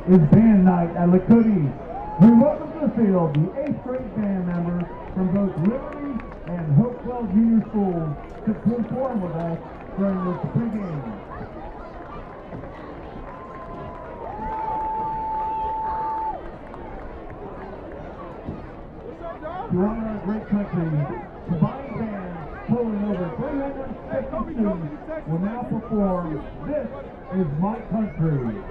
is band night at Lakota East. We welcome to the field the 8th grade band members from both Liberty and Hopewell Junior Schools to perform with us during this pregame. To honor our great country, combined bands totaling over 350 students will now perform This Is My Country.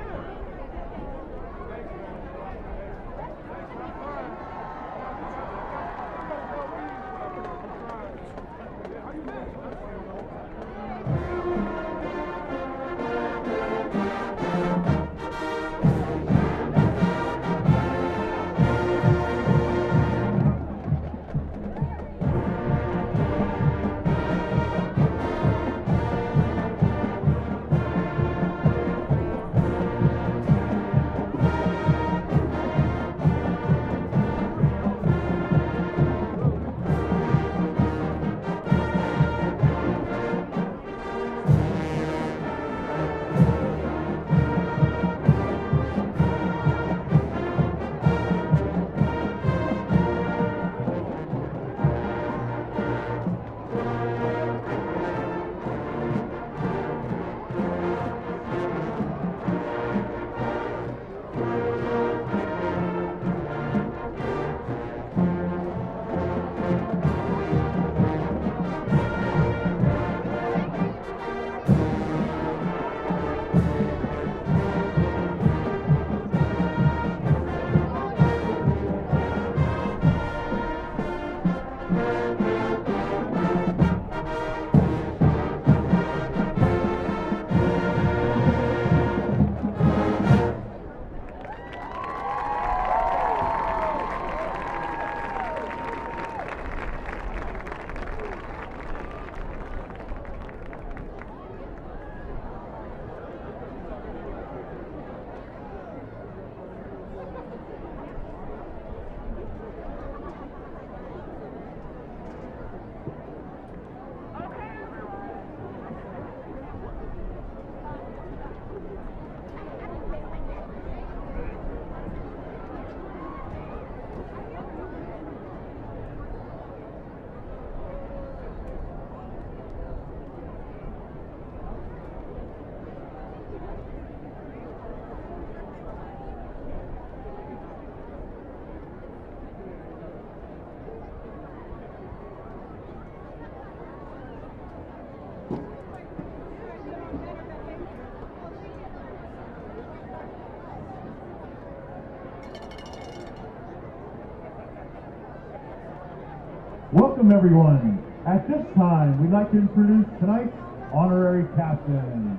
Welcome everyone. At this time, we'd like to introduce tonight's honorary captain.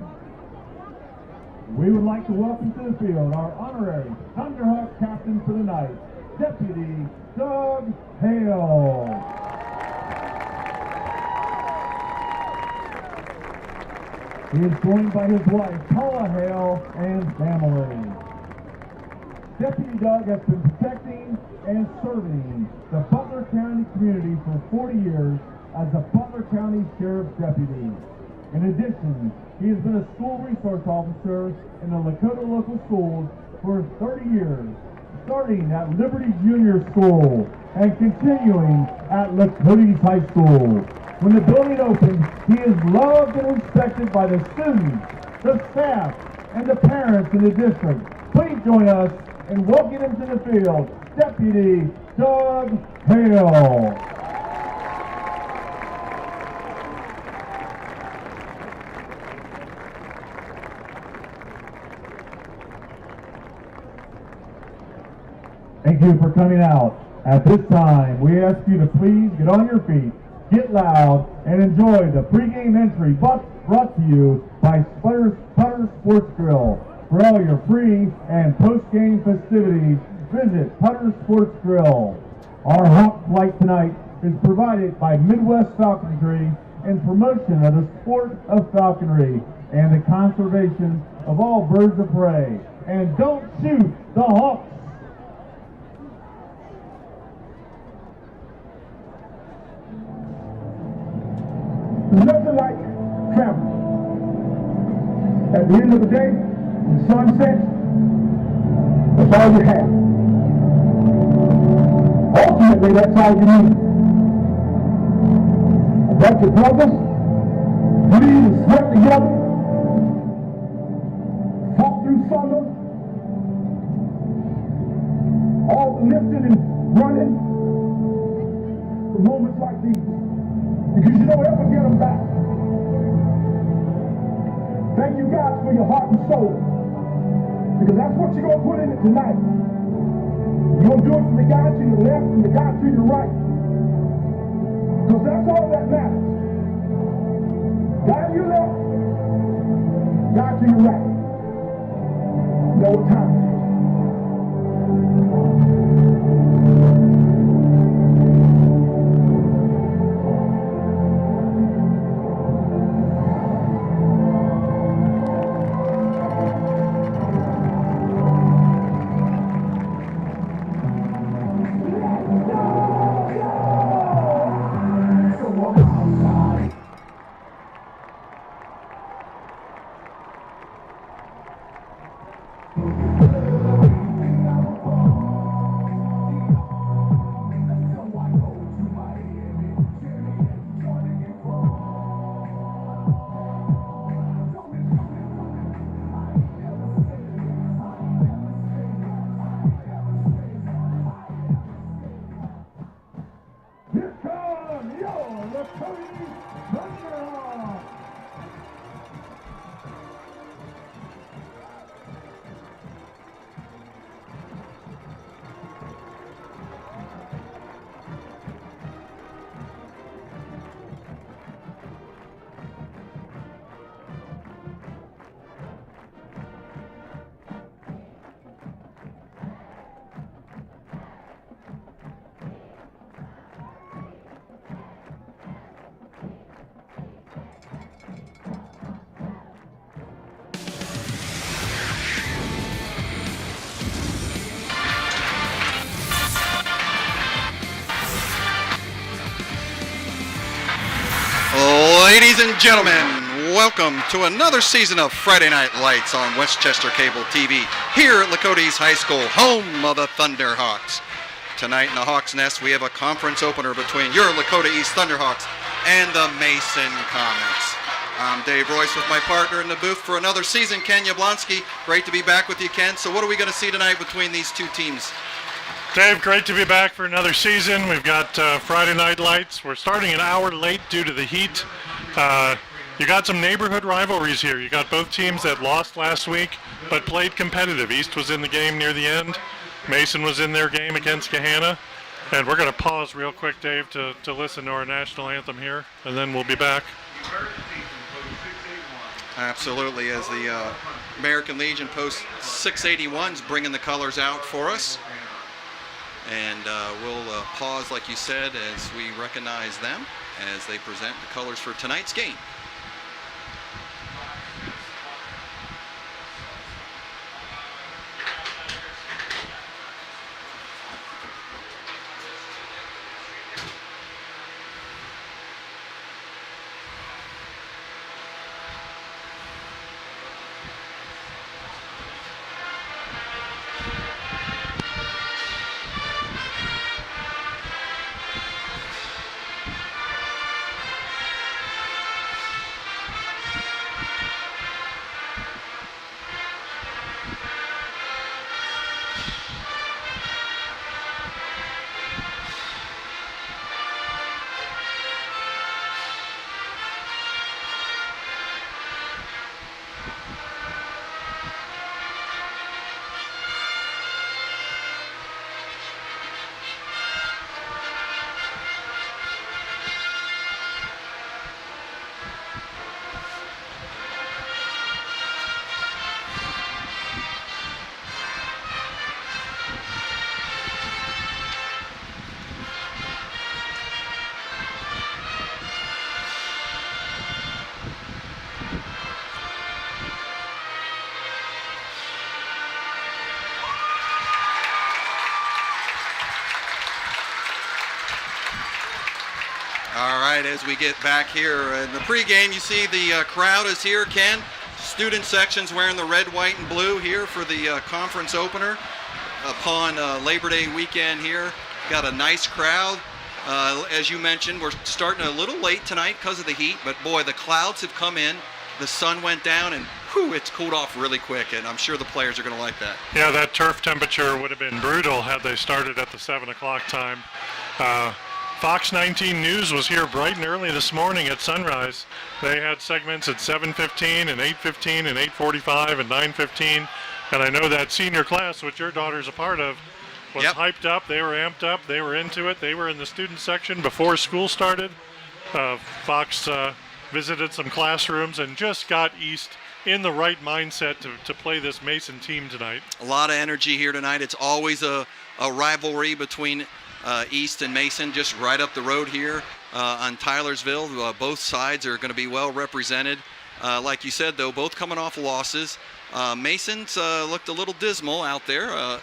We would like to welcome to the field our honorary Thunderhawk captain for the night, Deputy Doug Hale. He is joined by his wife, Paula Hale, and family. Deputy Doug has been protecting and serving the Butler County community for 40 years as a Butler County Sheriff's Deputy. In addition, he has been a school resource officer in the Lakota local schools for 30 years, starting at Liberty Junior School and continuing at Lakota East High School. When the building opened, he is loved and respected by the students, the staff, and the parents in the district. Please join us in welcoming him to the field, Deputy Doug Hale. Thank you for coming out. At this time, we ask you to please get on your feet, get loud, and enjoy the pregame entry brought to you by Punt Sports Grill. For all your pre- and post-game festivities, visit Punt Sports Grill. Our Hawk Flight tonight is provided by Midwest Falconry in promotion of the sport of falconry and the conservation of all birds of prey. And don't shoot the hawks! There's nothing like travel. At the end of the day, the sun sets, That's all you have. Ultimately, that's all you need. A bunch of brothers, breathe and sweat together, fought through summer, all lifting and running for moments like these. Because you don't ever get them back. Thank you guys for your heart and soul. Because that's what you're going to put in it tonight. You're going to do it for the guy to your left and the guy to your right. Because that's all that matters. Guy to your left, guy to your right. You know what time it is. Lakota East Thunderhawks. Ladies and gentlemen, welcome to another season of Friday Night Lights on Westchester Cable TV here at Lakota East High School, home of the Thunderhawks. Tonight in the Hawks Nest, we have a conference opener between your Lakota East Thunderhawks and the Mason Comets. I'm Dave Royce with my partner in the booth for another season, Ken Yablonsky. Great to be back with you, Ken. So what are we going to see tonight between these two teams? Dave, great to be back for another season. We've got Friday Night Lights. We're starting an hour late due to the heat. You got some neighborhood rivalries here. You got both teams that lost last week but played competitive. East was in the game near the end. Mason was in their game against Gahanna. And we're going to pause real quick, Dave, to listen to our national anthem here, and then we'll be back. Absolutely, as the American Legion Post 681's bringing the colors out for us. And we'll pause, like you said, as we recognize them as they present the colors for tonight's game. All right, as we get back here in the pregame, you see the crowd is here, Ken. Student section's wearing the red, white, and blue here for the conference opener. upon Labor Day weekend here. Got a nice crowd. As you mentioned, we're starting a little late tonight because of the heat, but boy, the clouds have come in. The sun went down, and it's cooled off really quick, and I'm sure the players are going to like that. Yeah, that turf temperature would have been brutal had they started at the 7 o'clock time. Fox 19 News was here bright and early this morning at sunrise. They had segments at 7:15 and 8:15 and 8:45 and 9:15, and I know that senior class, which your daughter's a part of, was hyped up. They were amped up. They were into it. They were in the student section before school started. Fox visited some classrooms and just got East in the right mindset to play this Mason team tonight. A lot of energy here tonight. It's always a rivalry between East and Mason, just right up the road here on Tylersville. Both sides are going to be well represented. Like you said, though, both coming off losses. Mason's looked a little dismal out there.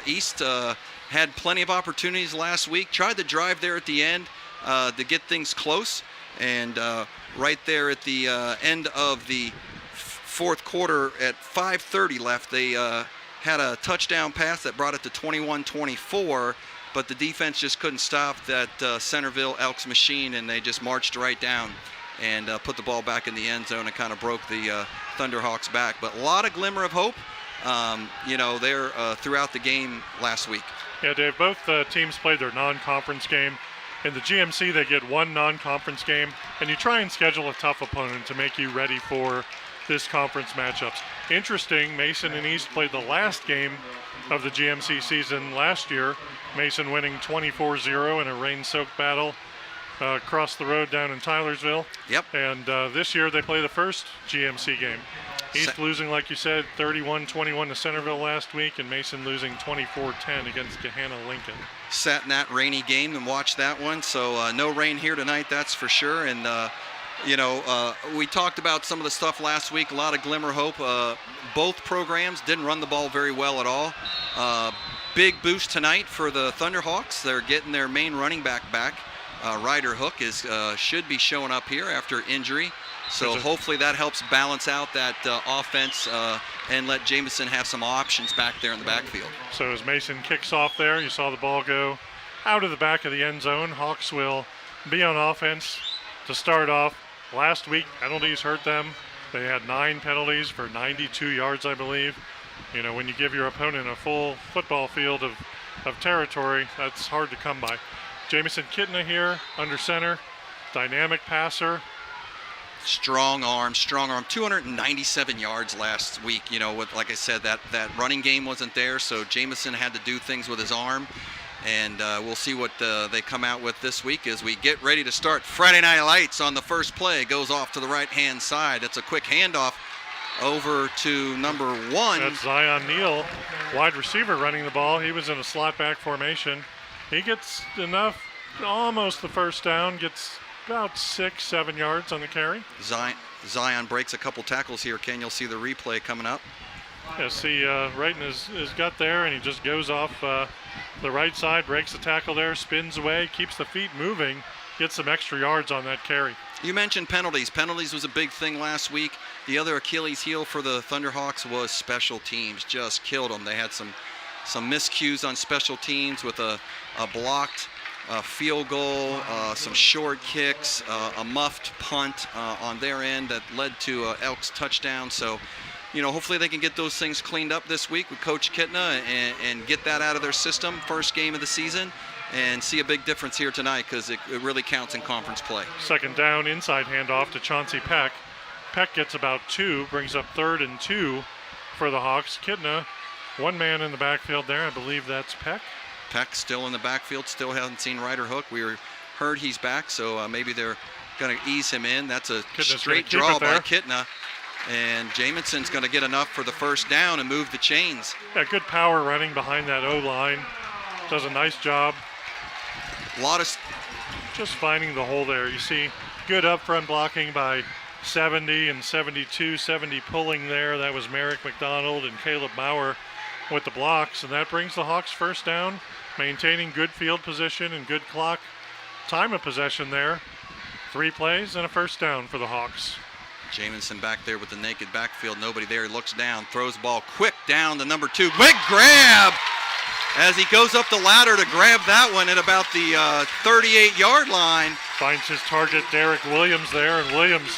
East had plenty of opportunities last week. Tried to drive there at the end to get things close. And right there at the end of the fourth quarter at 5:30 left, they had a touchdown pass that brought it to 21-24. But the defense just couldn't stop that Centerville Elks machine, and they just marched right down and put the ball back in the end zone and kind of broke the Thunderhawks back. But a lot of glimmer of hope, there throughout the game last week. Yeah, Dave, both teams played their non-conference game. In the GMC, they get one non-conference game, and you try and schedule a tough opponent to make you ready for this conference matchups. Interesting, Mason and East played the last game of the GMC season last year. Mason winning 24-0 in a rain-soaked battle across the road down in Tylersville. Yep. And this year they play the first GMC game. East losing, like you said, 31-21 to Centerville last week, and Mason losing 24-10 against Gahanna Lincoln. Sat in that rainy game and watched that one, so no rain here tonight, that's for sure. And we talked about some of the stuff last week, a lot of glimmer hope. Both programs didn't run the ball very well at all. Big boost tonight for the Thunderhawks. They're getting their main running back. Ryder Hook should be showing up here after injury. So hopefully that helps balance out that offense and let Jamison have some options back there in the backfield. So as Mason kicks off there, you saw the ball go out of the back of the end zone. Hawks will be on offense to start off. Last week, penalties hurt them. They had 9 penalties for 92 yards, I believe. When you give your opponent a full football field of territory, that's hard to come by. Jamison Kitna here under center, dynamic passer. Strong arm, 297 yards last week. Like I said, that running game wasn't there, so Jamison had to do things with his arm. And we'll see what they come out with this week as we get ready to start. Friday Night Lights on the first play goes off to the right-hand side. It's a quick handoff over to number 1. That's Zion Neal, wide receiver running the ball. He was in a slot back formation. He gets enough, almost the first down, gets about 6-7 yards on the carry. Zion breaks a couple tackles here. Ken, you'll see the replay coming up. Yeah, see right in his gut there, and he just goes off the right side, breaks the tackle there, spins away, keeps the feet moving, gets some extra yards on that carry. You mentioned penalties. Penalties was a big thing last week. The other Achilles heel for the Thunderhawks was special teams. Just killed them. They had some miscues on special teams with a blocked field goal, some short kicks, a muffed punt on their end that led to Elks touchdown. So, hopefully they can get those things cleaned up this week with Coach Kitna and get that out of their system, first game of the season, and see a big difference here tonight because it really counts in conference play. Second down, inside handoff to Chauncey Peck. Peck gets about 2, brings up 3rd and 2 for the Hawks. Kitna, one man in the backfield there. I believe that's Peck. Peck still in the backfield, still haven't seen Ryder Hook. We heard he's back, so maybe they're going to ease him in. That's a Kitna's straight draw by Kitna. And Jamison's going to get enough for the first down and move the chains. Yeah, good power running behind that O-line. Does a nice job. A lot of just finding the hole there. You see good up front blocking by 70 and 72, 70 pulling there. That was Merrick McDonald and Caleb Bauer with the blocks, and that brings the Hawks first down, maintaining good field position and good clock time of possession there. 3 plays and a first down for the Hawks. Jamison back there with the naked backfield. Nobody there. He looks down, throws the ball quick down to number 2. Big grab as he goes up the ladder to grab that one at about the 38-yard line. Finds his target, Derek Williams, there, and Williams,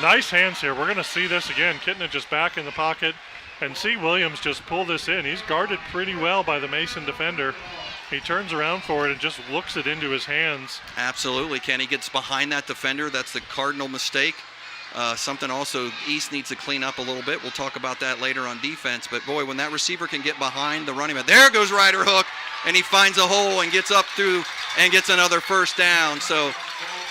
nice hands here. We're going to see this again. Kitna just back in the pocket, and see Williams just pull this in. He's guarded pretty well by the Mason defender. He turns around for it and just looks it into his hands. Absolutely, Ken. He gets behind that defender. That's the cardinal mistake. Something also East needs to clean up a little bit. We'll talk about that later on defense. But, boy, when that receiver can get behind the running back, there goes Ryder Hook, and he finds a hole and gets up through and gets another first down. So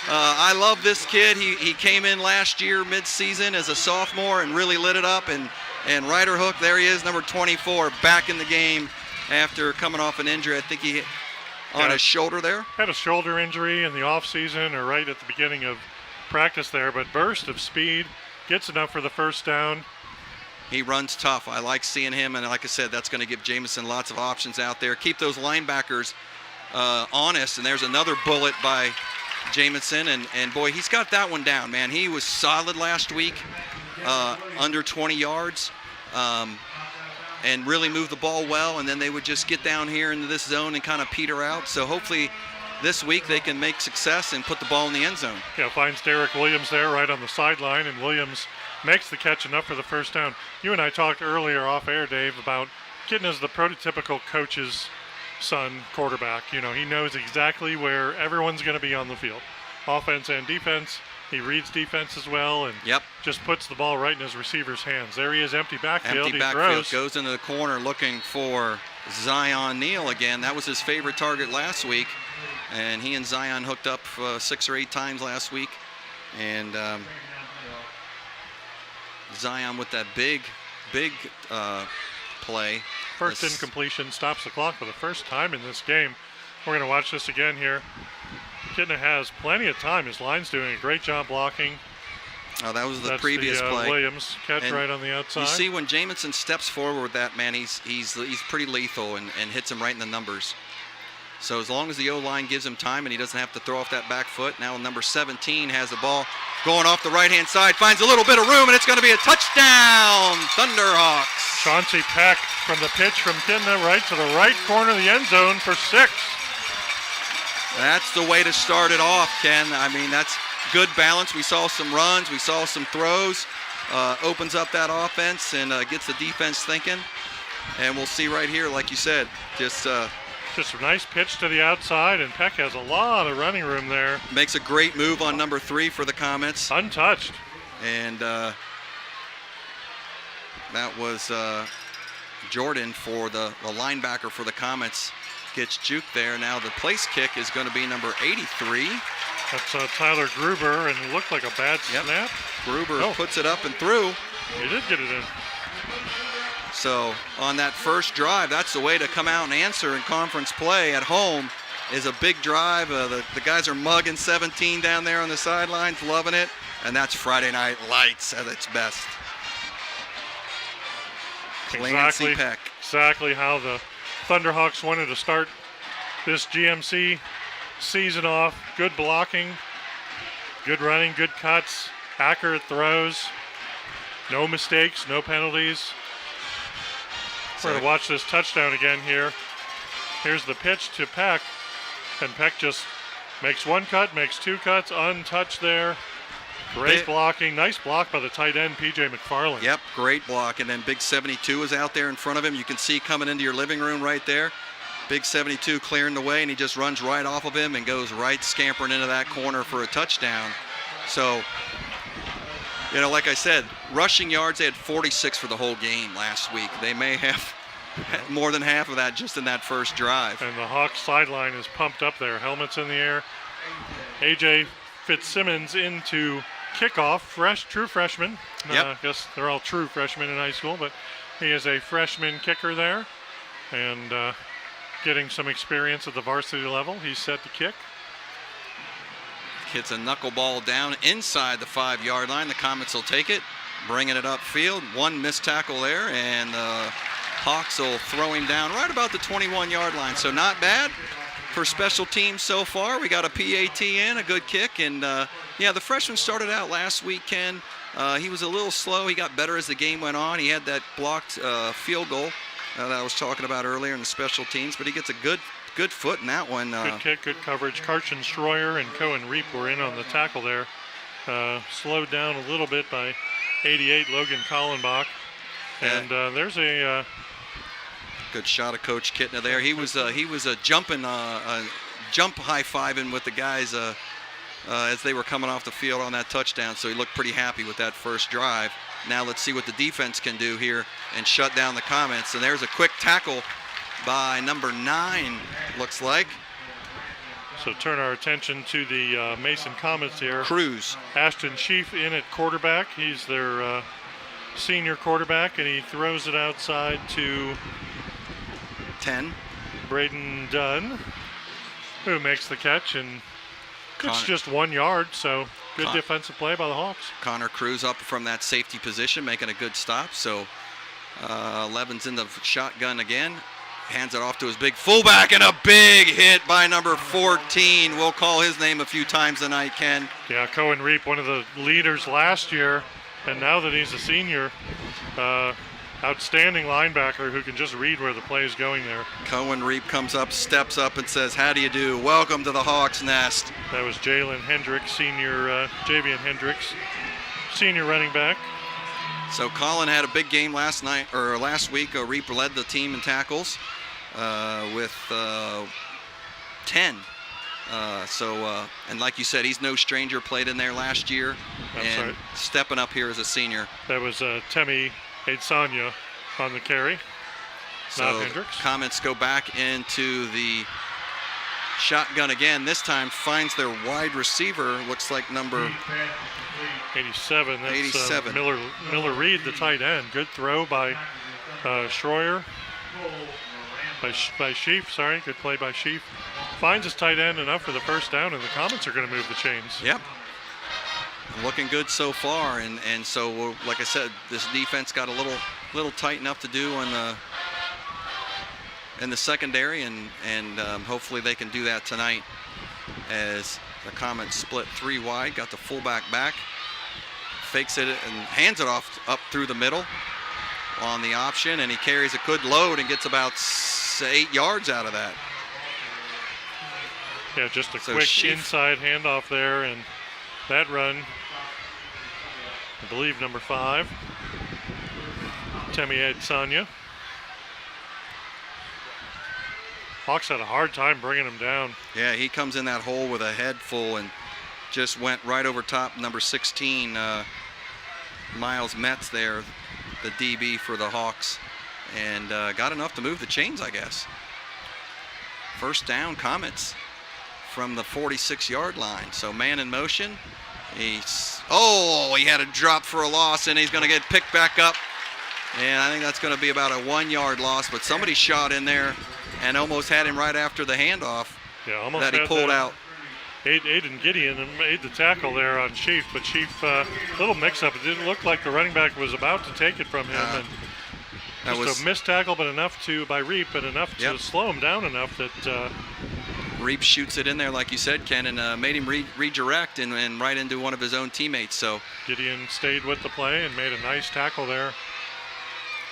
I love this kid. He came in last year mid-season as a sophomore and really lit it up. And Ryder Hook, there he is, number 24, back in the game after coming off an injury. I think he on his shoulder there. Had a shoulder injury in the offseason or right at the beginning of practice there, but burst of speed, gets enough for the first down. He runs tough. I like seeing him, and like I said, that's going to give Jamison lots of options out there. Keep those linebackers honest, and there's another bullet by Jamison, and boy, he's got that one down, man. He was solid last week, under 20 yards, and really moved the ball well, and then they would just get down here into this zone and kind of peter out. So hopefully this week they can make success and put the ball in the end zone. Yeah, finds Derek Williams there right on the sideline, and Williams makes the catch enough for the first down. You and I talked earlier off air, Dave, about Kitna's the prototypical coach's son quarterback. You know, he knows exactly where everyone's going to be on the field, offense and defense. He reads defense as well, and just puts the ball right in his receiver's hands. There he is, empty backfield. Empty backfield, goes into the corner looking for Zion Neal again. That was his favorite target last week, and he and Zion hooked up 6 or 8 times last week. And Zion with that big play. First incompletion, stops the clock for the first time in this game. We're going to watch this again here. Kitna has plenty of time. His line's doing a great job blocking. Oh, that was the previous play. Williams catch right on the outside. You see when Jamison steps forward with that, man, he's pretty lethal and hits him right in the numbers. So as long as the O-line gives him time and he doesn't have to throw off that back foot. Now number 17 has the ball going off the right-hand side, finds a little bit of room, and it's going to be a touchdown, Thunderhawks. Chauncey Peck from the pitch from Kitna right to the right corner of the end zone for 6. That's the way to start it off, Ken. I mean, that's good balance. We saw some runs. We saw some throws. Opens up that offense and gets the defense thinking. And we'll see right here, like you said, just a nice pitch to the outside, and Peck has a lot of running room there. Makes a great move on number 3 for the Comets. Untouched. And that was Jordan for the linebacker for the Comets. Gets juked there. Now the place kick is going to be number 83. That's Tyler Gruber, and it looked like a bad snap. Gruber puts it up and through. He did get it in. So on that first drive, that's the way to come out and answer in conference play at home is a big drive. The guys are mugging 17 down there on the sidelines, loving it. And that's Friday Night Lights at its best. Clancy Peck. Exactly how the Thunderhawks wanted to start this GMC season off. Good blocking, good running, good cuts, accurate throws, no mistakes, no penalties. We're going to watch this touchdown again here. Here's the pitch to Peck, and Peck just makes one cut, makes 2 cuts, untouched there. Great blocking. Nice block by the tight end, P.J. McFarland. Yep, great block. And then Big 72 is out there in front of him. You can see coming into your living room right there. Big 72 clearing the way, and he just runs right off of him and goes right scampering into that corner for a touchdown. So, you know, like I said, rushing yards, they had 46 for the whole game last week. They may have more than half of that just in that first drive. And the Hawks sideline is pumped up there. Helmets in the air. A.J. Fitzsimmons into kickoff, true freshman. I guess they're all true freshmen in high school, but he is a freshman kicker there and getting some experience at the varsity level. He's set to kick. Hits a knuckleball down inside the 5-yard line. The Comets will take it, bringing it upfield. One missed tackle there, and the Hawks will throw him down right about the 21-yard line. So not bad for special teams so far. We got a PAT in, a good kick, and the freshman started out last week, Ken. He was a little slow. He got better as the game went on. He had that blocked field goal that I was talking about earlier in the special teams, but he gets a good foot in that one. Good kick, good coverage. Karchen Schroyer and Cohen Reap were in on the tackle there. Slowed down a little bit by 88 Logan Kallenbach. And there's a good shot of Coach Kittner there. He was jumping, jump high-fiving with the guys as they were coming off the field on that touchdown, so he looked pretty happy with that first drive. Now let's see what the defense can do here and shut down the Comets. And there's a quick tackle by number 9, looks like. So turn our attention to the Mason Comets here. Cruz. Ashton Sheaf in at quarterback. He's their senior quarterback, and he throws it outside to 10. Braden Dunn, who makes the catch, and it's Connor. just 1 yard, so good defensive play by the Hawks. Connor Cruz up from that safety position, making a good stop. So Levin's in the shotgun again. Hands it off to his big fullback, and a big hit by number 14. We'll call his name a few times tonight, Ken. Yeah, Cohen Reap, one of the leaders last year, and now that he's a senior, outstanding linebacker who can just read where the play is going there. Cohen Reap comes up, steps up, and says, "How do you do? Welcome to the Hawks Nest." That was Jalen Hendricks, senior, Javian Hendricks, senior running back. So Colin had a big game last week. Reap led the team in tackles with 10. And like you said, he's no stranger. Played in there last year, and stepping up here as a senior. That was Temi Aidsanya on the carry. So not Hendricks. Comets go back into the shotgun again. This time finds their wide receiver. Looks like number 87. That's 87. Miller Reed, the tight end. Good throw by Schroyer. By Sheaf, sorry. Good play by Sheaf. Finds his tight end enough for the first down, and the Comets are going to move the chains. Yep. Looking good so far, and so like I said, this defense got a little tighten up to do in the secondary, and hopefully they can do that tonight as the Comets split 3 wide. Got the fullback back, fakes it and hands it off up through the middle on the option, and he carries a good load and gets about 8 yards out of that. Yeah, just a quick inside handoff there, and that run, I believe number 5, Temi Aidsanya. Hawks had a hard time bringing him down. Yeah, he comes in that hole with a head full and just went right over top number 16, Miles Metz there, the DB for the Hawks, and got enough to move the chains, I guess. First down, Comets from the 46-yard line. So man in motion. He had a drop for a loss, and he's going to get picked back up. And I think that's going to be about a 1-yard loss, but somebody shot in there and almost had him right after the handoff. Yeah, almost that he pulled out. Aiden Gideon made the tackle there on Sheaf, but Sheaf, little mix-up. It didn't look like the running back was about to take it from him. And just a missed tackle, but enough by Reap, but enough to slow him down enough that Reap shoots it in there, like you said, Ken, and made him redirect and right into one of his own teammates. So Gideon stayed with the play and made a nice tackle there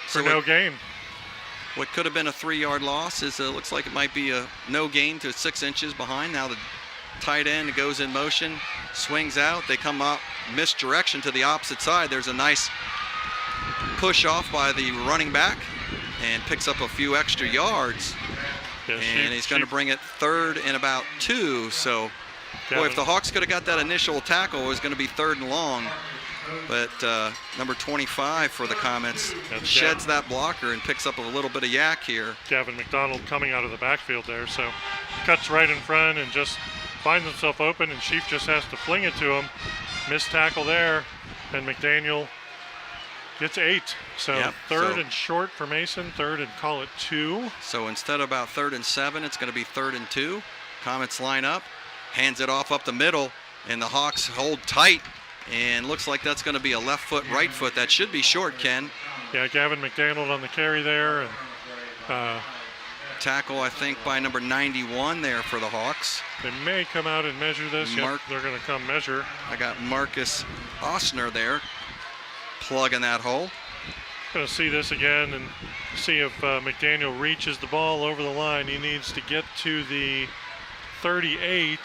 for no gain. What could have been a 3-yard loss looks like it might be a no gain to 6 inches behind. Now the tight end goes in motion, swings out. They come up misdirection to the opposite side. There's a nice push off by the running back and picks up a few extra yards. Yeah, and he's going to bring it 3rd and about 2. So, boy, if the Hawks could have got that initial tackle, it was going to be 3rd and long. But number 25 for the Comets sheds that blocker and picks up a little bit of yak here. Gavin McDonald coming out of the backfield there. So cuts right in front and just finds himself open, and Sheaf just has to fling it to him. Missed tackle there, and McDaniel gets 8. So 3rd and short for Mason, 3rd and call it 2. So instead of about 3rd and 7, it's going to be 3rd and 2. Comets line up, hands it off up the middle, and the Hawks hold tight. And looks like that's going to be a left foot, right foot. That should be short, Ken. Yeah, Gavin McDaniel on the carry there. And tackle, I think, by number 91 there for the Hawks. They may come out and measure this. They're going to come measure. I got Marcus Osner there plugging that hole. Going to see this again, and See if McDaniel reaches the ball over the line. He needs to get to the 38.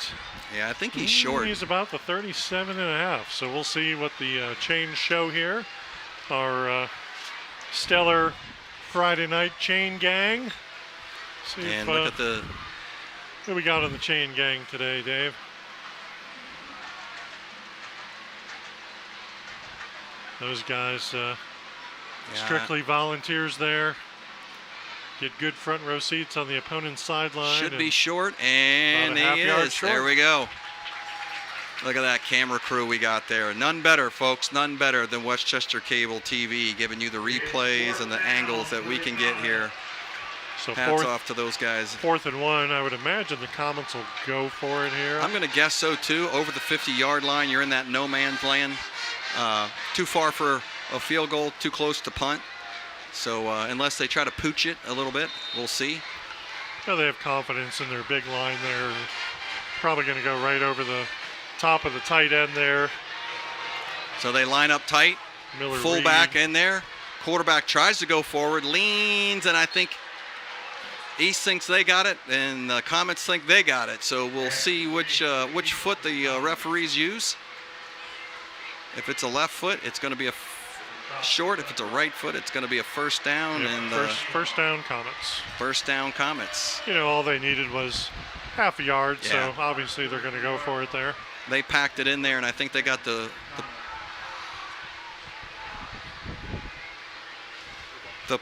Yeah, I think he's short. He's about the 37.5. So we'll see what the chains show here. Our stellar Friday night chain gang. See and if, look at the... Who we got on the chain gang today, Dave? Those guys strictly volunteers there. Get good front row seats on the opponent's sideline. Should be short, and he is. There we go. Look at that camera crew we got there. None better, folks, none better than Westchester Cable TV, giving you the replays and the angles that we can get here. So hats off to those guys. 4th and 1, I would imagine the Comets will go for it here. I'm going to guess so, too. Over the 50-yard line, you're in that no man's land. Too far for a field goal, too close to punt. So unless they try to pooch it a little bit, we'll see. Yeah, they have confidence in their big line there. Probably going to go right over the top of the tight end there. So they line up tight. Miller Fullback Reed. in there. Quarterback tries to go forward, leans, and I think East thinks they got it, and the Comets think they got it. So we'll see which foot the referees use. If it's a left foot, it's going to be a short. If it's a right foot, it's going to be a first down. Yep, and first down Comets. First down Comets. You know, all they needed was half a yard, Yeah. so obviously they're going to go for it there. They packed it in there, and I think they got the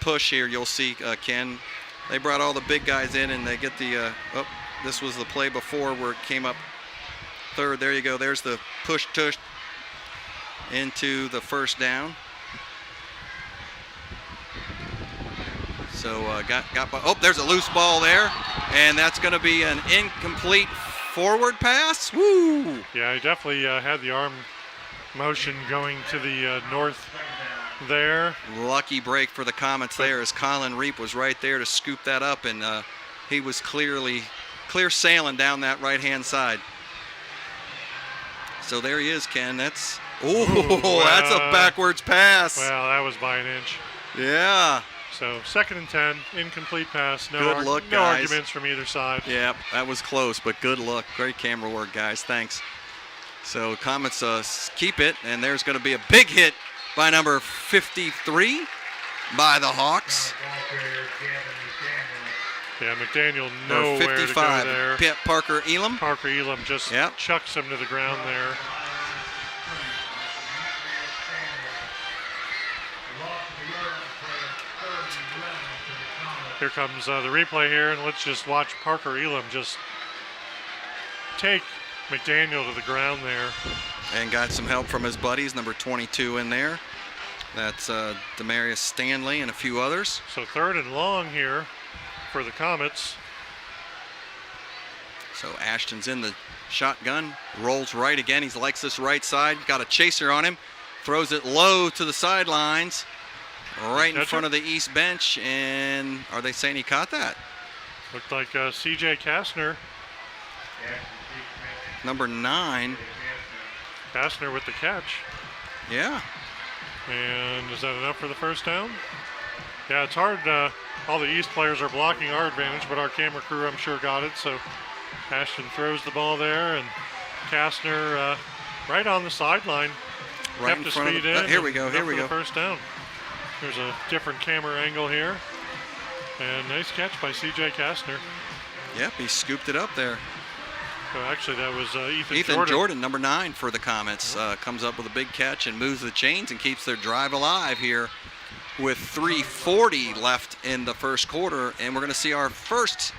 push here. You'll see, Ken. They brought all the big guys in, and they get the this was the play before where it came up third. There you go. There's the push tush into the first down. So there's a loose ball there, and that's going to be an incomplete forward pass. Woo! Yeah, he definitely had the arm motion going to the north there. Lucky break for the Comets there, as Colin Reap was right there to scoop that up, and he was clear sailing down that right-hand side. So there he is, Ken. That's that's a backwards pass. Well, that was by an inch. Yeah. So 2nd and 10, incomplete pass. No Good look, no guys. arguments from either side. Yeah, that was close, but good look. Great camera work, guys. Thanks. So Comets keep it, and there's going to be a big hit by number 53 by the Hawks. Yeah, McDaniel nowhere 55, to go there. Parker Elam. Parker Elam just chucks him to the ground there. Here comes the replay here, and let's just watch Parker Elam just take McDaniel to the ground there. And got some help from his buddies, number 22 in there. That's Demarius Stanley and a few others. So 3rd and long here for the Comets. So Ashton's in the shotgun, rolls right again. He likes this right side. Got a chaser on him. Throws it low to the sidelines, right in front of the East bench. And are they saying he caught that? Looked like C.J. Kastner. Number 9. Kastner with the catch. Yeah. And is that enough for the first down? Yeah, it's hard. All the East players are blocking our advantage, but our camera crew, I'm sure, got it. So Ashton throws the ball there, and Kastner right on the sideline. Right in front of the, here we go, here we go. First down. There's a different camera angle here. And nice catch by C.J. Kastner. Yep, he scooped it up there. So actually, that was Ethan Jordan, number 9 for the Comets, comes up with a big catch and moves the chains and keeps their drive alive here with 3:40 left in the first quarter. And we're going to see our first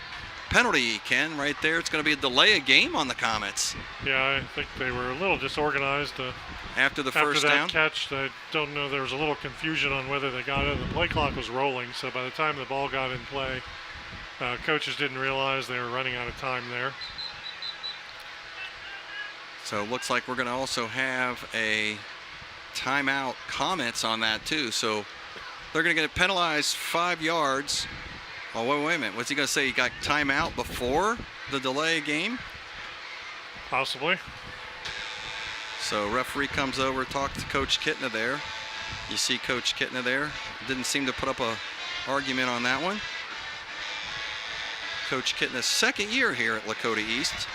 penalty, Ken, right there. It's going to be a delay of game on the Comets. Yeah, I think they were a little disorganized. After the first down? After that catch, I don't know, there was a little confusion on whether they got it. The play clock was rolling, so by the time the ball got in play, coaches didn't realize they were running out of time there. So it looks like we're going to also have a timeout Comets on that too. So they're going to get penalized 5 yards. Oh, wait a minute. What's he going to say? He got timeout before the delay game? Possibly. So referee comes over, talks to Coach Kittner there. You see Coach Kittner there. Didn't seem to put up a argument on that one. Coach Kitna's second year here at Lakota East.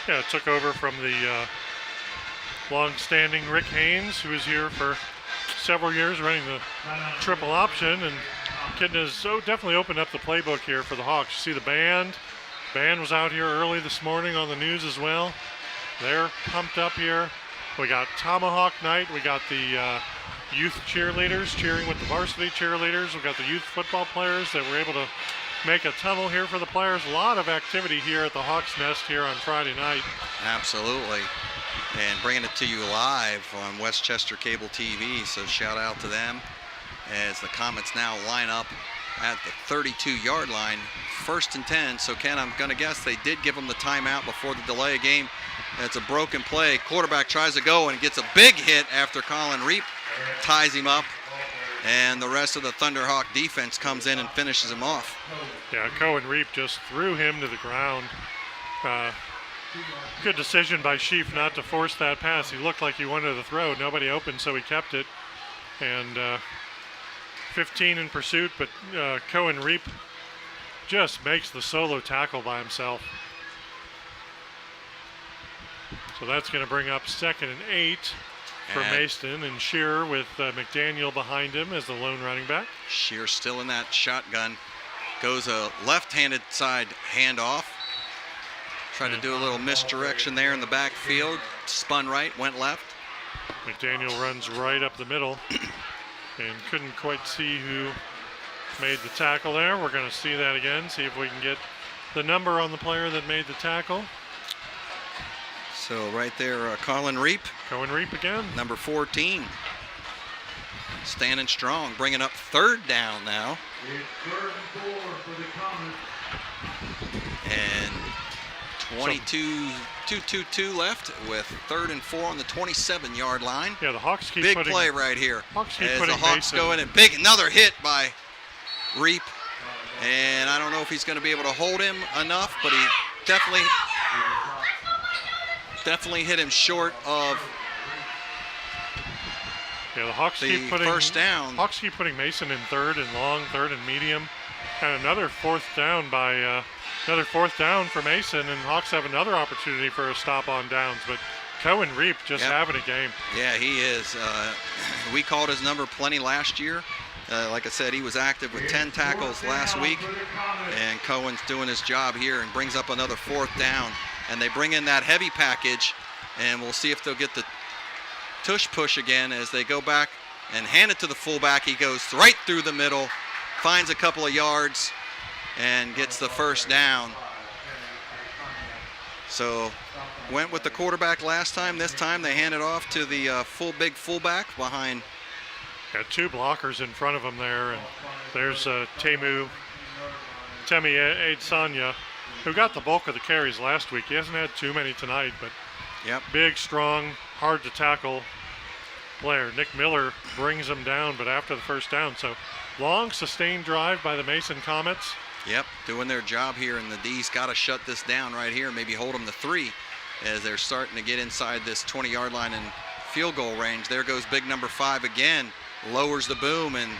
Yeah, took over from the long-standing Rick Haynes, who was here for several years running the triple option, and Kitna's definitely opened up the playbook here for the Hawks. You see the band. Band was out here early this morning on the news as well. They're pumped up here. We got Tomahawk Night. We got the youth cheerleaders cheering with the varsity cheerleaders. We got the youth football players that were able to make a tunnel here for the players. A lot of activity here at the Hawks Nest here on Friday night. Absolutely. And bringing it to you live on Westchester Cable TV, so shout out to them as the Comets now line up at the 32-yard line, 1st and 10. So Ken, I'm going to guess they did give them the timeout before the delay of game. It's a broken play. Quarterback tries to go and gets a big hit after Colin Reap ties him up, and the rest of the Thunderhawk defense comes in and finishes him off. Yeah, Cohen Reap just threw him to the ground. Good decision by Sheaf not to force that pass. He looked like he wanted to throw. Nobody open, so he kept it. And 15 in pursuit, but Cohen Reap just makes the solo tackle by himself. So that's going to bring up 2nd and 8 for Mason, and Shearer with McDaniel behind him as the lone running back. Shearer still in that shotgun. Goes a left-handed side handoff. Tried to do a little misdirection there in the backfield. Spun right, went left. McDaniel runs right up the middle and couldn't quite see who made the tackle there. We're going to see that again, see if we can get the number on the player that made the tackle. So right there, Colin Reap. Cohen Reap again. Number 14. Standing strong, bringing up 3rd down now. It's 3rd and 4 for the Comets. And 2:22 left with 3rd and 4 on the 27-yard line. Yeah, the Hawks keep big putting, play right here. Hawks keep as putting the Hawks Mason. go in and big another hit by Reap. And I don't know if he's going to be able to hold him enough, but he definitely hit him short of the Hawks the keep putting first down. Hawks keep putting Mason in 3rd and long, 3rd and medium, and another 4th down by another 4th down for Mason, and Hawks have another opportunity for a stop on downs. But Cohen Reap just having a game. Yeah, he is. We called his number plenty last year. Like I said, he was active with 10 tackles last week, and Cohen's doing his job here and brings up another 4th down. And they bring in that heavy package, and we'll see if they'll get the tush push again as they go back and hand it to the fullback. He goes right through the middle, finds a couple of yards, and gets the 1st down. So went with the quarterback last time. This time they hand it off to the big fullback behind. Got 2 blockers in front of him there, and there's Temi Aidsanya, who got the bulk of the carries last week. He hasn't had too many tonight, but big, strong, hard to tackle player. Nick Miller brings him down, but after the 1st down. So long, sustained drive by the Mason Comets. Yep, doing their job here, and the D's got to shut this down right here, maybe hold them to 3 as they're starting to get inside this 20-yard line and field goal range. There goes big number 5 again, lowers the boom and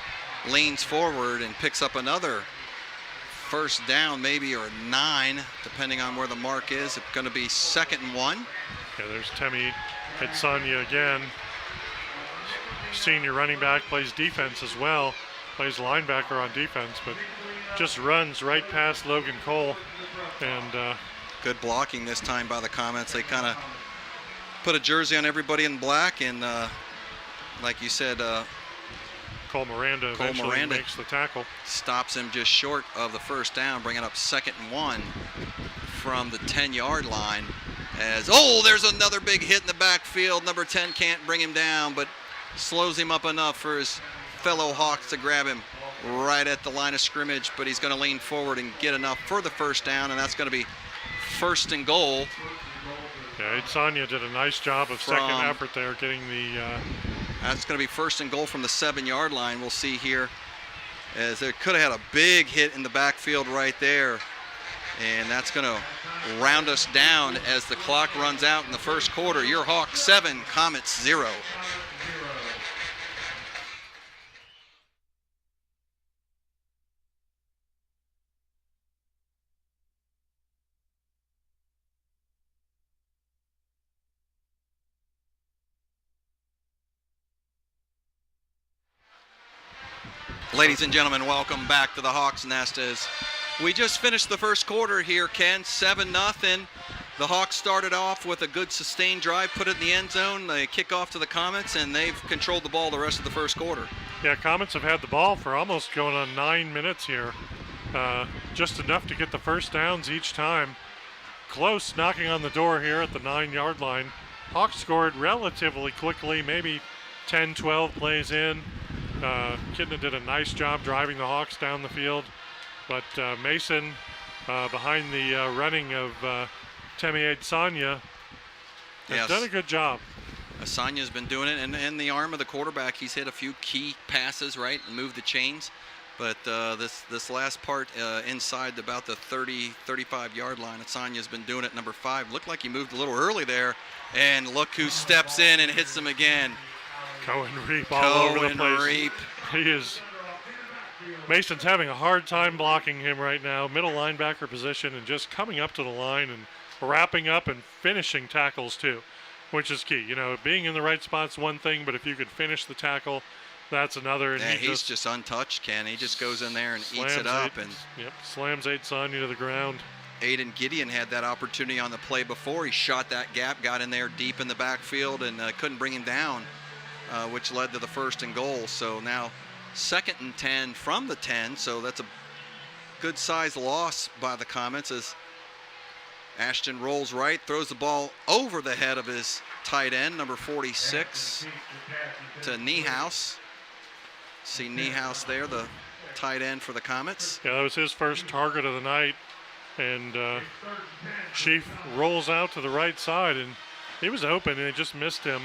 leans forward and picks up another 1st down, maybe, or 9, depending on where the mark is. It's going to be 2nd and 1. Yeah, there's Temi Hitsanya again. Senior running back, plays defense as well. Plays linebacker on defense, but just runs right past Logan Cole. And good blocking this time by the Comets. They kind of put a jersey on everybody in black, and like you said, Cole Miranda eventually makes the tackle. Stops him just short of the 1st down, bringing up 2nd and 1 from the 10-yard line. There's another big hit in the backfield. Number 10 can't bring him down, but slows him up enough for his fellow Hawks to grab him right at the line of scrimmage, but he's going to lean forward and get enough for the 1st down, and that's going to be 1st and goal. Yeah, Aidsanya did a nice job of second effort there, getting the... That's going to be 1st and goal from the 7-yard line. We'll see here, as they could have had a big hit in the backfield right there. And that's going to round us down as the clock runs out in the 1st quarter. Your Hawks 7, Comets 0. Ladies and gentlemen, welcome back to the Hawks Nest as we just finished the first quarter here, Ken, 7-0. The Hawks started off with a good sustained drive, put it in the end zone. They kick off to the Comets, and they've controlled the ball the rest of the first quarter. Yeah, Comets have had the ball for almost going on 9 minutes here. Just enough to get the first downs each time. Close knocking on the door here at the 9-yard line. Hawks scored relatively quickly, maybe 10, 12 plays in. Kidna did a nice job driving the Hawks down the field. But Mason, behind the running of Temi Sanya, has done a good job. Asanya's been doing it, and the arm of the quarterback, he's hit a few key passes, right, and moved the chains. But this last part inside about the 30, 35-yard line, Asanya's been doing it. Number 5 looked like he moved a little early there, and look who steps in and hits him again. Cohen Reap all over the place. He is. Mason's having a hard time blocking him right now. Middle linebacker position and just coming up to the line and wrapping up and finishing tackles too, which is key. You know, being in the right spot's one thing, but if you could finish the tackle, that's another. And he's just untouched, Ken. He just goes in there and eats it up. Slams Sanya to the ground. Aiden Gideon had that opportunity on the play before. He shot that gap, got in there deep in the backfield, and couldn't bring him down, which led to the 1st and goal. So now 2nd and 10 from the 10. So that's a good size loss by the Comets as Ashton rolls right, throws the ball over the head of his tight end, number 46, to Niehaus. See Niehaus there, the tight end for the Comets. Yeah, that was his first target of the night. And Sheaf rolls out to the right side, and he was open, and they just missed him.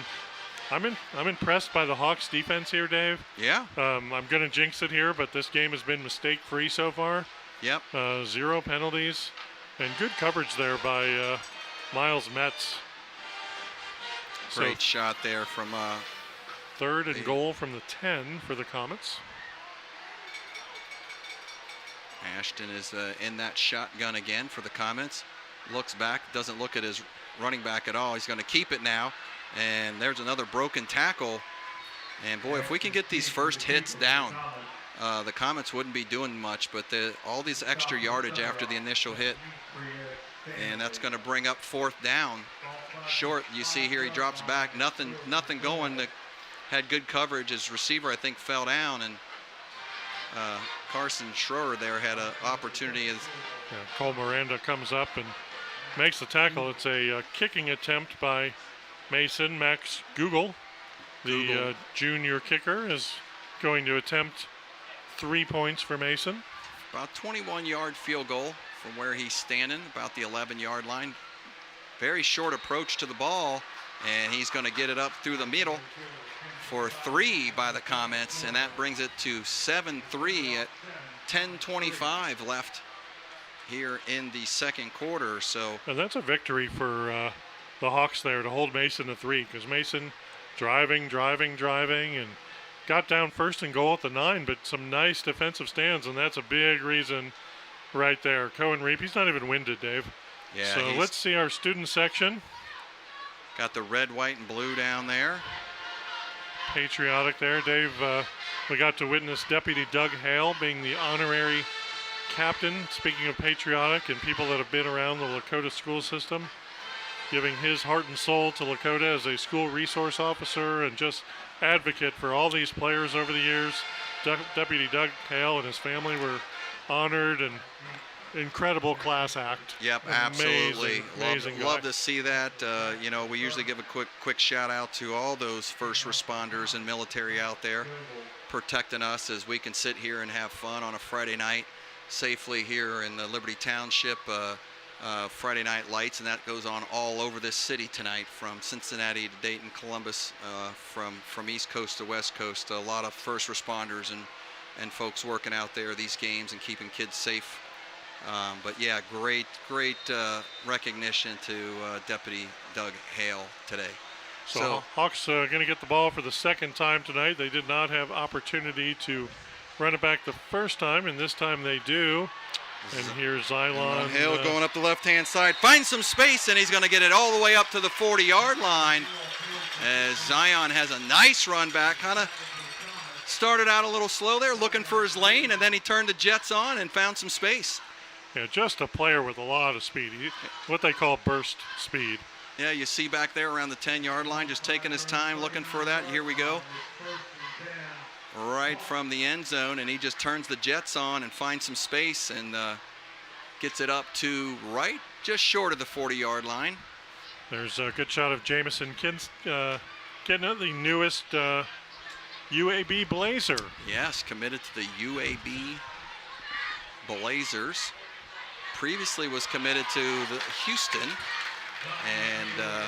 I'm impressed by the Hawks defense here, Dave. Yeah. I'm going to jinx it here, but this game has been mistake-free so far. Yep. 0 penalties, and good coverage there by Miles Metz. Great shot there from 3rd and goal from the 10 for the Comets. Ashton is in that shotgun again for the Comets. Looks back, doesn't look at his running back at all. He's going to keep it now. And there's another broken tackle. And boy, if we can get these first hits down, the Comets wouldn't be doing much, but all this extra yardage after the initial hit. And that's going to bring up 4th down. Short, you see here he drops back, nothing going. Had good coverage. His receiver, I think, fell down, and Carson Schroeder there had an opportunity. Cole Miranda comes up and makes the tackle. It's a kicking attempt by Mason. Max Google, the junior kicker, is going to attempt 3 points for Mason. About 21-yard field goal from where he's standing, about the 11-yard line. Very short approach to the ball, and he's going to get it up through the middle for 3 by the Comets, and that brings it to 7-3 at 10:25 left here in the 2nd quarter. So, and that's a victory for the Hawks there to hold Mason to 3, because Mason driving, and got down 1st and goal at the 9, but some nice defensive stands, and that's a big reason right there. Cohen Reap, he's not even winded, Dave. Yeah. So let's see our student section. Got the red, white, and blue down there. Patriotic there, Dave. We got to witness Deputy Doug Hale being the honorary captain. Speaking of patriotic and people that have been around the Lakota school system, giving his heart and soul to Lakota as a school resource officer and just advocate for all these players over the years. Deputy Doug Hale and his family were honored, and incredible class act. Yep, absolutely. Amazing love to see that. You know, we usually give a quick shout out to all those first responders and military out there protecting us as we can sit here and have fun on a Friday night safely here in the Liberty Township. Friday Night Lights, and that goes on all over this city tonight, from Cincinnati to Dayton, Columbus, from East Coast to West Coast. A lot of first responders and folks working out there these games and keeping kids safe. But yeah, great recognition to Deputy Doug Hale today. So Hawks going to get the ball for the 2nd time tonight. They did not have opportunity to run it back the first time, and this time they do. And here's Xylon. Hale going up the left-hand side, finds some space, and he's going to get it all the way up to the 40-yard line as Zion has a nice run back, kind of started out a little slow there, looking for his lane, and then he turned the jets on and found some space. Yeah, just a player with a lot of speed. What they call burst speed. Yeah, you see back there around the 10-yard line, just taking his time, looking for that. Here we go. Right from the end zone, and he just turns the jets on and finds some space and gets it up to right, just short of the 40-yard line. There's a good shot of Jamison Kidna, the newest UAB Blazer. Yes, committed to the UAB Blazers. Previously was committed to the Houston, and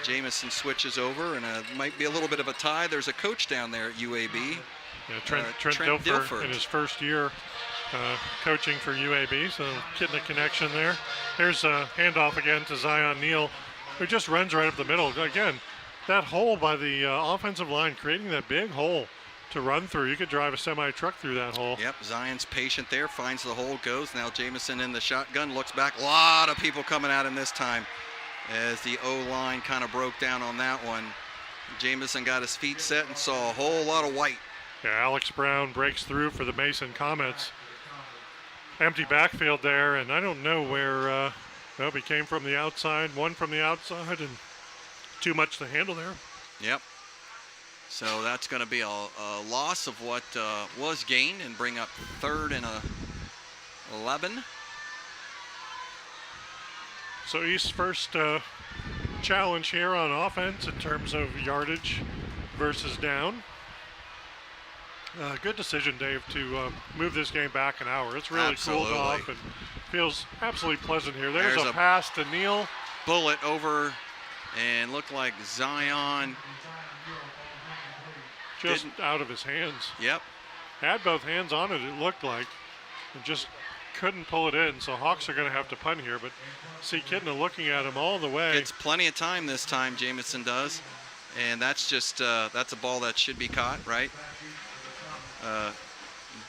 Jamison switches over, and might be a little bit of a tie. There's a coach down there at UAB. Yeah, Trent Dilfer in his first year coaching for UAB, so getting a connection there. There's a handoff again to Zion Neal, who just runs right up the middle. Again, that hole by the offensive line, creating that big hole to run through. You could drive a semi-truck through that hole. Yep, Zion's patient there, finds the hole, goes. Now Jamison in the shotgun, looks back. A lot of people coming at him this time as the O-line kind of broke down on that one. Jamison got his feet set and saw a whole lot of white. Yeah, Alex Brown breaks through for the Mason Comets. Empty backfield there, and I don't know where he came from the outside, one from the outside, and too much to handle there. Yep. So that's going to be a loss of what was gained and bring up 3rd and 11. So East's first challenge here on offense in terms of yardage versus down. Good decision, Dave, to move this game back an hour. It's really cooled off and feels absolutely pleasant here. There's a pass to Neal. Bullet over and looked like Zion just out of his hands. Yep. Had both hands on it, it looked like, and just couldn't pull it in. So Hawks are going to have to punt here, but see Kidna looking at him all the way. Gets plenty of time this time, Jamison does. And that's just, that's a ball that should be caught, right?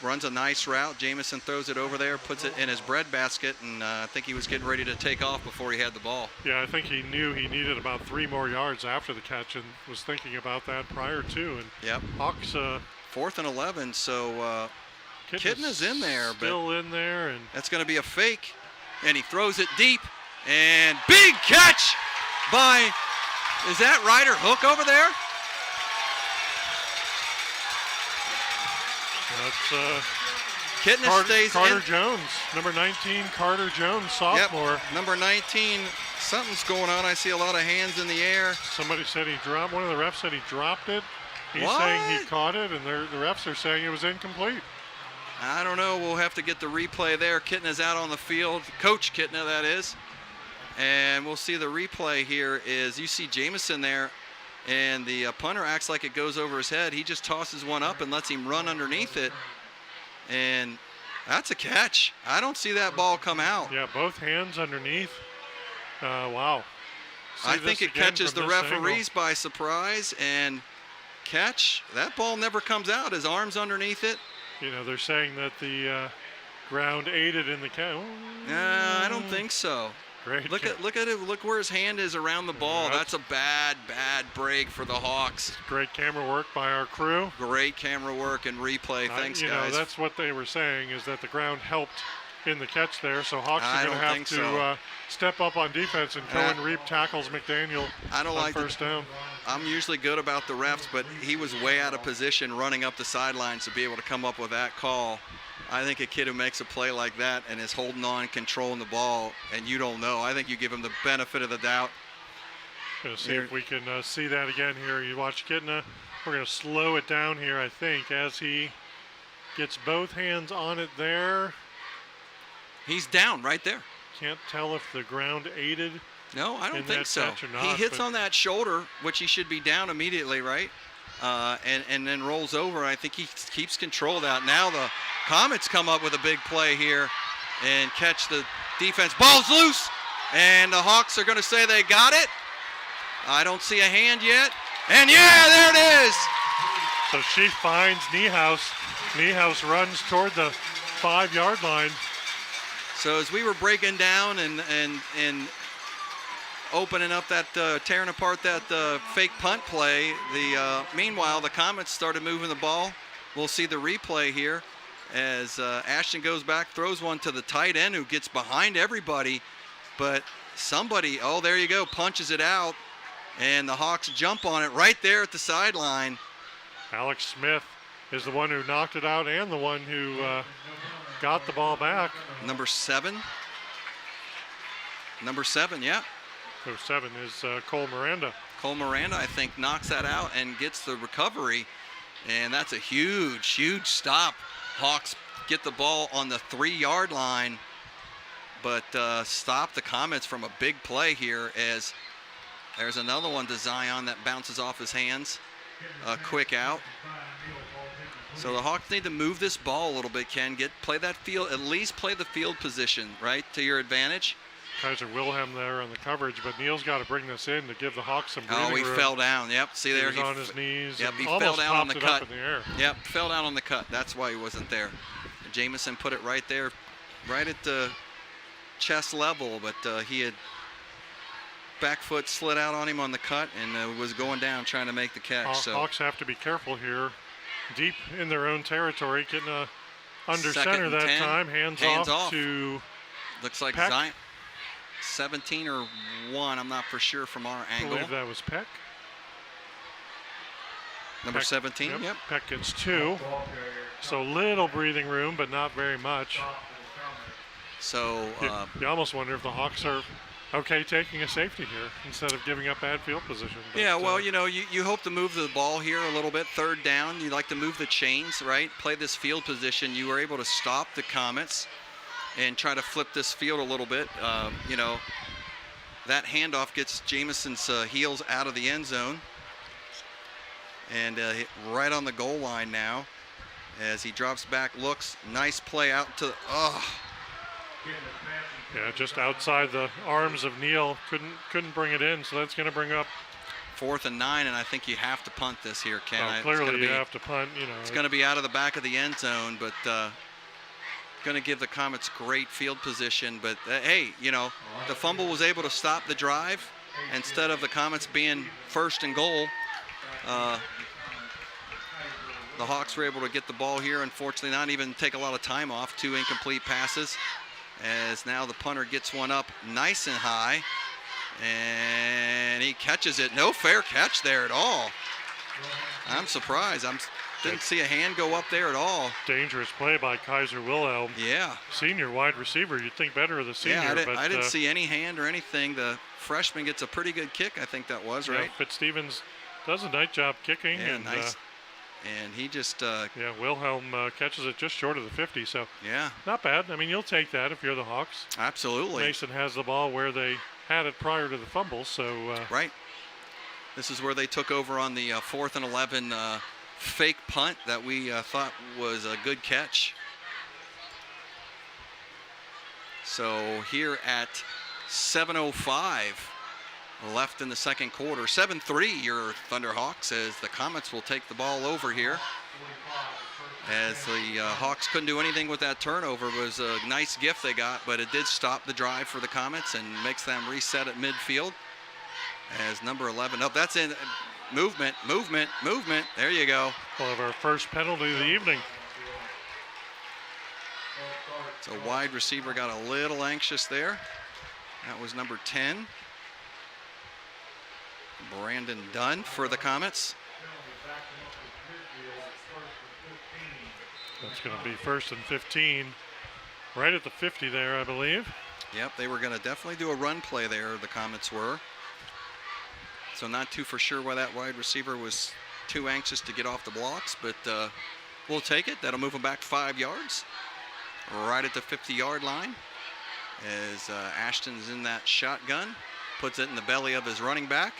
Runs a nice route. Jamison throws it over there, puts it in his breadbasket, and I think he was getting ready to take off before he had the ball. Yeah, I think he knew he needed about 3 more yards after the catch and was thinking about that prior to. And yep. Hawks 4th and 11, so Kidna's in there. Still in there. And that's going to be a fake, and he throws it deep, and big catch by, is that Ryder Hook over there? That's Kidna stays Carter in. Jones, number 19, Carter Jones, sophomore. Yep, number 19, something's going on. I see a lot of hands in the air. Somebody said he dropped, one of the refs said he dropped it. He's what? saying he caught it, and the refs are saying it was incomplete. I don't know. We'll have to get the replay there. Kidna's out on the field. Coach Kidna, that is. And we'll see the replay here is you see Jamison there, and the punter acts like it goes over his head. He just tosses one up and lets him run underneath it. And that's a catch. I don't see that ball come out. Yeah, both hands underneath. Wow. I think it catches the referees by surprise and catch. That ball never comes out. His arm's underneath it. You know, they're saying that the ground aided in the catch. I don't think so. Great. Look at it. Look where his hand is around the ball. That's a bad break for the Hawks. Great camera work by our crew. Great camera work and replay. Thanks, guys. You know, that's what they were saying, is that the ground helped in the catch there. So Hawks are going to have to step up on defense, and Cohen Reap tackles McDaniel on first down. I'm usually good about the refs, but he was way out of position running up the sidelines to be able to come up with that call. I think a kid who makes a play like that and is holding on, controlling the ball, and you don't know, I think you give him the benefit of the doubt. Going to see if we can see that again here. You watch Kidna. We're going to slow it down here, I think, as he gets both hands on it there. He's down right there. Can't tell if the ground aided. No, I don't think so. Not, he hits on that shoulder, which he should be down immediately, right? And then rolls over. I think he keeps control of that. Now the Comets come up with a big play here and catch the defense. Ball's loose, and the Hawks are going to say they got it. I don't see a hand yet. And yeah, there it is. So she finds Niehaus. Niehaus runs toward the 5-yard line. So as we were breaking down and opening up that, tearing apart that fake punt play. Meanwhile, the Comets started moving the ball. We'll see the replay here as Ashton goes back, throws one to the tight end who gets behind everybody. But somebody, oh, there you go, punches it out. And the Hawks jump on it right there at the sideline. Alex Smith is the one who knocked it out and the one who got the ball back. Number 7. Number 7, yeah. So 7 is Cole Miranda. Cole Miranda, I think, knocks that out and gets the recovery. And that's a huge, huge stop. Hawks get the ball on the 3-yard line, but stop the Comets from a big play here as there's another one to Zion that bounces off his hands. Quick out. So the Hawks need to move this ball a little bit, Ken. Play that field, at least play the field position, right, to your advantage. Kaiser Wilhelm there on the coverage, but Neal's got to bring this in to give the Hawks some breathing room. Oh, he fell down. Yep, see there. He was on his knees. Yep, he fell down on the cut. In the air. Yep, fell down on the cut. That's why he wasn't there. Jamison put it right there, right at the chest level, but he had back foot slid out on him on the cut and was going down trying to make the catch. So Hawks have to be careful here, deep in their own territory, getting under Second center that 10. time. Hands off to looks like Peck. Zion. 17 or 1, I'm not for sure from our angle. I believe that was Peck. Number Peck, 17, yep. Peck gets 2. So little breathing room, but not very much. So you almost wonder if the Hawks are okay taking a safety here instead of giving up bad field position. But, yeah, well, you know, you hope to move the ball here a little bit. 3rd down, you like to move the chains, right? Play this field position. You were able to stop the Comets and try to flip this field a little bit. You know, that handoff gets Jamison's heels out of the end zone. And right on the goal line now as he drops back, looks, nice play out to, Yeah, just outside the arms of Neal. Couldn't bring it in, so that's going to bring up 4th and 9, and I think you have to punt this here, Ken. Clearly you have to punt, you know. It's going to be out of the back of the end zone, but going to give the Comets great field position. But, hey, you know, the fumble was able to stop the drive. Instead of the Comets being 1st and goal, the Hawks were able to get the ball here. Unfortunately, not even take a lot of time off. 2 incomplete passes. As now the punter gets one up nice and high. And he catches it. No fair catch there at all. I'm surprised. Didn't see a hand go up there at all. Dangerous play by Kaiser Wilhelm. Yeah. Senior wide receiver. You'd think better of the senior. Yeah, I didn't see any hand or anything. The freshman gets a pretty good kick, I think that was, right? Yeah, Fitzstevens does a nice job kicking. Yeah, and, nice. And he just... yeah, Wilhelm catches it just short of the 50, so... Yeah. Not bad. I mean, you'll take that if you're the Hawks. Absolutely. Mason has the ball where they had it prior to the fumble, so... right. This is where they took over on the 4th and 11 fake punt that we thought was a good catch. So here at 7:05 left in the second quarter. 7-3 your Thunderhawks as the Comets will take the ball over here. As the Hawks couldn't do anything with that turnover. It was a nice gift they got, but it did stop the drive for the Comets and makes them reset at midfield. As number 11, oh, that's in movement. There you go. We'll have our first penalty of the evening. So wide receiver got a little anxious there. That was number 10. Brandon Dunn for the Comets. That's going to be 1st and 15. Right at the 50 there, I believe. Yep, they were going to definitely do a run play there, the Comets were. So not too for sure why that wide receiver was too anxious to get off the blocks, but we'll take it. That'll move them back 5 yards. Right at the 50-yard line. As Ashton's in that shotgun, puts it in the belly of his running back.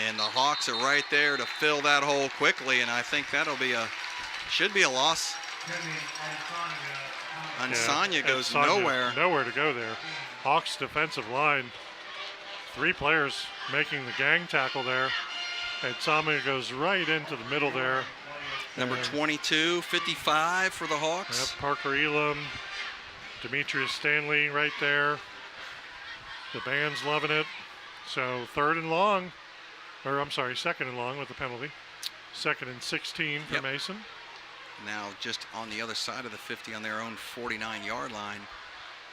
And the Hawks are right there to fill that hole quickly, and I think that'll be should be a loss. Ansanya goes nowhere. Nowhere to go there. Hawks defensive line. 3 players making the gang tackle there. And Ansanya goes right into the middle there. Number 22, 55 for the Hawks. Yep, Parker Elam, Demetrius Stanley right there. The band's loving it. So second and long with the penalty. 2nd and 16 for Mason. Now just on the other side of the 50 on their own 49-yard line.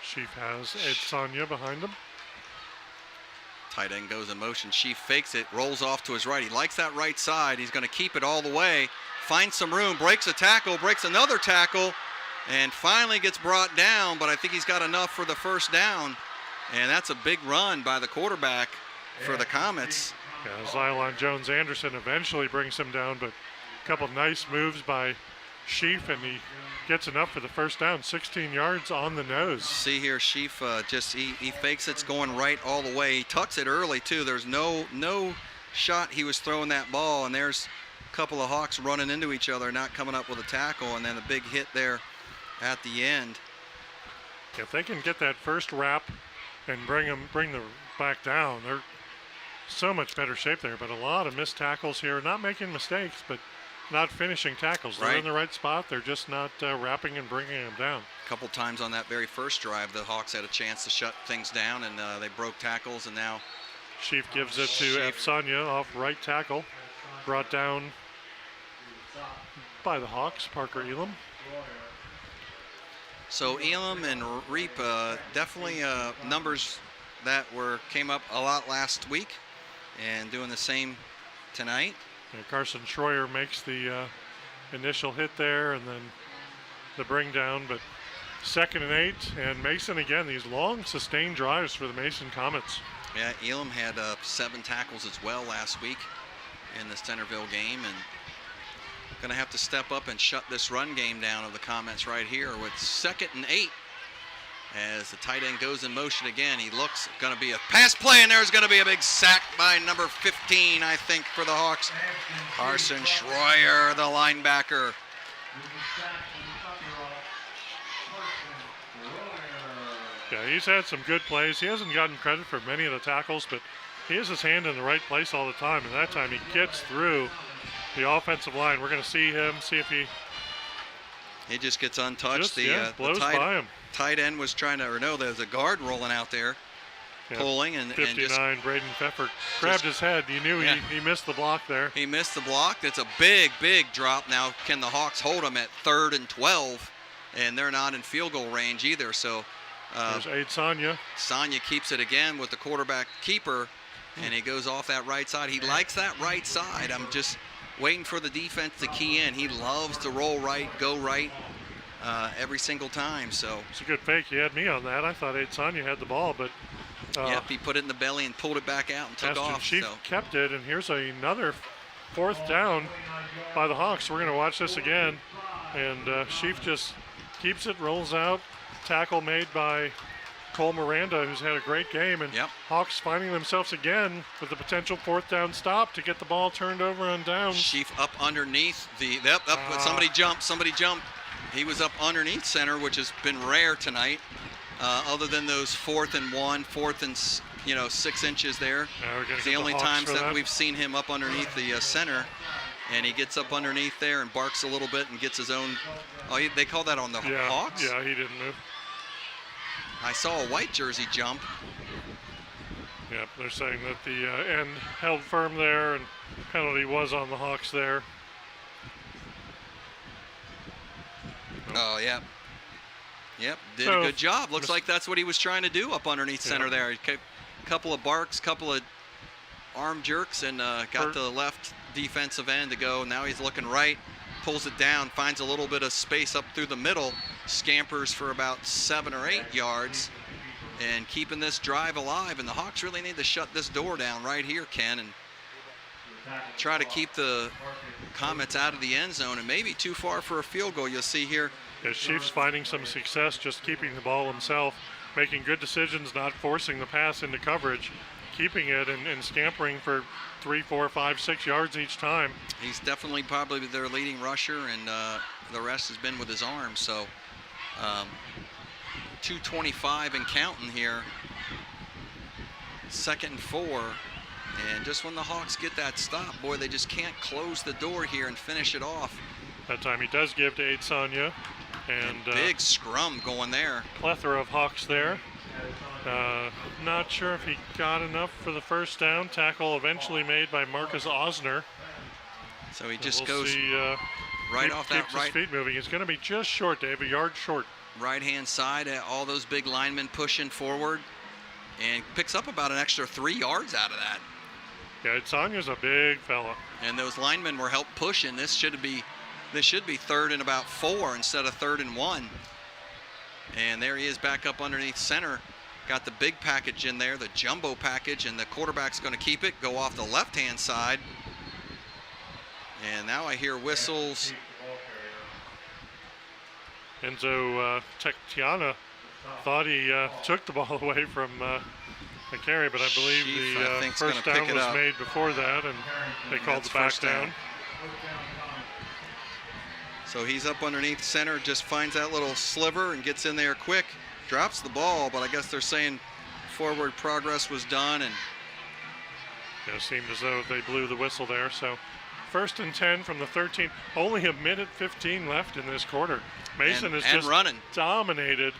Sheaf has Ed Sonia behind him. Tight end goes in motion. Sheaf fakes it, rolls off to his right. He likes that right side. He's going to keep it all the way. Finds some room, breaks a tackle, breaks another tackle, and finally gets brought down, but I think he's got enough for the first down. And that's a big run by the quarterback for the Comets. Yeah, Xylon Jones-Anderson eventually brings him down, but a couple nice moves by Sheaf, and he gets enough for the first down, 16 yards on the nose. See here, Sheaf he fakes it's going right all the way. He tucks it early too. There's no shot he was throwing that ball, and there's a couple of Hawks running into each other, not coming up with a tackle, and then a big hit there at the end. If they can get that first wrap and bring the back down, they're so much better shape there. But a lot of missed tackles here, not making mistakes, but not finishing tackles. They're in the right spot. They're just not wrapping and bringing them down. A couple times on that very first drive, the Hawks had a chance to shut things down, and they broke tackles, and now Sheaf gives it to Efsanya off right tackle. Brought down by the Hawks, Parker Elam. So Elam and Reap, definitely numbers that came up a lot last week, and doing the same tonight. Yeah, Carson Schroyer makes the initial hit there, and then the bring down, but 2nd and 8, and Mason again, these long sustained drives for the Mason Comets. Yeah, Elam had 7 tackles as well last week in the Centerville game, and going to have to step up and shut this run game down of the Comets right here with 2nd and 8. As the tight end goes in motion again, he looks going to be a pass play, and there's going to be a big sack by number 15, I think, for the Hawks. Carson Schroyer, the linebacker. Yeah, he's had some good plays. He hasn't gotten credit for many of the tackles, but he has his hand in the right place all the time, and that time he gets through the offensive line. We're going to see if he just gets untouched. Blows by him. Tight end was trying to, there's a guard rolling out there, pulling, and 59, Braden Pfeffer grabbed his head. You knew he missed the block there. He missed the block. It's a big drop. Now, can the Hawks hold him at 3rd and 12? And they're not in field goal range either. So there's Aid Sonia. Sonia keeps it again with the quarterback keeper, and he goes off that right side. He likes that right side. I'm just waiting for the defense to key in. He loves to roll right, go right. Every single time, so it's a good fake. He had me on that. I thought Aid Sonia had the ball, but he put it in the belly and pulled it back out and took off. Sheaf kept it, and here's another 4th down by the Hawks. We're going to watch this again, and Sheaf just keeps it, rolls out. Tackle made by Cole Miranda, who's had a great game, and Hawks finding themselves again with the potential 4th down stop to get the ball turned over on downs. Sheaf up underneath somebody jumped. He was up underneath center, which has been rare tonight, other than those 4th and 1, 4th and 6 inches there. It's the only times that we've seen him up underneath the center, and he gets up underneath there and barks a little bit and gets his own. Oh, they call that on the Hawks? Yeah, he didn't move. I saw a white jersey jump. Yep, they're saying that the end held firm there, and penalty was on the Hawks there. Oh, yeah. Yep, did a good job. Looks like that's what he was trying to do up underneath center there. A couple of barks, couple of arm jerks, and got the left defensive end to go. Now he's looking right, pulls it down, finds a little bit of space up through the middle, scampers for about 7 or 8 yards, and keeping this drive alive. And the Hawks really need to shut this door down right here, Ken, and try to keep the Comets out of the end zone, and maybe too far for a field goal. You'll see here. Yeah, Chiefs finding some success just keeping the ball himself, making good decisions, not forcing the pass into coverage, keeping it and scampering for 3, 4, 5, 6 yards each time. He's definitely probably their leading rusher, and the rest has been with his arms. So 2:25 and counting here. 2nd and 4. And just when the Hawks get that stop, boy, they just can't close the door here and finish it off. That time he does give to Aid Sonia. And big scrum going there. Plethora of Hawks there. Not sure if he got enough for the first down. Tackle eventually made by Marcus Osner. So he just we'll goes see, right off that keeps right. his feet moving. He's going to be just short, Dave, a yard short. Right-hand side, all those big linemen pushing forward, and picks up about an extra 3 yards out of that. Yeah, Sonya's a big fella. And those linemen were helped pushing. This should be 3rd and about 4 instead of 3rd and 1. And there he is back up underneath center. Got the big package in there, the jumbo package, and the quarterback's going to keep it, go off the left-hand side. And now I hear whistles. Enzo Tectiana thought he took the ball away from the carry, but I believe the first down was made before that, and they called the back down. So he's up underneath center, just finds that little sliver and gets in there quick, drops the ball, but I guess they're saying forward progress was done. And it seemed as though they blew the whistle there. So 1st and 10 from the 13, only a minute 15 left in this quarter. Mason has just dominated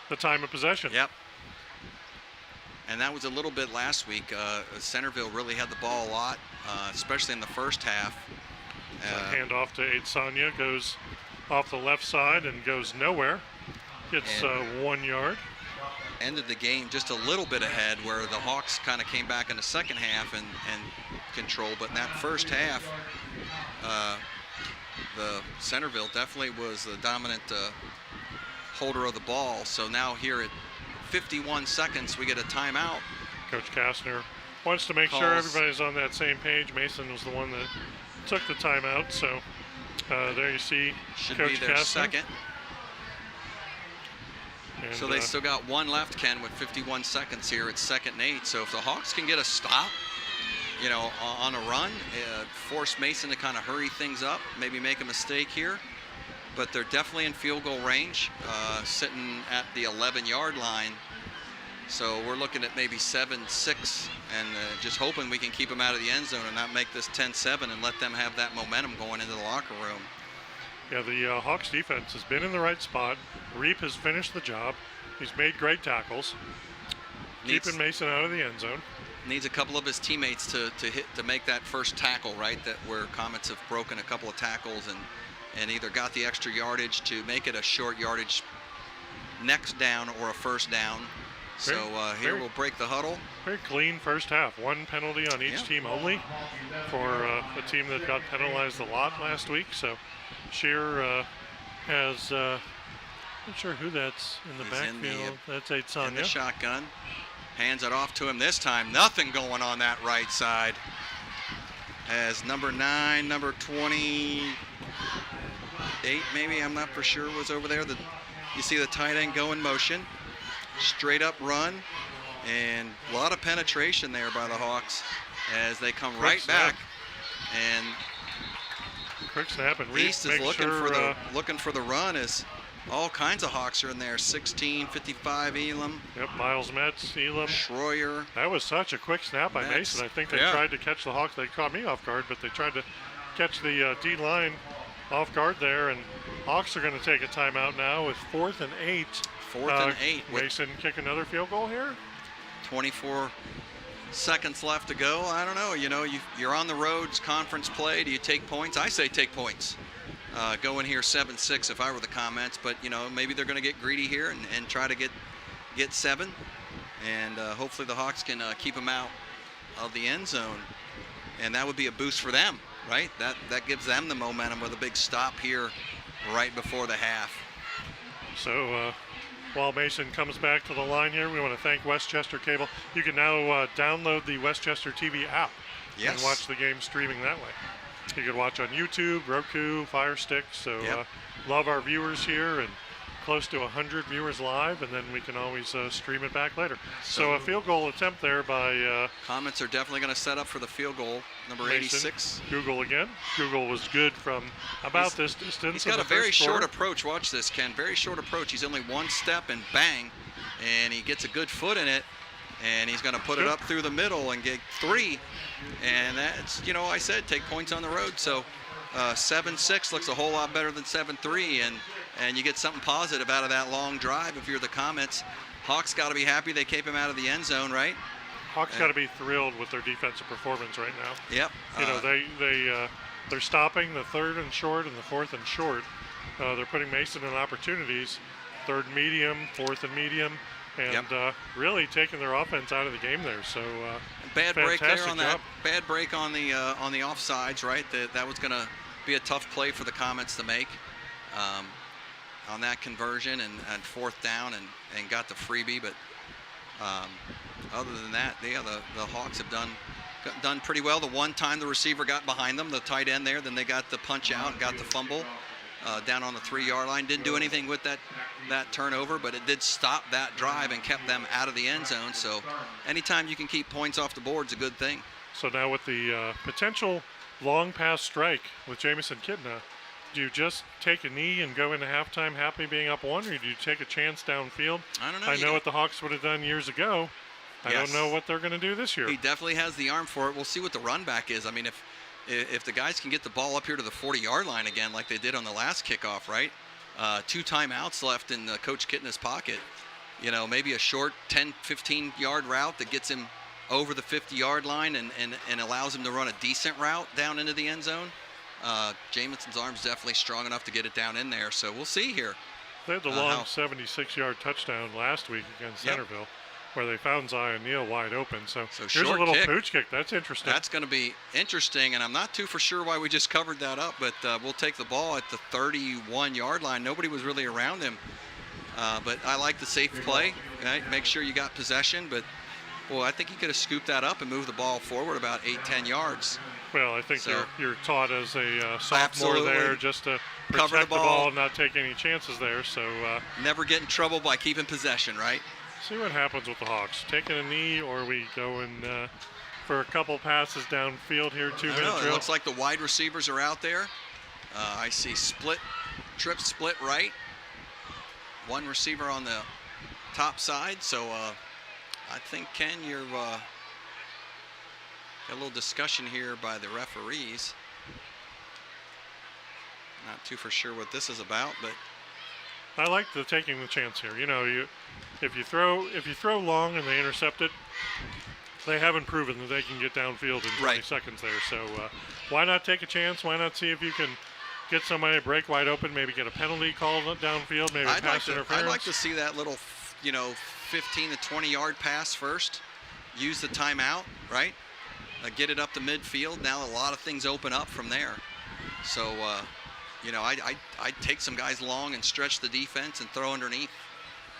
the time of possession. Yep. And that was a little bit last week. Centerville really had the ball a lot, especially in the first half. Hand off to Aid Sonia, goes off the left side and goes nowhere. Gets 1 yard. Ended the game just a little bit ahead, where the Hawks kind of came back in the second half and controlled. But in that first half, the Centerville definitely was the dominant holder of the ball. So now here at 51 seconds, we get a timeout. Coach Kastner wants to make sure everybody's on that same page. Mason was the one that took the timeout. So there you see should Coach be their Kastner. Second. And so they still got 1 left, Ken, with 51 seconds here. It's 2nd and 8. So if the Hawks can get a stop, you know, on a run, force Mason to kind of hurry things up, maybe make a mistake here. But they're definitely in field goal range, sitting at the 11-yard line. So we're looking at maybe 7-6, and just hoping we can keep them out of the end zone and not make this 10-7 and let them have that momentum going into the locker room. Yeah, the Hawks defense has been in the right spot. Reap has finished the job. He's made great tackles, keeping Mason out of the end zone. Needs a couple of his teammates to make that first tackle, right? That where Comets have broken a couple of tackles and either got the extra yardage to make it a short yardage next down or a first down. So here we'll break the huddle. Very clean first half. 1 penalty on each team only for a team that got penalized a lot last week. So Shear has, not sure who that's in the backfield. That's Aid Sonia. In the shotgun. Hands it off to him this time. Nothing going on that right side. As number 9, number 28 maybe, I'm not for sure, was over there. You see the tight end go in motion. Straight up run. And a lot of penetration there by the Hawks as they come right back. And quick snap, and East is looking for the run as all kinds of Hawks are in there. 16, 55, Elam. Yep, Miles Metz, Elam. Schroyer. That was such a quick snap by Mason. I think they tried to catch the Hawks. They caught me off guard, but they tried to catch the D-line off guard there. And Hawks are going to take a timeout now with 4th and 8. 4th and 8. Mason kick another field goal here. 24 seconds left to go. I don't know. You know, you're on the roads, conference play. Do you take points? I say take points. Go in here 7-6 if I were the Comets, but you know, maybe they're going to get greedy here and try to get 7, and hopefully the Hawks can keep them out of the end zone, and that would be a boost for them, right? That gives them the momentum with a big stop here right before the half. So while Mason comes back to the line here, we want to thank Westchester Cable. You can now download the Westchester TV app and watch the game streaming that way. You can watch on YouTube, Roku, Fire Stick. So love our viewers here, and close to 100 viewers live, and then we can always stream it back later. So a field goal attempt there by Comets are definitely going to set up for the field goal, number Mason. 86. Google again. Google was good from about this distance. He's got a very short approach. Watch this, Ken. Very short approach. He's only 1 step and bang, and he gets a good foot in it, and he's going to put it up through the middle and get 3. And that's, you know, I said take points on the road. So 7-6 looks a whole lot better than 7-3, and you get something positive out of that long drive if you're the Comets. Hawks got to be happy they kept him out of the end zone, right? Hawks got to be thrilled with their defensive performance right now. Yep. You know, they're stopping the 3rd and short and the 4th and short. They're putting Mason in opportunities, 3rd and medium, 4th and medium, and really taking their offense out of the game there. So bad break there on that. job. Bad break on the offsides, right? That was going to be a tough play for the Comets to make on that conversion and 4th down and got the freebie. But other than that, the Hawks have done pretty well. The one time the receiver got behind them, the tight end there, then they got the punch out and got the fumble down on the 3-yard line. Didn't do anything with that turnover, but it did stop that drive and kept them out of the end zone. So anytime you can keep points off the board is a good thing. So now with the potential long pass strike with Mason Comets, do you just take a knee and go into halftime happy being up 1, or do you take a chance downfield? I don't know. I know what the Hawks would have done years ago. I don't know what they're going to do this year. He definitely has the arm for it. We'll see what the run back is. I mean, if the guys can get the ball up here to the 40-yard line again like they did on the last kickoff, right? 2 timeouts left in Coach Kitna's pocket. You know, maybe a short 10, 15-yard route that gets him over the 50-yard line and allows him to run a decent route down into the end zone. Jamison's arm's definitely strong enough to get it down in there, so we'll see here. They had the long 76-yard touchdown last week against Centerville, where they found Zion Neal wide open. So here's a little pooch kick. That's interesting. That's going to be interesting, and I'm not too for sure why we just covered that up, but we'll take the ball at the 31-yard line. Nobody was really around him, but I like the safe play. Right? Make sure you got possession, but, well, I think he could have scooped that up and moved the ball forward about 8-10 yards. Well, I think you're taught as a sophomore Absolutely. there just to Cover protect the the ball. ball and not take any chances there. So never get in trouble by keeping possession, right? See what happens with the Hawks. Taking a knee, or we go in for a couple passes downfield here, 2-minute drill. It looks like the wide receivers are out there. I see trip split right. One receiver on the top side. So I think, Ken, you're got a little discussion here by the referees. Not too for sure what this is about, but I like taking the chance here. You know, if you throw long and they intercept it, they haven't proven that they can get downfield in 20 seconds there. So why not take a chance? Why not see if you can get somebody to break wide open, maybe get a penalty called downfield, maybe pass interference? I'd like to see that little, 15 to 20-yard pass first. Use the timeout, right? Get it up to midfield. Now a lot of things open up from there. So, I'd take some guys long and stretch the defense and throw underneath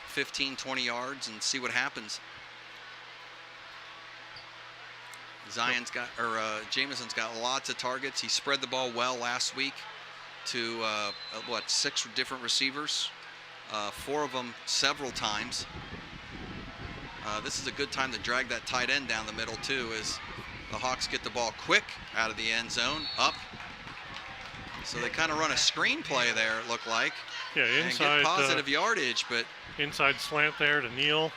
15, 20 yards and see what happens. Jamison's got lots of targets. He spread the ball well last week to, 6 different receivers, 4 of them several times. This is a good time to drag that tight end down the middle, too, as the Hawks get the ball quick out of the end zone, up. So they kind of run a screen play there, it looked like. Yeah, inside. And get positive yardage, but inside slant there to Neal.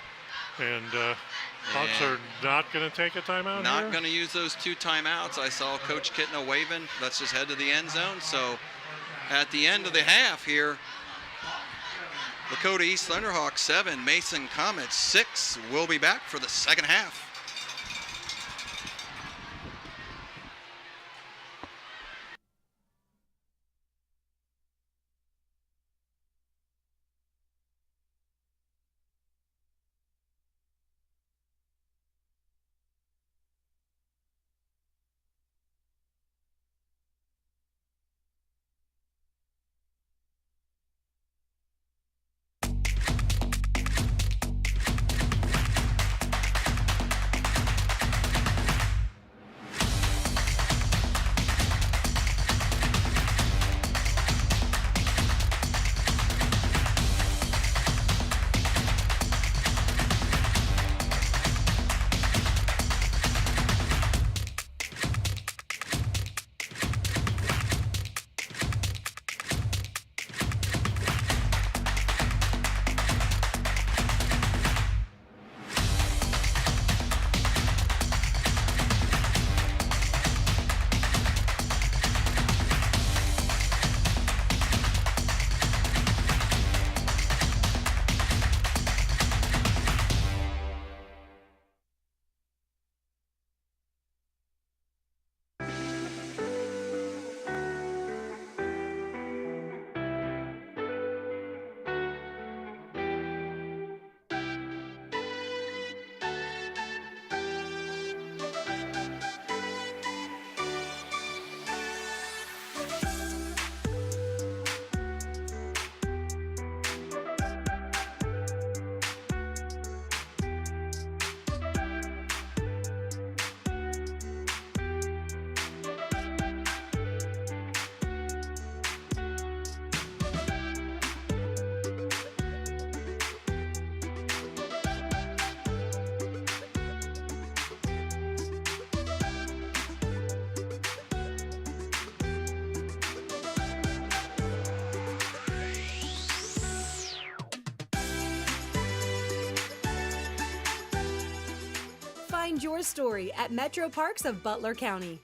And Hawks are not going to take a timeout Not going to use those 2 timeouts. I saw Coach Kitna waving. Let's just head to the end zone. So at the end of the half here, Lakota East Thunderhawks 7, Mason Comets 6. We'll be back for the second half. Find your story at Metro Parks of Butler County.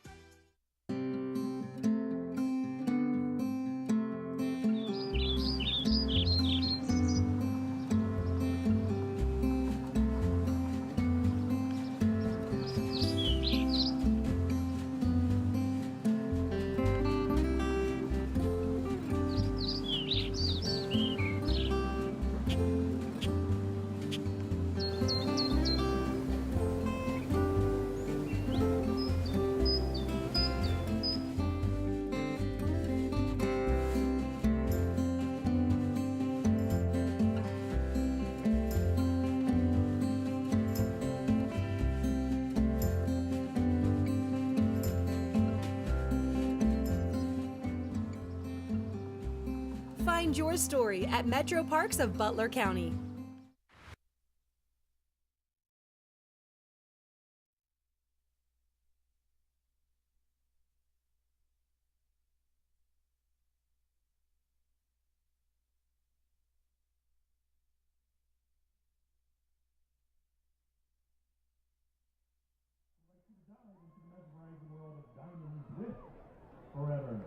Find your story at Metro Parks of Butler County. Forever.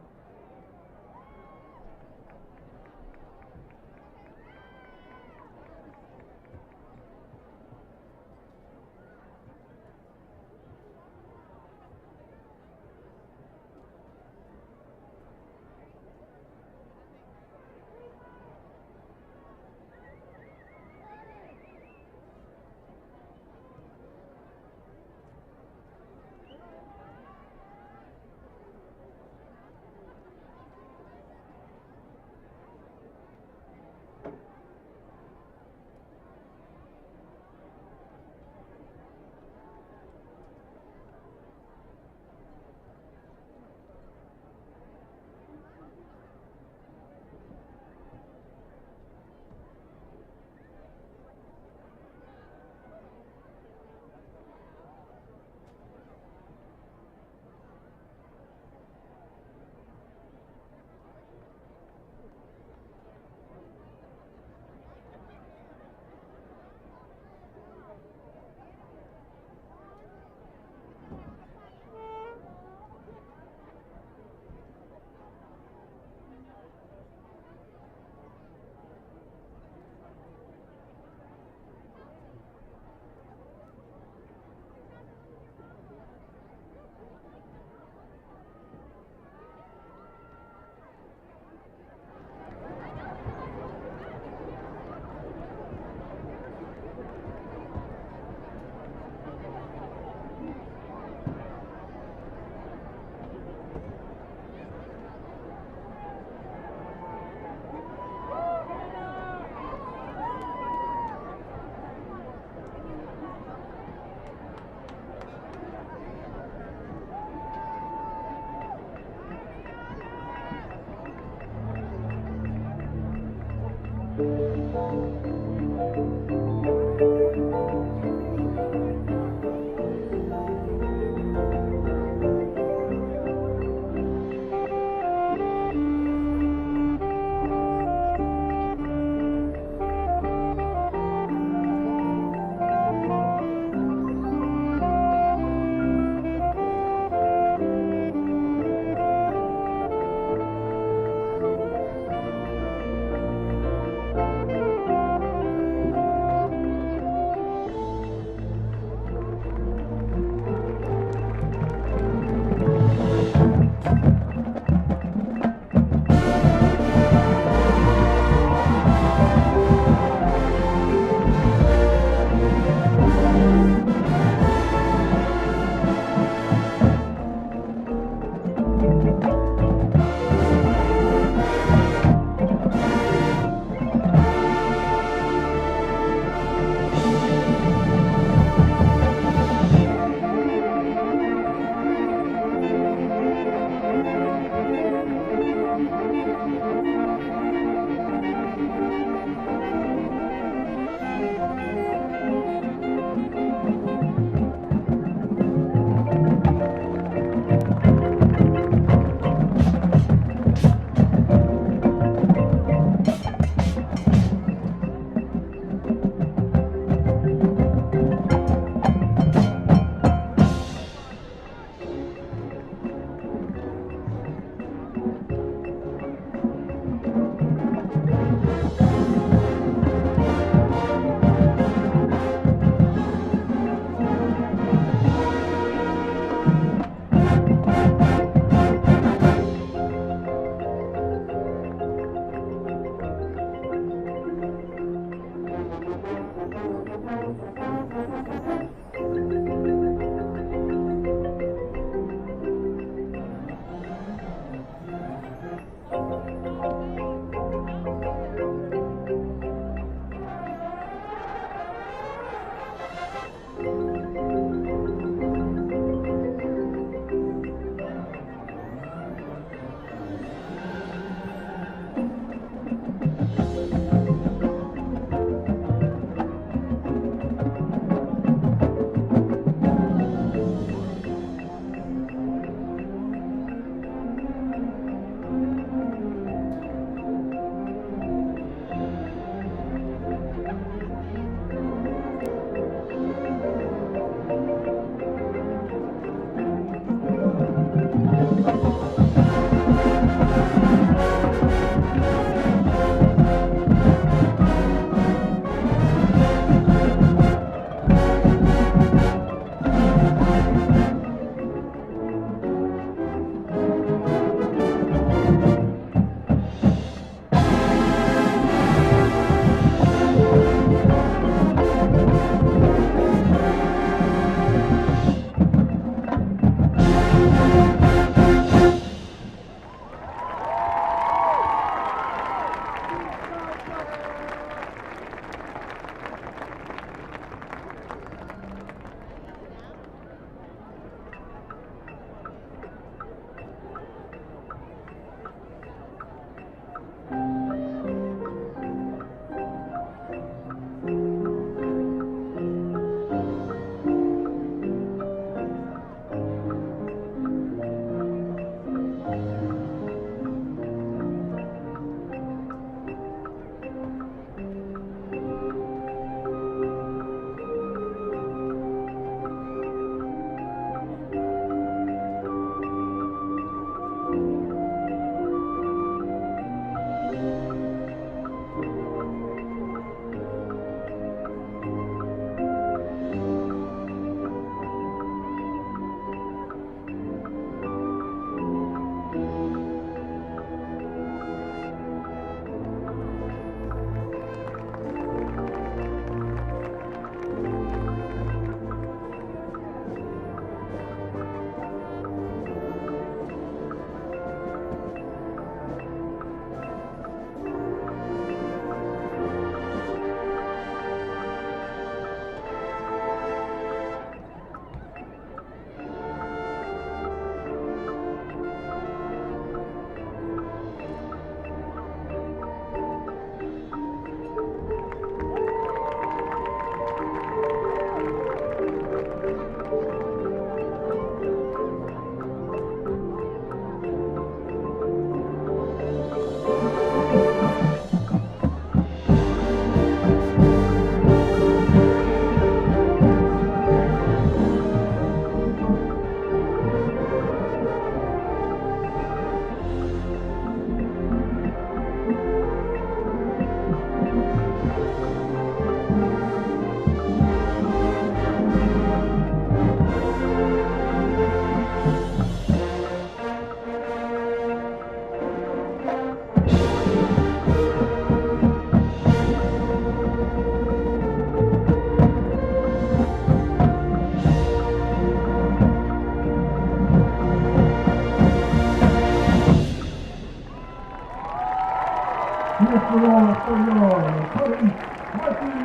for your Lakota East Varsity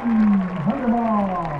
Thunderhawks.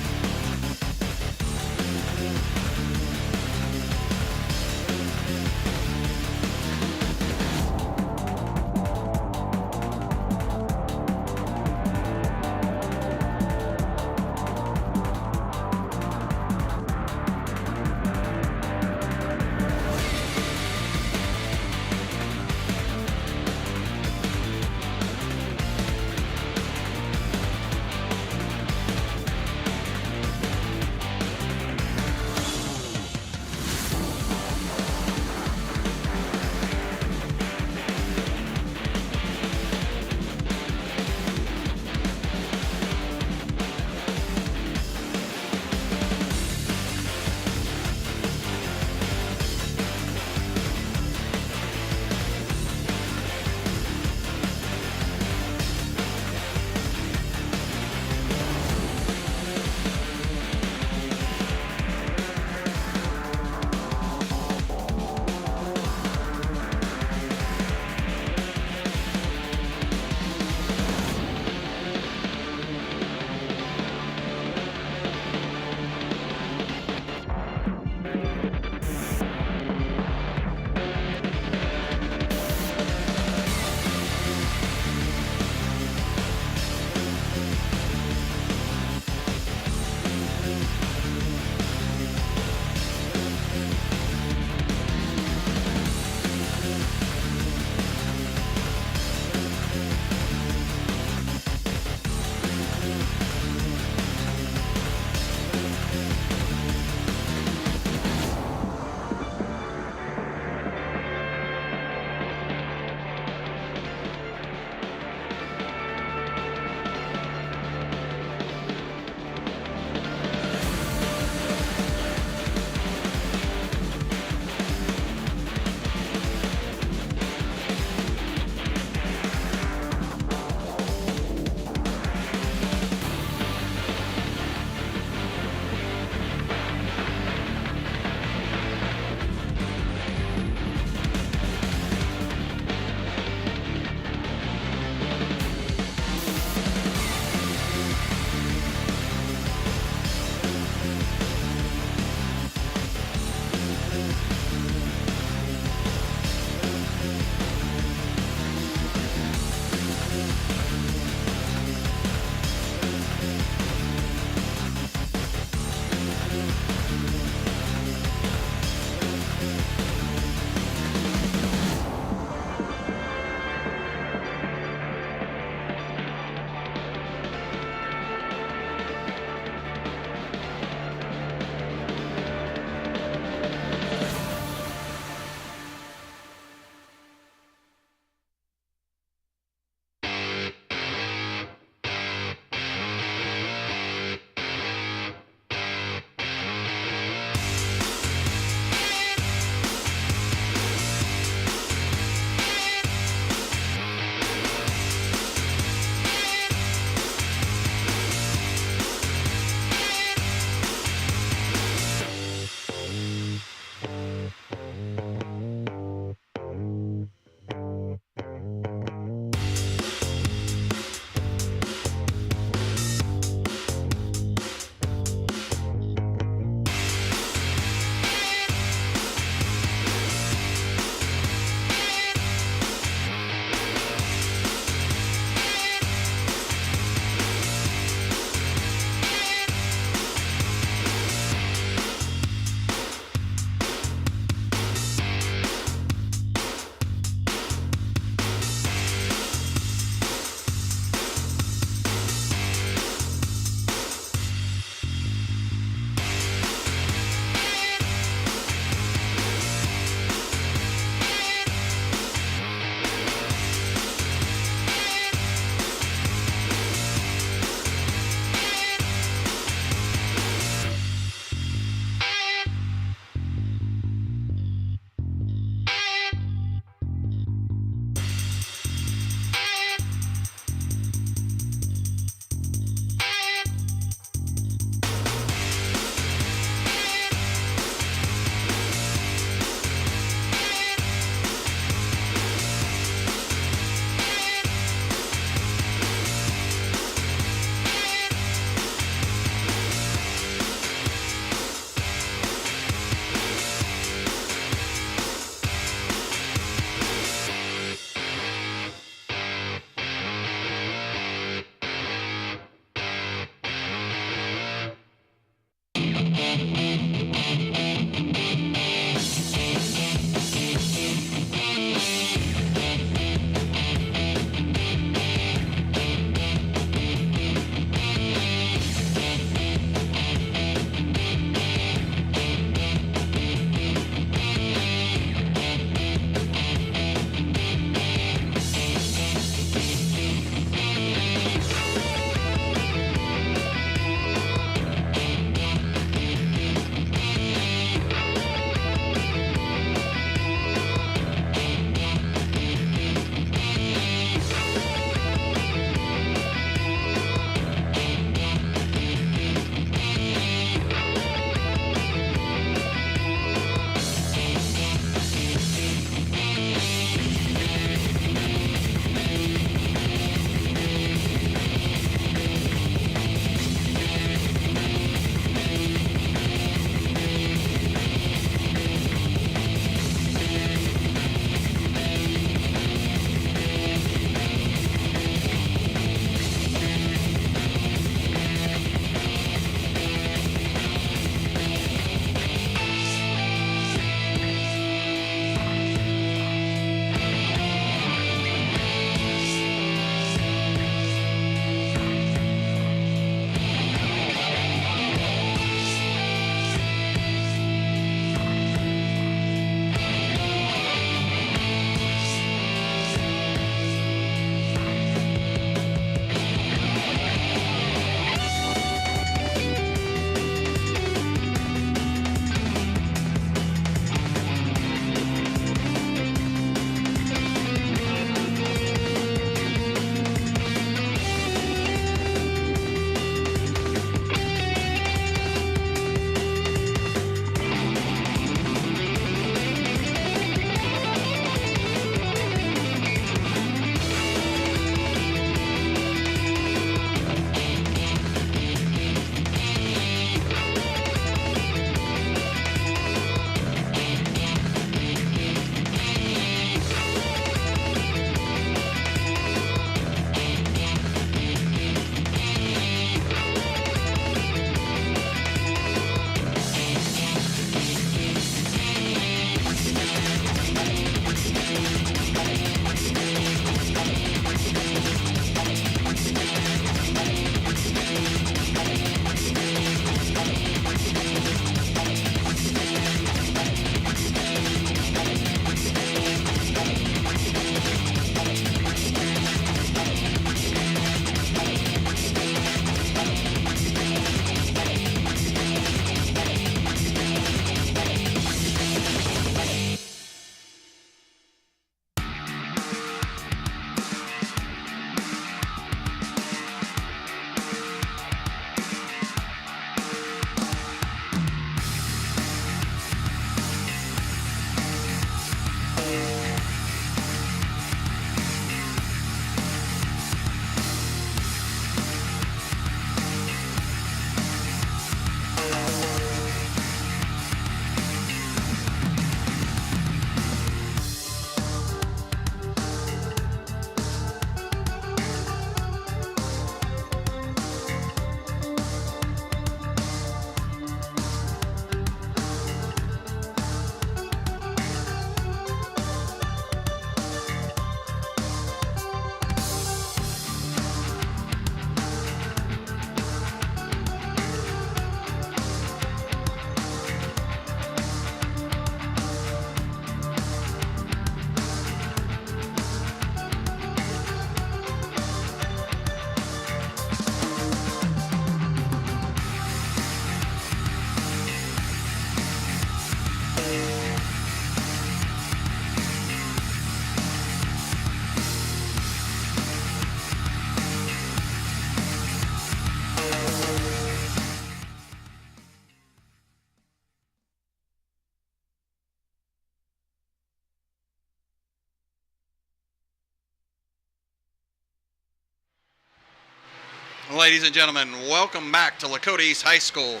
Ladies and gentlemen, welcome back to Lakota East High School,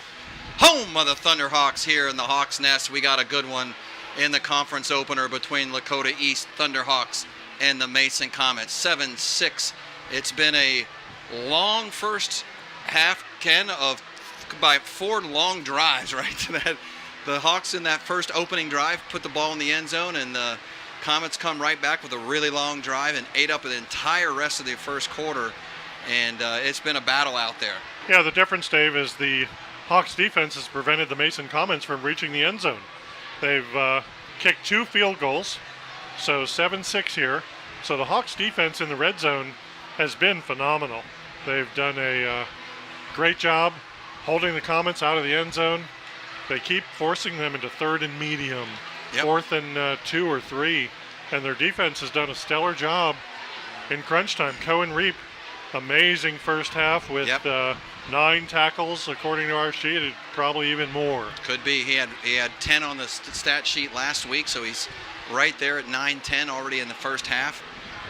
home of the Thunderhawks here in the Hawks Nest. We got a good one in the conference opener between Lakota East Thunderhawks and the Mason Comets, 7-6. It's been a long first half, Ken, by 4 long drives, right? The Hawks in that first opening drive put the ball in the end zone, and the Comets come right back with a really long drive and ate up the entire rest of the first quarter. And it's been a battle out there. Yeah, the difference, Dave, is the Hawks defense has prevented the Mason Comets from reaching the end zone. They've kicked 2 field goals, so 7-6 here. So the Hawks defense in the red zone has been phenomenal. They've done a great job holding the Comets out of the end zone. They keep forcing them into 3rd and medium, 4th and 2 or 3, and their defense has done a stellar job in crunch time. Cohen Reap, amazing first half with 9 tackles according to our sheet, probably even more. Could be. He had 10 on the stat sheet last week, so he's right there at 9-10 already in the first half.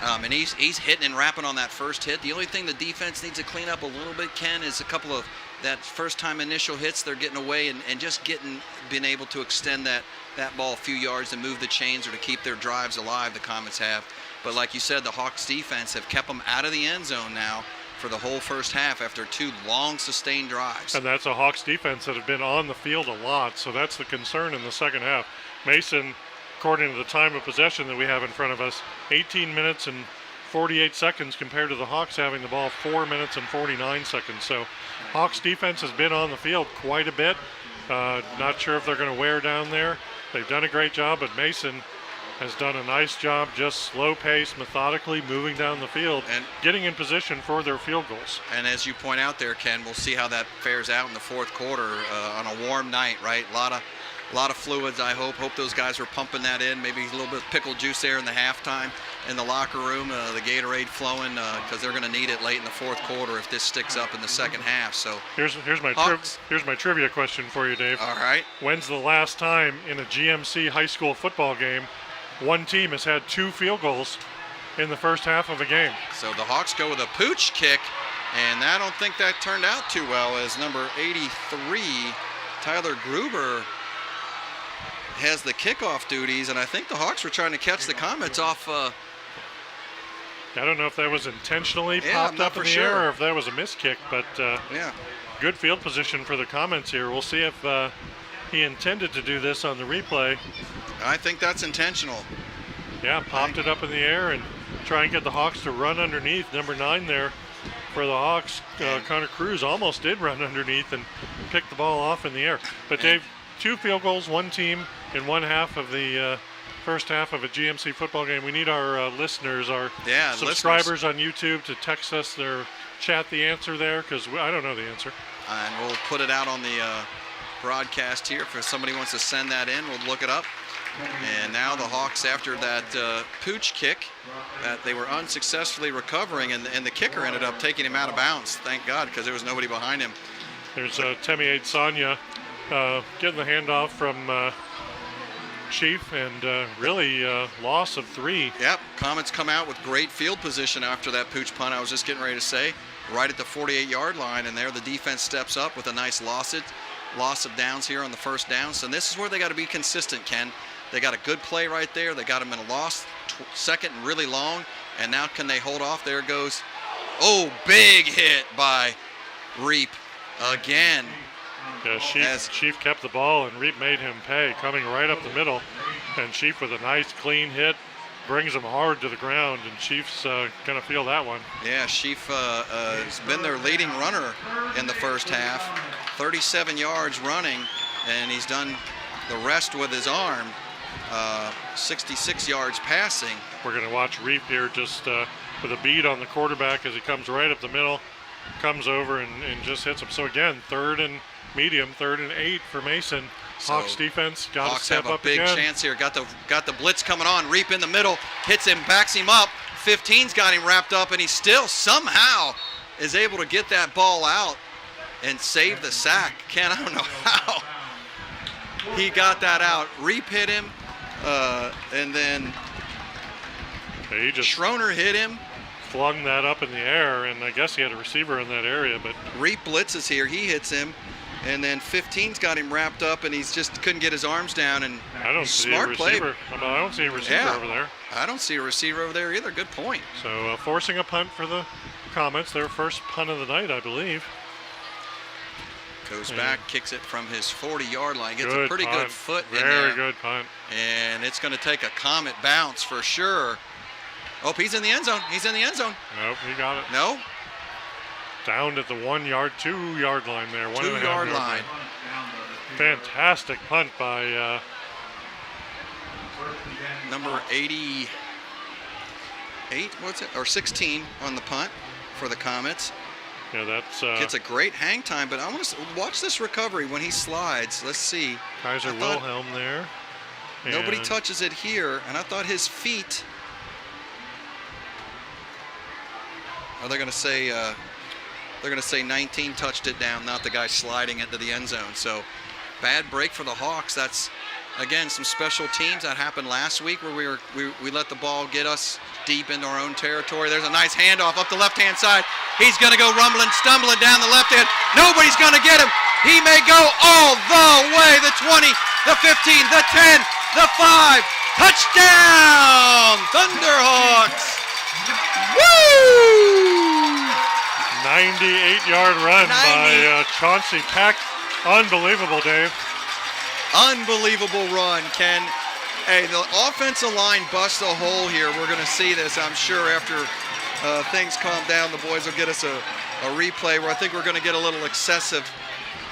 And he's hitting and rapping on that first hit. The only thing the defense needs to clean up a little bit, Ken, is a couple of that first time initial hits. They're getting away and just being able to extend that ball a few yards and move the chains or to keep their drives alive, the Comets have. But like you said, the Hawks defense have kept them out of the end zone now for the whole first half after 2 long sustained drives. And that's a Hawks defense that have been on the field a lot, so that's the concern in the second half. Mason, according to the time of possession that we have in front of us, 18 minutes and 48 seconds compared to the Hawks having the ball 4 minutes and 49 seconds. So Hawks defense has been on the field quite a bit. Not sure if they're going to wear down there. They've done a great job, but Mason has done a nice job just slow pace, methodically moving down the field and getting in position for their field goals. And as you point out there, Ken, we'll see how that fares out in the fourth quarter on a warm night, right? A lot of fluids, I hope. Hope those guys are pumping that in. Maybe a little bit of pickle juice there in the halftime in the locker room, the Gatorade flowing, because they're going to need it late in the fourth quarter if this sticks up in the second half. So here's my trivia question for you, Dave. All right. When's the last time in a GMC high school football game one team has had 2 field goals in the first half of a game? So the Hawks go with a pooch kick, and I don't think that turned out too well, as number 83, Tyler Gruber, has the kickoff duties, and I think the Hawks were trying to catch the Comets off. I don't know if that was intentionally popped up in the air or if that was a missed kick, but good field position for the Comets here. We'll see if he intended to do this on the replay. I think that's intentional. Yeah, popped it up in the air and try and get the Hawks to run underneath. Number 9 there for the Hawks, Connor Cruz, almost did run underneath and pick the ball off in the air. But Dave, 2 field goals, 1 team in one half of the first half of a GMC football game. We need our listeners, our subscribers on YouTube to text us their chat the answer there, because I don't know the answer. And we'll put it out on the broadcast here. If somebody wants to send that in, we'll look it up. And now the Hawks, after that pooch kick that they were unsuccessfully recovering, and the kicker ended up taking him out of bounds. Thank God, because there was nobody behind him. There's Temi Sanya getting the handoff from Chief, and really loss of 3. Yep, Comets come out with great field position after that pooch punt. I was just getting ready to say, right at the 48-yard line, and there the defense steps up with a nice loss of downs here on the first down. So this is where they got to be consistent, Ken. They got a good play right there. They got him in a loss, second and really long, and now can they hold off? There goes, big hit by Reap again. Yeah, Chief kept the ball, and Reap made him pay, coming right up the middle. And Chief with a nice, clean hit brings him hard to the ground, and Chief's going to feel that one. Yeah, Chief has been their leading runner in the first half. 37 yards running, and he's done the rest with his arm. 66 yards passing. We're going to watch Reap here just with a bead on the quarterback as he comes right up the middle, comes over and just hits him. So again, 3rd and medium, 3rd and 8 for Mason. So Hawks defense got to step up again. Hawks have a big chance here. Got the blitz coming on. Reap in the middle, hits him, backs him up. 15's got him wrapped up, and he still somehow is able to get that ball out and save the sack. Ken, I don't know how he got that out. Reap hit him, and then Schroner hit him. flung that up in the air, and I guess he had a receiver in that area. But Reap blitzes here. He hits him, and then 15's got him wrapped up, and he's just couldn't get his arms down. And I don't see a receiver. I don't see a receiver over there. I don't see a receiver over there either. Good point. So forcing a punt for the Comets, their first punt of the night, I believe. Goes back, kicks it from his 40-yard line. Gets good a pretty punt. good foot in there. Very good punt. And it's going to take a Comet bounce for sure. Oh, he's in the end zone. He's in the end zone. Nope, he got it. No? Down at the 1 yard, 2 yard line there. 1.5 yard line. Fantastic punt by number 88, what's it? Or 16 on the punt for the Comets. Yeah, that's gets a great hang time, but I want to watch this recovery when he slides. Let's see. Kaiser Wilhelm there. Nobody touches it here, and I thought his feet. Are they going to say? They're going to say 19 touched it down, not the guy sliding into the end zone. So, bad break for the Hawks. That's again some special teams that happened last week where we let the ball get us deep into our own territory. There's a nice handoff up the left-hand side. He's going to go rumbling, stumbling down the left end. Nobody's going to get him. He may go all the way. The 20, the 15, the 10, the 5. Touchdown, Thunderhawks! Woo! 98-yard run by Chauncey Peck. Unbelievable, Dave. Unbelievable run, Ken. Hey, the offensive line busts a hole here. We're going to see this, I'm sure, after things calm down. The boys will get us a replay where I think we're going to get a little excessive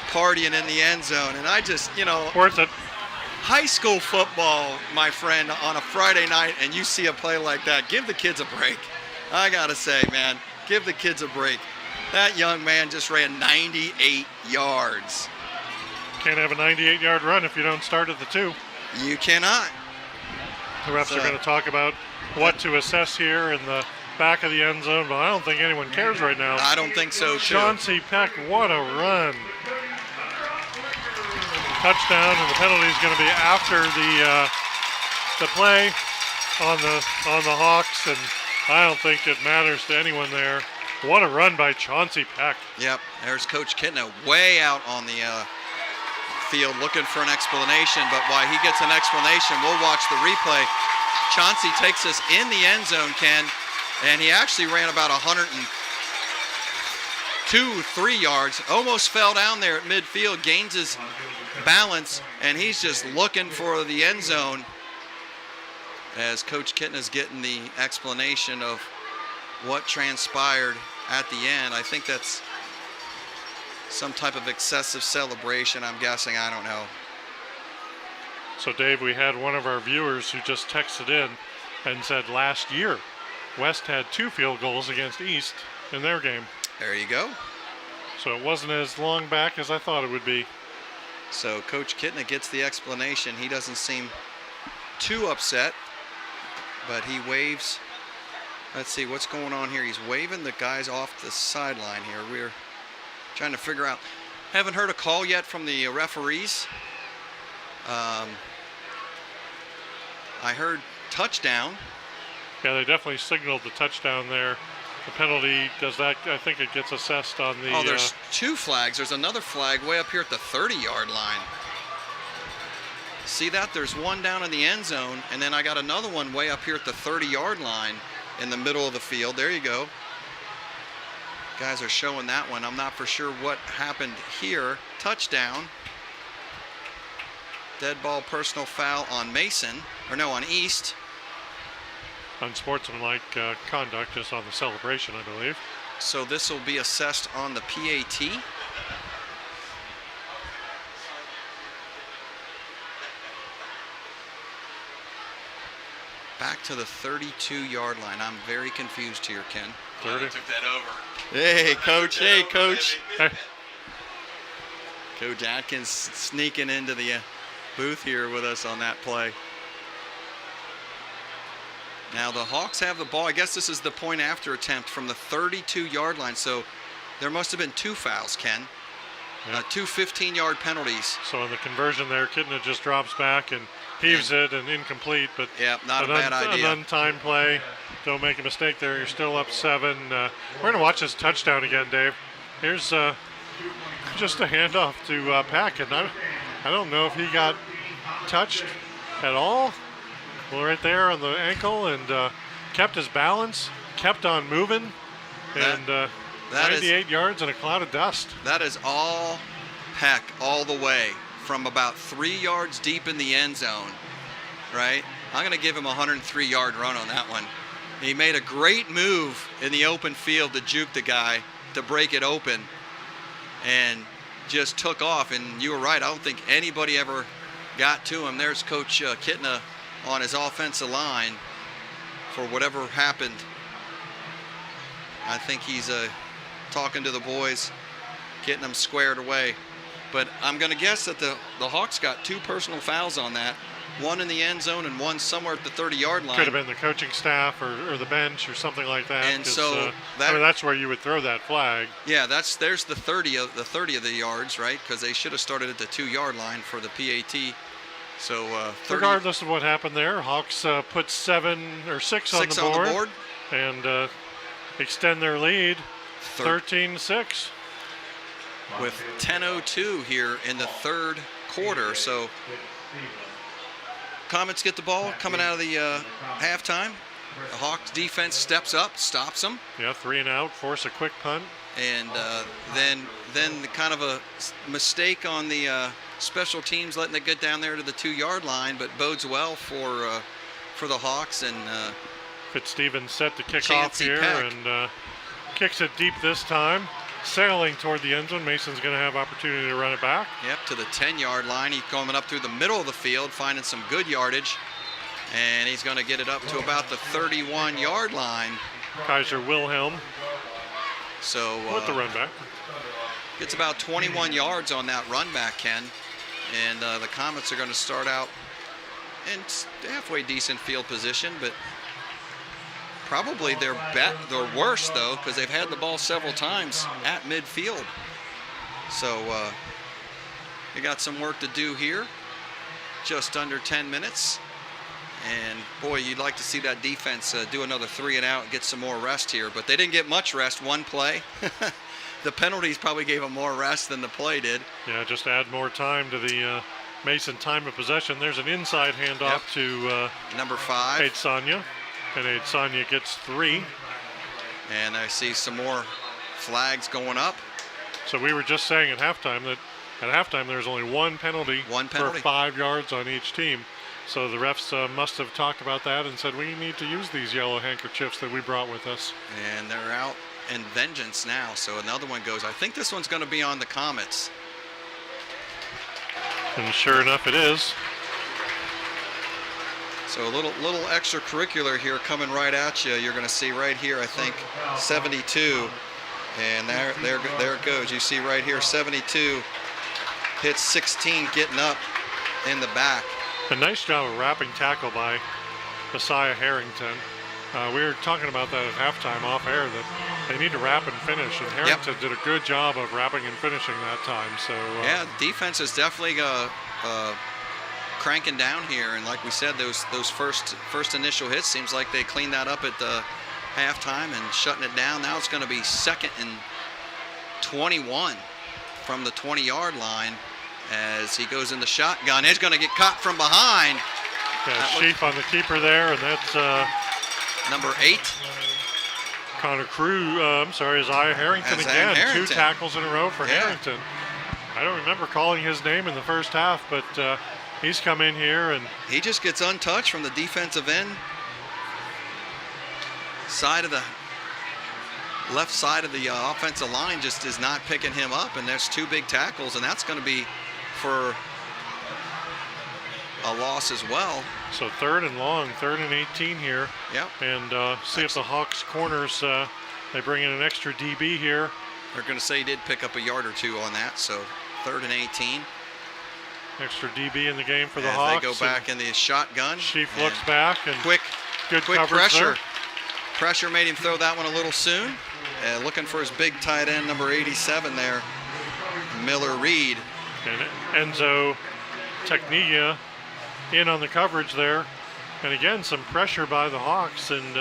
partying in the end zone. And I just, worth it. High school football, my friend, on a Friday night, and you see a play like that, give the kids a break. I got to say, man, give the kids a break. That young man just ran 98 yards. Can't have a 98-yard run if you don't start at the 2. You cannot. The refs are going to talk about what to assess here in the back of the end zone, but I don't think anyone cares right now. I don't think so, too. Chauncey Peck, what a run. Touchdown, and the penalty is going to be after the play on the Hawks, and I don't think it matters to anyone there. What a run by Chauncey Peck. Yep, there's Coach Kittner way out on the field looking for an explanation, but while he gets an explanation, we'll watch the replay. Chauncey takes us in the end zone, Ken, and he actually ran about 103 yards, almost fell down there at midfield, gains his balance, and he's just looking for the end zone as Coach Kittner's getting the explanation of what transpired at the end. I think that's some type of excessive celebration, I'm guessing. I don't know. So, Dave, we had one of our viewers who just texted in and said last year West had 2 field goals against East in their game. There you go. So it wasn't as long back as I thought it would be. So Coach Kittner gets the explanation. He doesn't seem too upset, but he waves. Let's see what's going on here. He's waving the guys off the sideline here. We're trying to figure out. Haven't heard a call yet from the referees. I heard touchdown. Yeah, they definitely signaled the touchdown there. The penalty does that. I think it gets assessed on the. Oh, there's 2 flags. There's another flag way up here at the 30-yard line. See that? There's one down in the end zone, and then I got another one way up here at the 30-yard line in the middle of the field. There you go. Guys are showing that one. I'm not for sure what happened here. Touchdown. Dead ball personal foul on Mason, or no, on East. Unsportsmanlike conduct is on the celebration, I believe. So this will be assessed on the PAT. Back to the 32-yard line. I'm very confused here, Ken. 30. Took that over. Hey, Coach. Hey, Coach. Hey. Coach Atkins sneaking into the booth here with us on that play. Now the Hawks have the ball. I guess this is the point after attempt from the 32-yard line. So there must have been 2 fouls, Ken. Yep. 2 15-yard penalties. So in the conversion there, Kittner just drops back and heaves it and incomplete, but yeah, not a bad idea. An untimed play. Don't make a mistake there. You're still up 7. We're going to watch this touchdown again, Dave. Here's just a handoff to Pack, and I don't know if he got touched at all. Well, right there on the ankle, and kept his balance, kept on moving, and 98 yards and a cloud of dust. That is all Peck all the way from about 3 yards deep in the end zone, right? I'm going to give him a 103-yard run on that one. He made a great move in the open field to juke the guy to break it open and just took off. And you were right. I don't think anybody ever got to him. There's Coach Kitna on his offensive line for whatever happened. I think he's talking to the boys, getting them squared away. But I'm going to guess that the Hawks got 2 personal fouls on that, one in the end zone and one somewhere at the 30-yard line. Could have been the coaching staff or the bench or something like that. And so that's where you would throw that flag. Yeah, there's the 30 of the yards, right? Because they should have started at the 2-yard line for the PAT. So 30. Regardless of what happened there, Hawks put 6 on the board and extend their lead 13-6. With 10:02 here in the third quarter. So Comets get the ball coming out of the halftime. The Hawks defense steps up, stops them. Yeah, 3 and out, force a quick punt. And then the kind of a mistake on the special teams, letting it get down there to the 2-yard line, but bodes well for the Hawks. And Fitzstevens set to kick off here and kicks it deep this time. Sailing toward the end zone. Mason's going to have opportunity to run it back. Yep, to the 10-yard line. He's coming up through the middle of the field, finding some good yardage. And he's going to get it up to about the 31-yard line. Kaiser Wilhelm. So with the run back. Gets about 21 yards on that run back, Ken. And the Comets are going to start out in halfway decent field position, but probably their worst, though, because they've had the ball several times at midfield. So they got some work to do here. Just under 10 minutes. And, boy, you'd like to see that defense do another 3 and out and get some more rest here. But they didn't get much rest, one play. The penalties probably gave them more rest than the play did. Yeah, just add more time to the Mason time of possession. There's an inside handoff to number 5. Aid Sonia. And Aid Sonia gets 3. And I see some more flags going up. So we were just saying at halftime that at halftime there's only one penalty for 5 yards on each team. So the refs must have talked about that and said we need to use these yellow handkerchiefs that we brought with us. And they're out in vengeance now. So another one goes. I think this one's going to be on the Comets. And sure enough it is. So a little extracurricular here coming right at you. You're going to see right here, I think, 72. And there it goes. You see right here, 72 hits 16 getting up in the back. A nice job of wrapping tackle by Messiah Harrington. We were talking about that at halftime off air, that they need to wrap and finish. And Harrington did a good job of wrapping and finishing that time. So yeah, defense is definitely cranking down here, and like we said, those first initial hits seems like they cleaned that up at the halftime and shutting it down. Now it's going to be 2nd and 21 from the 20-yard line as he goes in the shotgun. He's going to get caught from behind. Yeah, Sheep on the keeper there, and that's number 8. Connor Isaiah Harrington again. Harrington. 2 tackles in a row for Harrington. I don't remember calling his name in the first half, but he's come in here and he just gets untouched from the defensive end side of the left side of the offensive line. Just is not picking him up, and there's 2 big tackles, and that's going to be for a loss as well. So 3rd and long, 3rd and 18 here. Yep. And see if the Hawks corners they bring in an extra DB here. They're going to say he did pick up a yard or 2 on that. So 3rd and 18. Extra DB in the game for the Hawks. They go back in the shotgun. Chief looks back and quick pressure. There. Pressure made him throw that one a little soon. Looking for his big tight end, number 87 there, Miller Reed. And Enzo Technia in on the coverage there. And again, some pressure by the Hawks, and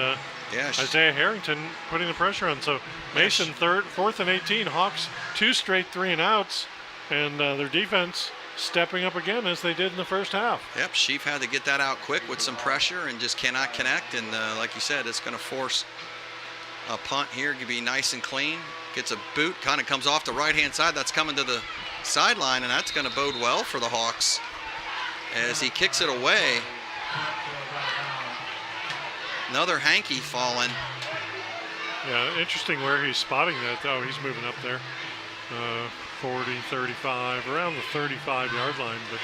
Isaiah Harrington putting the pressure on. So Mason fourth and 18. Hawks 2 straight 3-and-outs, and their defense stepping up again as they did in the first half. Yep, Sheaf had to get that out quick with some pressure and just cannot connect. And like you said, it's going to force a punt here. Can be nice and clean. Gets a boot, kind of comes off the right-hand side. That's coming to the sideline, and that's going to bode well for the Hawks as he kicks it away. Another hanky falling. Yeah, interesting where he's spotting that. Oh, he's moving up there. 40, 35, around the 35-yard line. But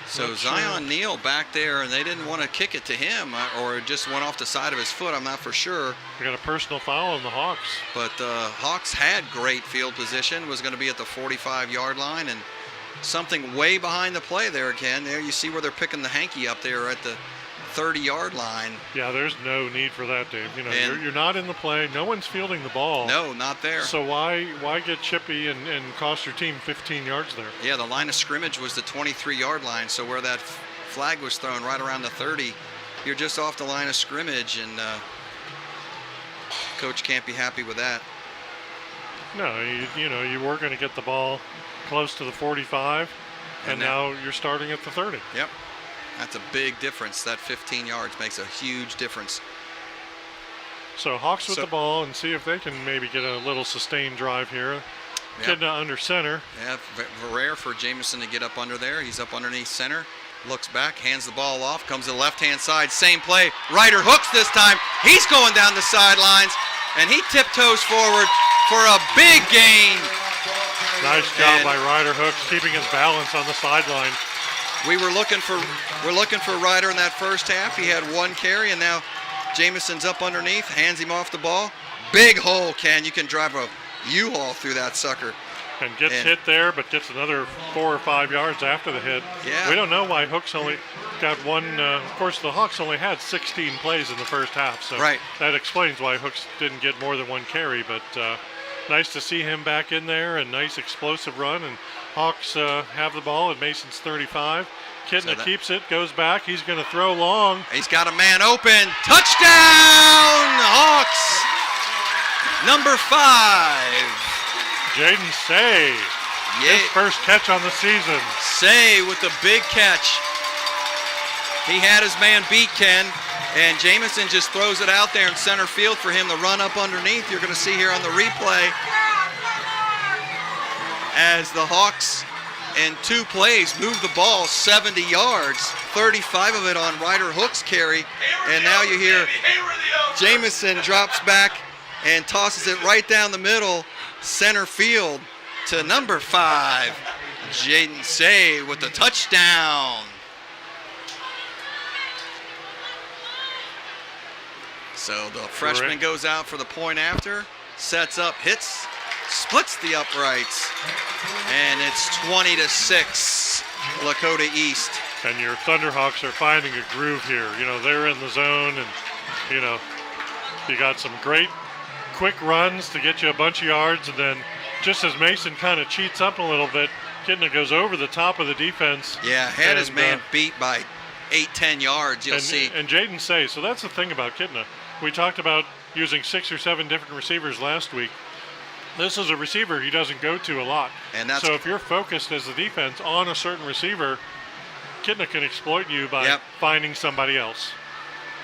so Zion Neal back there, and they didn't want to kick it to him, or it just went off the side of his foot. I'm not for sure. We got a personal foul on the Hawks. But Hawks had great field position, was going to be at the 45-yard line, and something way behind the play there again. There you see where they're picking the hanky up there at the 30-yard line. Yeah, there's no need for that, Dave. You know, you're not in the play. No one's fielding the ball. No, not there. So why get chippy and cost your team 15 yards there? Yeah, the line of scrimmage was the 23-yard line. So where that flag was thrown right around the 30, you're just off the line of scrimmage, and coach can't be happy with that. No, you were going to get the ball close to the 45, and now you're starting at the 30. Yep. That's a big difference. That 15 yards makes a huge difference. So Hawks with the ball, and see if they can maybe get a little sustained drive here. Yep. Getting under center. Yeah, rare for Jamison to get up under there. He's up underneath center. Looks back, hands the ball off, comes to the left-hand side. Same play. Ryder Hooks this time. He's going down the sidelines, and he tiptoes forward for a big gain. Nice job by Ryder Hooks, keeping his balance on the sideline. We're looking for Ryder in that first half. He had 1 carry, and now Jamison's up underneath, hands him off the ball. Big hole, Ken. You can drive a U-Haul through that sucker. And gets hit there, but gets another 4 or 5 yards after the hit. Yeah. We don't know why Hooks only got 1. Of course, the Hawks only had 16 plays in the first half, so that explains why Hooks didn't get more than 1 carry. But nice to see him back in there, and nice explosive run. And Hawks have the ball at Mason's 35. Kitna keeps it, goes back. He's going to throw long. He's got a man open. Touchdown, Hawks. Number 5. Jaden Say. His first catch on the season. Say with the big catch. He had his man beat, Ken. And Jamison just throws it out there in center field for him to run up underneath. You're going to see here on the replay as the Hawks in 2 plays move the ball 70 yards, 35 of it on Ryder Hooks' carry. And now you hear Jamison drops back and tosses it right down the middle, center field to number 5, Jaden Say with the touchdown. So the freshman goes out for the point after, sets up, hits, splits the uprights, and it's 20-6, Lakota East. And your Thunderhawks are finding a groove here. You know, they're in the zone, and, you know, you got some great quick runs to get you a bunch of yards, and then just as Mason kind of cheats up a little bit, Kitna goes over the top of the defense. Yeah, had his man beat by 8-10 yards, you'll see. And Jaden Say, so that's the thing about Kitna. We talked about using 6 or 7 different receivers last week. This is a receiver he doesn't go to a lot. And that's so if you're focused as a defense on a certain receiver, Kitna can exploit you by finding somebody else.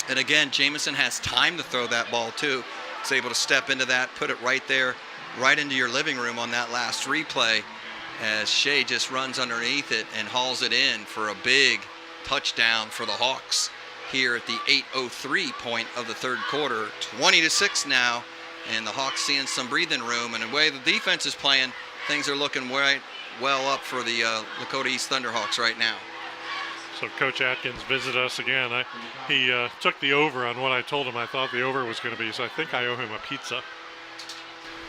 And again, Jamison has time to throw that ball too. He's able to step into that, put it right there, right into your living room on that last replay as Shea just runs underneath it and hauls it in for a big touchdown for the Hawks here at the 8:03 point of the third quarter. 20-6 now, and the Hawks seeing some breathing room. And the way the defense is playing, things are looking well up for the Lakota East Thunderhawks right now. So Coach Atkins visited us again. He took the over on what I told him I thought the over was going to be, so I think I owe him a pizza.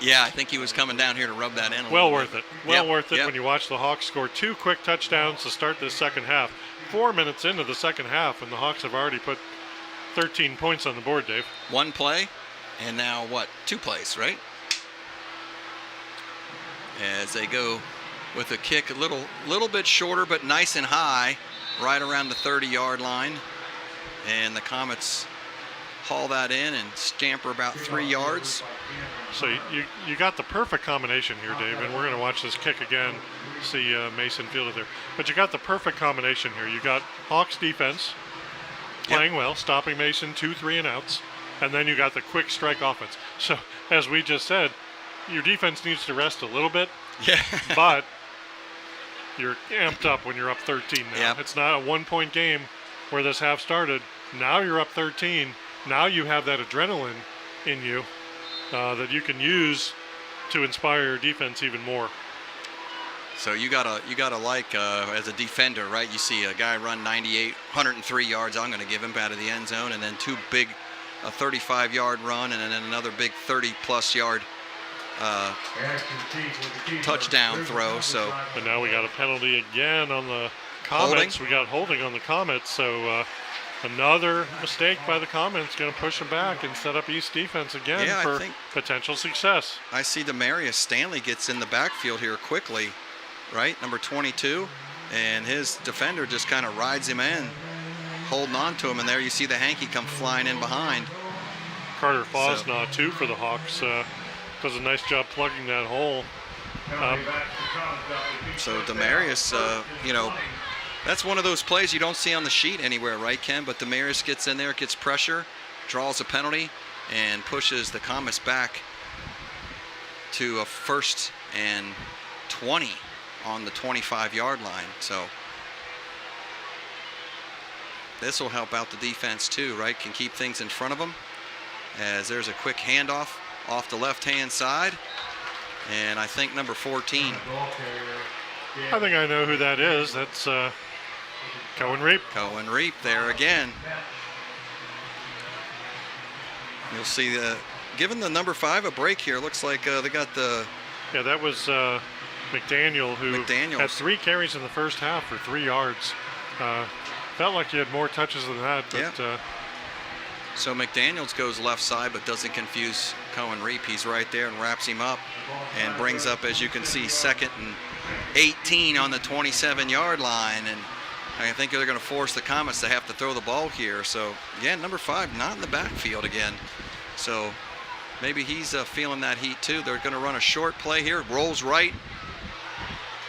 Yeah, I think he was coming down here to rub that in a well little worth bit. it. Well worth it when you watch the Hawks score 2 quick touchdowns to start this second half. 4 minutes into the second half, and the Hawks have already put 13 points on the board, Dave. 1 play, and now 2 plays, right? As they go with a kick a little bit shorter, but nice and high, right around the 30-yard line. And the Comets haul that in and scamper about 3 yards. So you got the perfect combination here, Dave, and we're going to watch this kick again, see Mason field it there. But you got the perfect combination here. You got Hawks defense playing well, stopping Mason 2 3 and outs, and then you got the quick strike offense. So as we just said, your defense needs to rest a little bit, but you're amped up when you're up 13 now. Yep. It's not a 1-point game where this half started. Now you're up 13. Now you have that adrenaline in you that you can use to inspire your defense even more. So you gotta like as a defender, right? You see a guy run 98, 103 yards. I'm going to give him out of the end zone, and then a 35-yard run, and then another big 30-plus yard touchdown throw. So. But now we got a penalty again on the Comets. Holding. We got holding on the Comets. So another mistake by the Comets going to push them back and set up East defense again for potential success. I see Demarius Stanley gets in the backfield here quickly, right? Number 22, and his defender just kind of rides him in, holding on to him, and there you see the hanky come flying in behind. Carter Fosnaw, too, for the Hawks, does a nice job plugging that hole. So Demarius, that's one of those plays you don't see on the sheet anywhere, right, Ken? But Demarius gets in there, gets pressure, draws a penalty, and pushes the Comets back to a 1st and 20 on the 25-yard line. So this will help out the defense too, right? Can keep things in front of them, as there's a quick handoff off the left-hand side. And I think number 14. I think I know who that is. That's Cohen Reap. Cohen Reap there again. You'll see giving the number 5 a break here. Looks like they got the... Yeah, that was McDaniel, who had 3 carries in the first half for 3 yards. Felt like he had more touches than that. But, so McDaniels goes left side but doesn't confuse Cohen Reap. He's right there and wraps him up and brings up, as you can see, 2nd and 18 on the 27-yard line. And I think they're going to force the Comets to have to throw the ball here. So, again, number 5 not in the backfield again. So maybe he's feeling that heat too. They're going to run a short play here. Rolls right.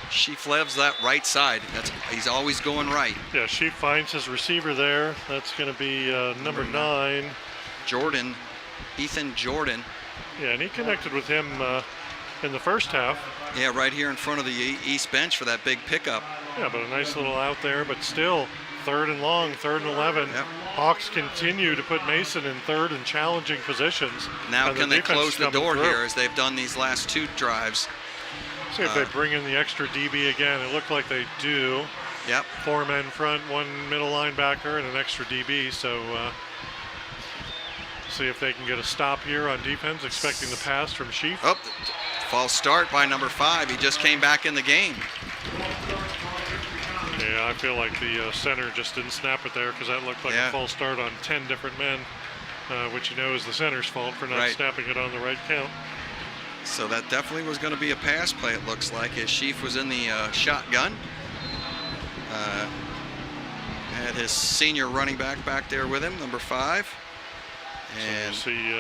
Sheaflev's that right side. He's always going right. Yeah, Sheaf finds his receiver there. That's going to be number 9. Jordan, Ethan Jordan. Yeah, and he connected with him in the first half. Yeah, right here in front of the East bench for that big pickup. Yeah, but a nice little out there, but still 3rd and long, 3rd and 11. Yep. Hawks continue to put Mason in 3rd and challenging positions. Now can they close the door here as they've done these last 2 drives? See if they bring in the extra DB again. It looked like they do. Yep. 4 men front, 1 middle linebacker, and an extra DB. So see if they can get a stop here on defense, expecting the pass from Sheaf. Oh, false start by number 5. He just came back in the game. Yeah, I feel like the center just didn't snap it there, because that looked like a false start on 10 different men, which you know is the center's fault for not snapping it on the right count. So that definitely was going to be a pass play, it looks like, as Sheaf was in the shotgun. Had his senior running back there with him, number 5. And so see,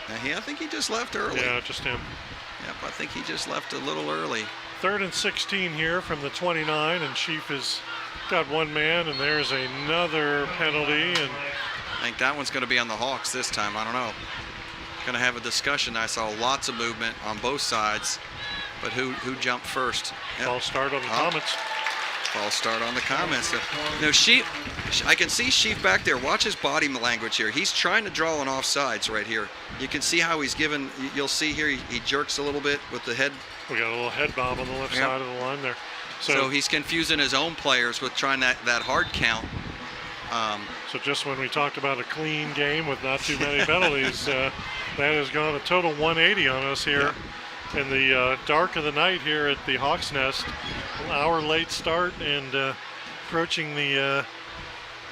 I think he just left early. Yeah, just him. Yep, I think he just left a little early. 3rd and 16 here from the 29, and Sheaf has got 1 man, and there's another penalty. And I think that one's going to be on the Hawks this time. I don't know. Going to have a discussion. I saw lots of movement on both sides, but who jumped first? Yep. False start on the Comets. False start on the Comets. Sheaf, I can see Sheaf back there. Watch his body language here. He's trying to draw an offsides right here. You can see how he's given. You'll see here he jerks a little bit with the head. We got a little head bob on the left side of the line there. So he's confusing his own players with trying that hard count. So just when we talked about a clean game with not too many penalties, that has gone a total 180 on us here in the dark of the night here at the Hawks Nest. An hour late start and approaching the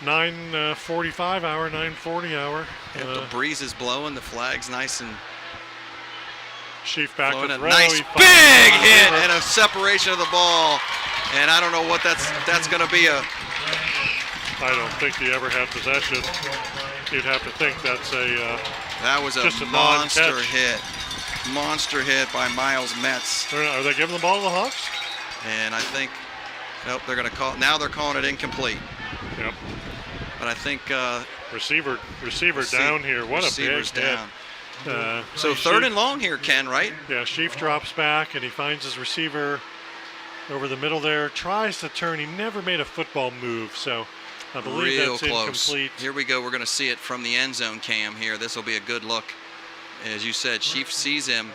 9:45 hour, 9:40 hour. The breeze is blowing, the flag's nice and Sheaf back to throw. Nice big hit and a separation of the ball. And I don't know what that's going to be a. I don't think he ever had possession. You'd have to think that's a. That was a monster hit. Monster hit by Miles Metz. Are they giving the ball to the Hawks? And I think, nope, they're going to call. Now they're calling it incomplete. Yep. But I think receiver down here. What a big down. Hit. So third and long here, Ken, right? Yeah, Sheaf drops back and he finds his receiver over the middle there. Tries to turn. He never made a football move, so I believe Real that's close. incomplete. Here we go. We're going to see it from the end zone cam here. This will be a good look. As you said, Sheaf sees him,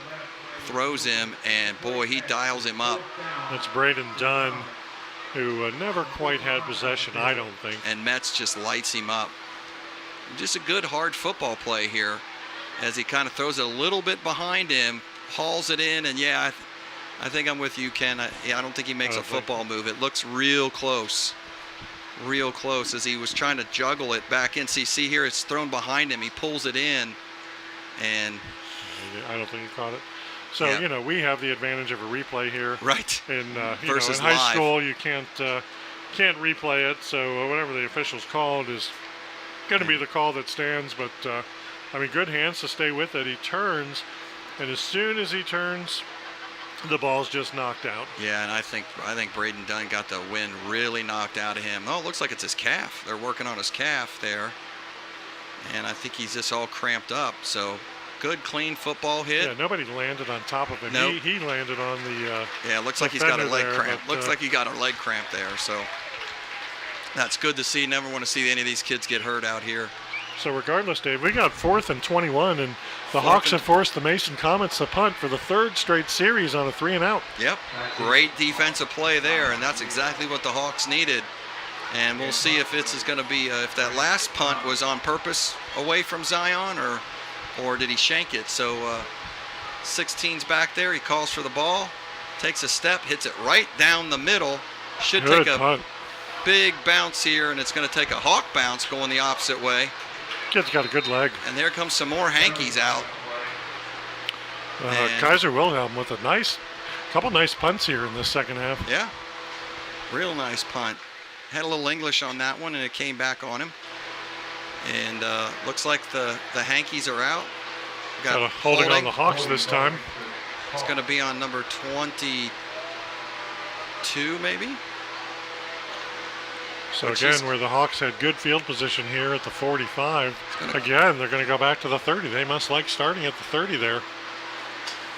throws him, and boy, he dials him up. That's Braden Dunn, who never quite had possession, I don't think. And Metz just lights him up. Just a good hard football play here as he kind of throws it a little bit behind him, hauls it in, and yeah, I think I'm with you, Ken. I don't think he makes a football move. It looks real close as he was trying to juggle it back in. See here, it's thrown behind him. He pulls it in, and I don't think he caught it. So, yeah. We have the advantage of a replay here. Right. In Versus in high live. school, you can't replay it. So whatever the officials called is going to be the call that stands. But good hands to stay with it. He turns, and as soon as he turns, the ball's just knocked out. Yeah, and I think Braden Dunn got the wind really knocked out of him. Oh, it looks like it's his calf. They're working on his calf there, and I think he's just all cramped up. So. Good, clean football hit. Yeah, nobody landed on top of him. Nope. He landed on the. Yeah, it looks like he's got a leg cramp. But, looks like he got a leg cramp there. So that's good to see. Never want to see any of these kids get hurt out here. So regardless, Dave, we got 4th and 21, and the Hawks have forced the Mason Comets to punt for the 3rd straight series on a 3-and-out. Yep, great defensive play there, and that's exactly what the Hawks needed. And we'll see if this is going to be if that last punt was on purpose away from Zion or did he shank it? So 16's back there. He calls for the ball, takes a step, hits it right down the middle. Should Good take a punt. Big bounce here, and it's going to take a Hawk bounce going the opposite way. Kid's got a good leg. And there comes some more hankies out. Kaiser Wilhelm with a couple nice punts here in the second half. Yeah, real nice punt. Had a little English on that one, and it came back on him. And looks like the hankies are out. Got a holding on the Hawks this time. It's going to be on number 22, maybe. So again, where the Hawks had good field position here at the 45, again, they're going to go back to the 30. They must like starting at the 30 there.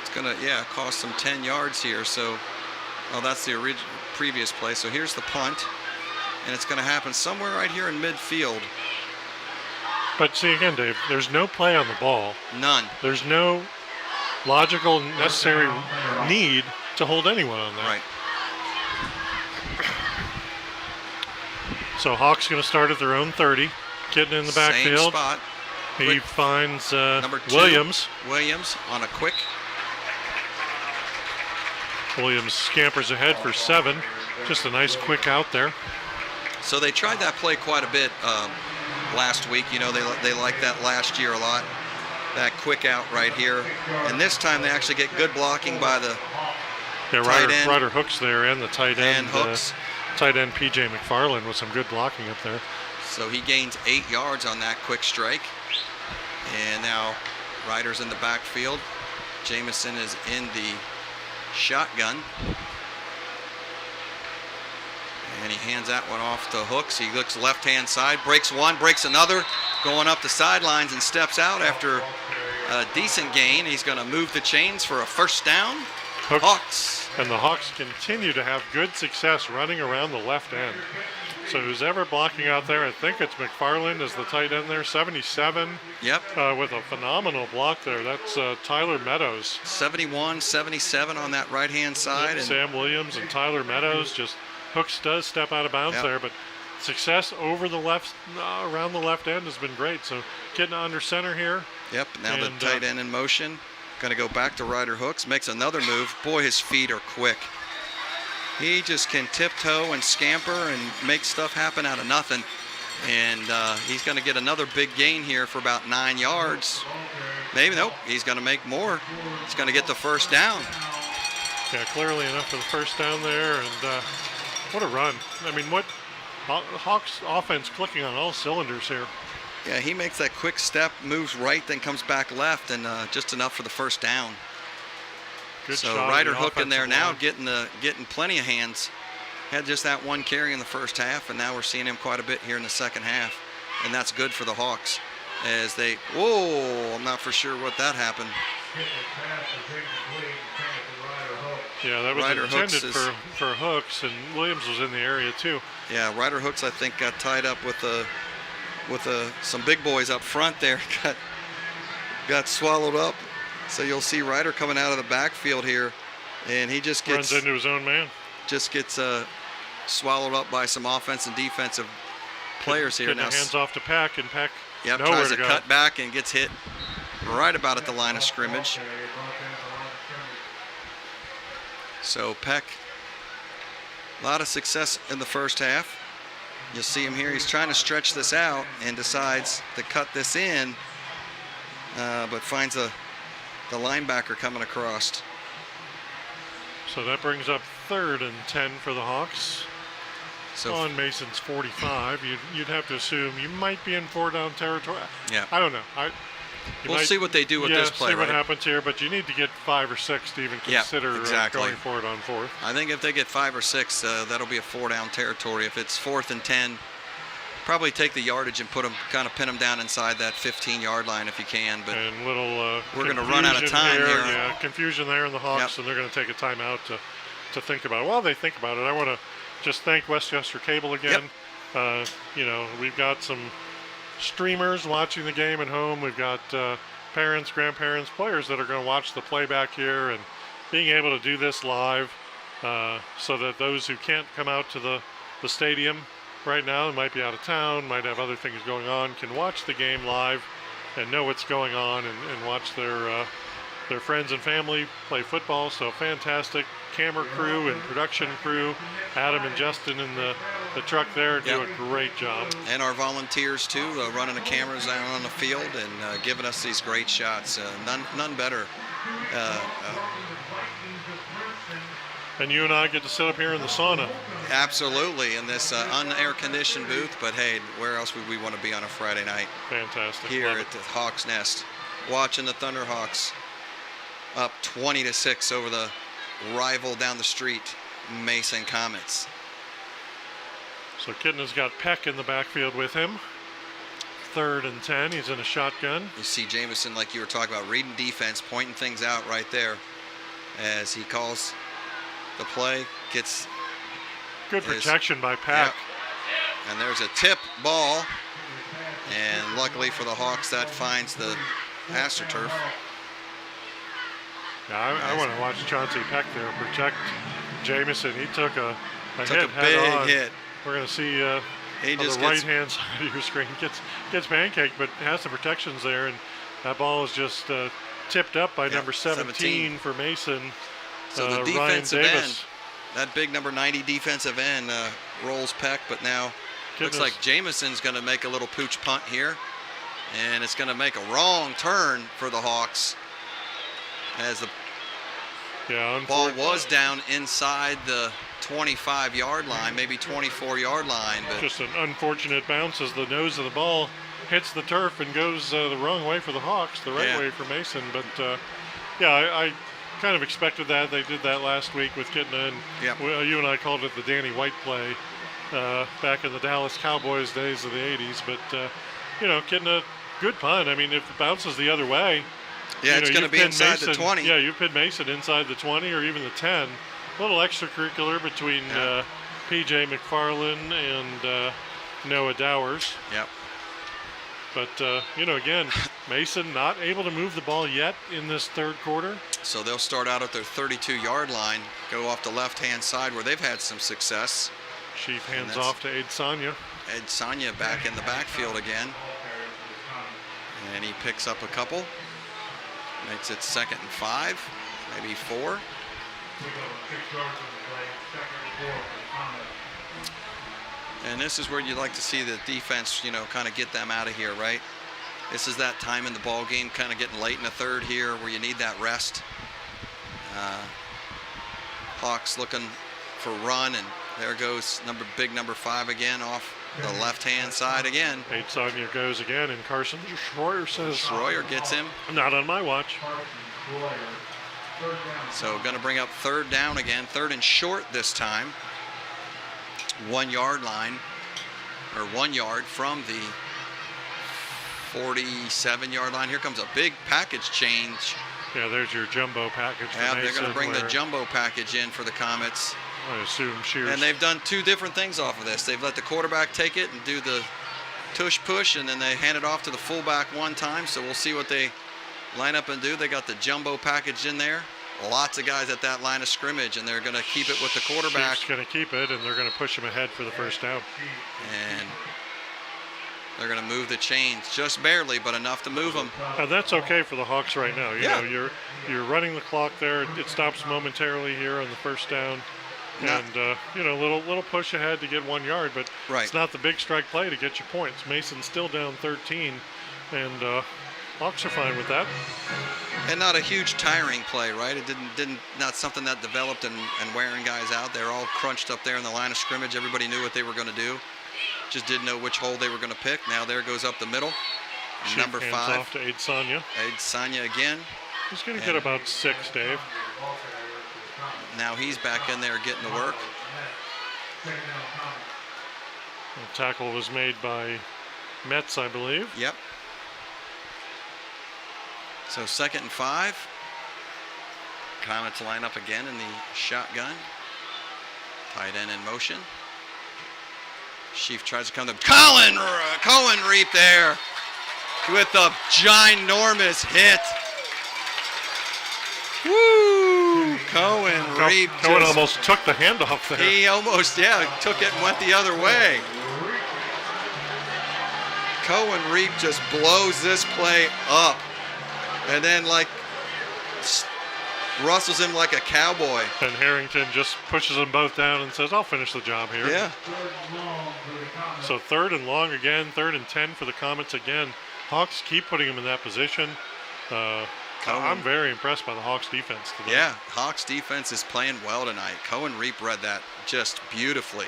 It's going to, cost them 10 yards here. So, that's the previous play. So here's the punt, and it's going to happen somewhere right here in midfield. But see, again, Dave, there's no play on the ball. None. There's no logical, necessary need to hold anyone on that. Right. So Hawks going to start at their own 30, getting in the backfield. Same spot. He finds number 2, Williams. Williams on a quick. Williams scampers ahead for 7. Just a nice quick out there. So they tried that play quite a bit last week. They liked that last year a lot. That quick out right here. And this time they actually get good blocking by the tight end. Ryder Hooks there and the tight end. And Hooks. Tight end P.J. McFarland with some good blocking up there. So he gains 8 yards on that quick strike. And now Ryder's in the backfield. Jamison is in the shotgun. And he hands that one off to Hooks. He looks left-hand side, breaks one, breaks another, going up the sidelines and steps out after a decent gain. He's going to move the chains for a first down. Hawks. And the Hawks continue to have good success running around the left end. So who's ever blocking out there, I think it's McFarland as the tight end there, 77. Yep. With a phenomenal block there. That's Tyler Meadows. 71, 77 on that right-hand side. Yep, Sam Williams and Tyler Meadows. Just Hooks does step out of bounds there, but success over the left, around the left end has been great. So getting under center here. Yep, now the tight end in motion. Going to go back to Ryder Hooks, makes another move. Boy, his feet are quick. He just can tiptoe and scamper and make stuff happen out of nothing. And he's going to get another big gain here for about 9 yards. Maybe, nope, he's going to make more. He's going to get the first down. Yeah, clearly enough for the first down there, and what a run. I mean, what Hawks offense clicking on all cylinders here. Yeah, he makes that quick step, moves right, then comes back left, and just enough for the first down. Good so shot Ryder the Hook in there now, line. getting plenty of hands. Had just that one carry in the first half, and now we're seeing him quite a bit here in the second half, and that's good for the Hawks. As they, whoa, I'm not for sure what that happened. Yeah, that was Ryder intended Hooks for Hooks, and Williams was in the area too. Yeah, Ryder Hooks, I think, got tied up with some big boys up front there. got swallowed up. So you'll see Ryder coming out of the backfield here, and he just gets runs into his own man. Just gets swallowed up by some offensive and defensive players here. Getting Now the hands off to Peck, and Peck tries to go. cut back and gets hit right about at the line of scrimmage. So Peck, a lot of success in the first half. You'll see him here. He's trying to stretch this out and decides to cut this in, but finds the linebacker coming across. So that brings up 3rd and 10 for the Hawks. So on Mason's 45, you'd have to assume you might be in 4-down territory. Yeah. I don't know. We'll see what they do with this play, see what right? happens here, but you need to get 5 or 6 to even consider going for it on 4th. I think if they get 5 or 6, that'll be a 4-down territory. If it's 4th and 10, probably take the yardage and kind of pin them down inside that 15-yard line if you can. But and little we're going to run out of time here. Yeah, confusion there in the Hawks, and they're going to take a timeout to think about it. While they think about it, I want to just thank Westchester Cable again. We've got some streamers watching the game at home. We've got parents, grandparents, players that are going to watch the playback here, and being able to do this live so that those who can't come out to the stadium right now, might be out of town, might have other things going on, can watch the game live and know what's going on and watch their friends and family play football. So fantastic camera crew and production crew. Adam and Justin in the truck there do a great job. And our volunteers too, running the cameras down on the field and giving us these great shots. None better. And you and I get to sit up here in the sauna. Absolutely, in this un-air conditioned booth, but hey, where else would we want to be on a Friday night? Fantastic. Here at the Hawks Nest, watching the Thunderhawks up 20-6 over the rival down the street, Mason Comets. So Kitna's got Peck in the backfield with him. 3rd and 10, he's in a shotgun. You see Jamison, like you were talking about, reading defense, pointing things out right there as he calls the play, gets good protection by Peck. Yeah. And there's a tip ball, and luckily for the Hawks, that finds the AstroTurf. Yeah, I want to watch Chauncey Peck there protect Jamison. He took a big hit. We're going to see on the right-hand side of your screen gets pancaked, but has the protections there, and that ball is just tipped up by number 17 for Mason. So the defensive end, that big number 90 defensive end rolls Peck, but now looks like Jamison's going to make a little pooch punt here, and it's going to make a wrong turn for the Hawks as the ball was down inside the 25-yard line, maybe 24-yard line. But just an unfortunate bounce as the nose of the ball hits the turf and goes the wrong way for the Hawks, the right way for Mason. But I kind of expected that. They did that last week with Kitna, and you and I called it the Danny White play back in the Dallas Cowboys days of the 80s. But, Kitna, good punt. I mean, if it bounces the other way, it's going to be inside the 20. Yeah, you pin Mason inside the 20 or even the 10. A little extracurricular between P.J. McFarland and Noah Dowers. Yep. But, again, Mason not able to move the ball yet in this third quarter. So they'll start out at their 32-yard line, go off the left-hand side where they've had some success. Chief hands off to Ed Sonia. Ed Sonia back in the backfield again. And he picks up a couple. Makes it 2nd and 5, maybe 4. And this is where you'd like to see the defense, kind of get them out of here, right? This is that time in the ball game, kind of getting late in the third here, where you need that rest. Hawks looking for run, and there goes big number 5 again off the left-hand side again. Sonia goes again, and Carson Schroyer says, Schroyer gets him. Not on my watch. So going to bring up third down again, third and short this time. 1 yard line, or 1 yard from the 47-yard line. Here comes a big package change. Yeah, there's your jumbo package. Yeah, they're going to bring the jumbo package in for the Comets. I assume Shears. And they've done 2 different things off of this. They've let the quarterback take it and do the tush push, and then they hand it off to the fullback one time. So we'll see what they line up and do. They got the jumbo package in there. Lots of guys at that line of scrimmage, and they're going to keep it with the quarterback. Shears going to keep it, and they're going to push him ahead for the first down. And they're going to move the chains just barely, but enough to move them. And that's okay for the Hawks right now. You Yeah. know, you're running the clock there. It stops momentarily here on the first down. And, you know, little push ahead to get 1 yard, but it's not the big strike play to get you points. Mason's still down 13, and Hawks are fine with that. And not a huge tiring play, right? It didn't not something that developed and wearing guys out. They're all crunched up there in the line of scrimmage. Everybody knew what they were going to do. Just didn't know which hole they were going to pick. Now there goes up the middle. Number 5. Off to Aid Sonia. Aid Sonia again. He's going to get about 6, Dave. Now he's back in there getting the work. The tackle was made by Metz, I believe. Yep. So 2nd and 5. Comets line up again in the shotgun. Tight end in motion. Sheaf tries to come to Cohen Reap there with a ginormous hit. Woo! Cohen Reap. Cohen almost took the handoff there. He almost, took it and went the other way. Cohen Reap just blows this play up, and then rustles him like a cowboy. And Harrington just pushes them both down and says, I'll finish the job here. Yeah. So 3rd and long again, 3rd and 10 for the Comets again. Hawks keep putting him in that position. I'm very impressed by the Hawks defense today. Yeah, Hawks defense is playing well tonight. Cohen Reap read that just beautifully.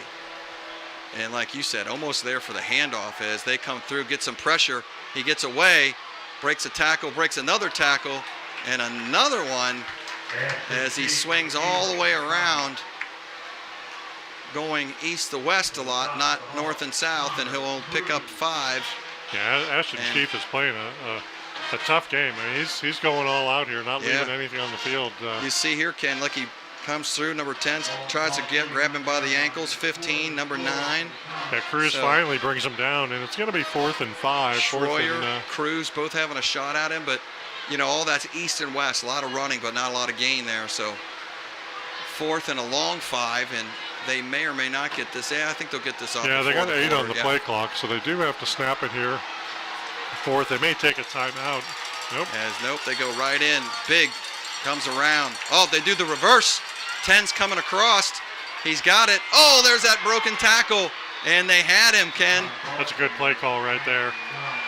And like you said, almost there for the handoff as they come through, get some pressure. He gets away, breaks a tackle, breaks another tackle, and another one as he swings all the way around, going east to west a lot, not north and south, and he'll pick up 5. Yeah, Ashton Chief is playing a tough game. I mean, he's going all out here, not leaving anything on the field. You see here, Ken, look, he comes through, number 10, tries to grab him by the ankles, 15, number 9. Yeah, Cruz finally brings him down, and it's going to be 4th and 5. Schroyer, Cruz, both having a shot at him, but, you know, all that's east and west, a lot of running, but not a lot of gain there. So 4th and a long 5, and they may or may not get this. Yeah, I think they'll get this off. Yeah, they got 8 on the play clock, so they do have to snap it here. 4th, they may take a timeout. Nope, they go right in. Big comes around. Oh, they do the reverse. 10's coming across. He's got it. Oh, there's that broken tackle, and they had him, Ken. That's a good play call right there.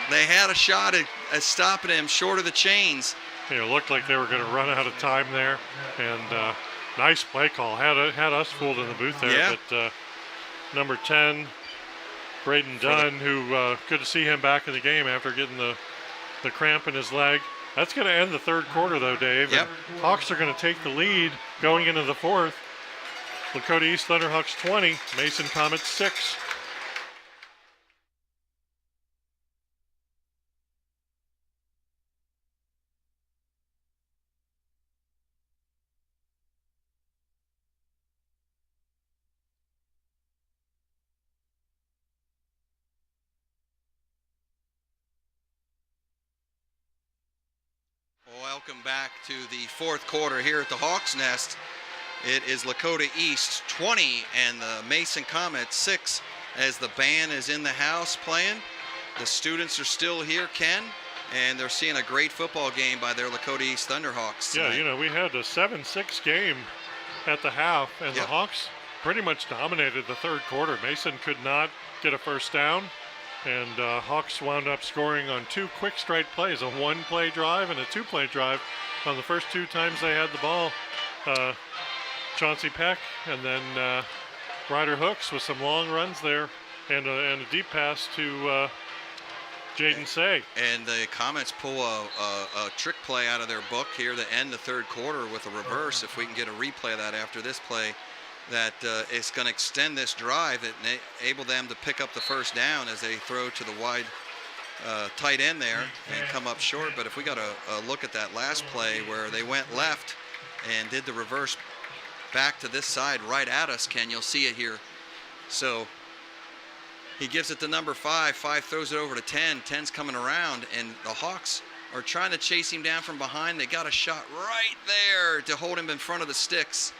They had a shot at stopping him short of the chains. It looked like they were going to run out of time there, and nice play call. Had us fooled in the booth there. Yeah. But number 10, Braden Dunn, who good to see him back in the game after getting the cramp in his leg. That's going to end the 3rd quarter, though, Dave. Yep. And Hawks are going to take the lead going into the 4th. Lakota East Thunderhawks 20, Mason Comets 6. Welcome back to the 4th quarter here at the Hawks Nest. It is Lakota East 20 and the Mason Comets 6 as the band is in the house playing. The students are still here, Ken, and they're seeing a great football game by their Lakota East Thunderhawks tonight. Yeah, you know, we had a 7-6 game at the half, and the Hawks pretty much dominated the 3rd quarter. Mason could not get a first down, And Hawks wound up scoring on 2 quick strike plays, a 1-play drive and a 2-play drive on the first 2 times they had the ball. Chauncey Peck and then Ryder Hooks with some long runs there and a deep pass to Jaden Say. And the Comets pull a trick play out of their book here to end the third quarter with a reverse. If we can get a replay of that after this play, that is going to extend this drive and enable them to pick up the first down as they throw to the wide tight end there and come up short. But if we got a look at that last play where they went left and did the reverse back to this side right at us, Ken, you'll see it here. So he gives it to number 5. 5 throws it over to 10. 10's coming around, and the Hawks are trying to chase him down from behind. They got a shot right there to hold him in front of the sticks.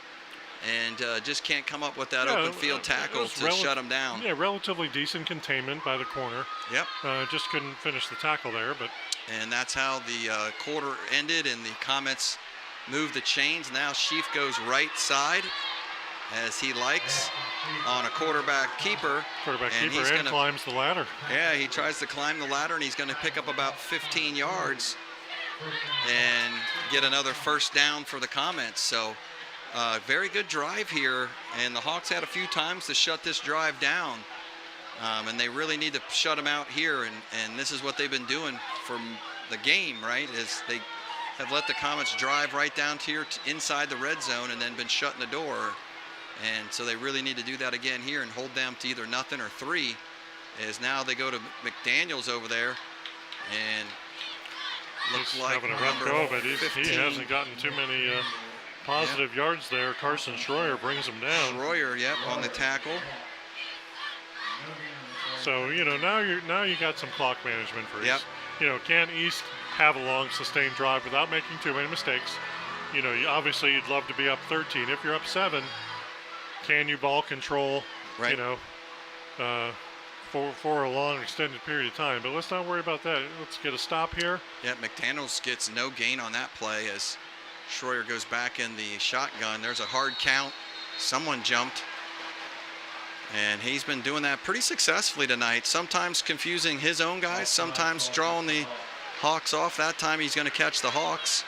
And just can't come up with that open field tackle to shut him down. Yeah, relatively decent containment by the corner. Yep. Just couldn't finish the tackle there. And that's how the quarter ended, and the Comets moved the chains. Now Sheaf goes right side, as he likes, on a quarterback keeper. And climbs the ladder. Yeah, he tries to climb the ladder, and he's going to pick up about 15 yards and get another first down for the Comets. So very good drive here, and the Hawks had a few times to shut this drive down, and they really need to shut them out here, and this is what they've been doing from the game, right, is they have let the Comets drive right down to here inside the red zone and then been shutting the door, and so they really need to do that again here and hold them to either nothing or 3, as now they go to McDaniels over there, and looks he's like having a rough go, but he hasn't gotten too many positive yards there. Carson Schroyer brings him down. Schroyer, yep, on the tackle. So, now you got some clock management for Yep. East. Can East have a long sustained drive without making too many mistakes? Obviously you'd love to be up 13. If you're up 7, can you ball control, right, for a long extended period of time? But let's not worry about that. Let's get a stop here. Yeah, McDaniels gets no gain on that play as Schroyer goes back in the shotgun. There's a hard count. Someone jumped. And he's been doing that pretty successfully tonight, sometimes confusing his own guys, sometimes drawing the Hawks off. That time he's going to catch the Hawks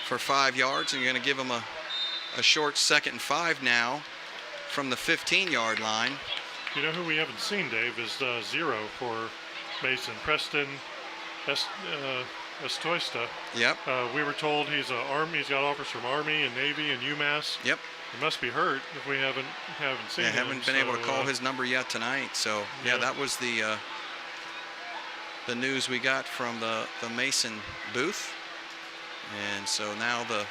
for 5 yards, and you're going to give him a short 2nd and 5 now from the 15-yard line. You know who we haven't seen, Dave, is 0 for Mason. Preston Estoista. Yep. We were told he's he's got offers from Army and Navy and UMass. Yep. He must be hurt if we haven't seen him. Haven't been able to call his number yet tonight. So yeah, that was the news we got from the Mason booth. And so now the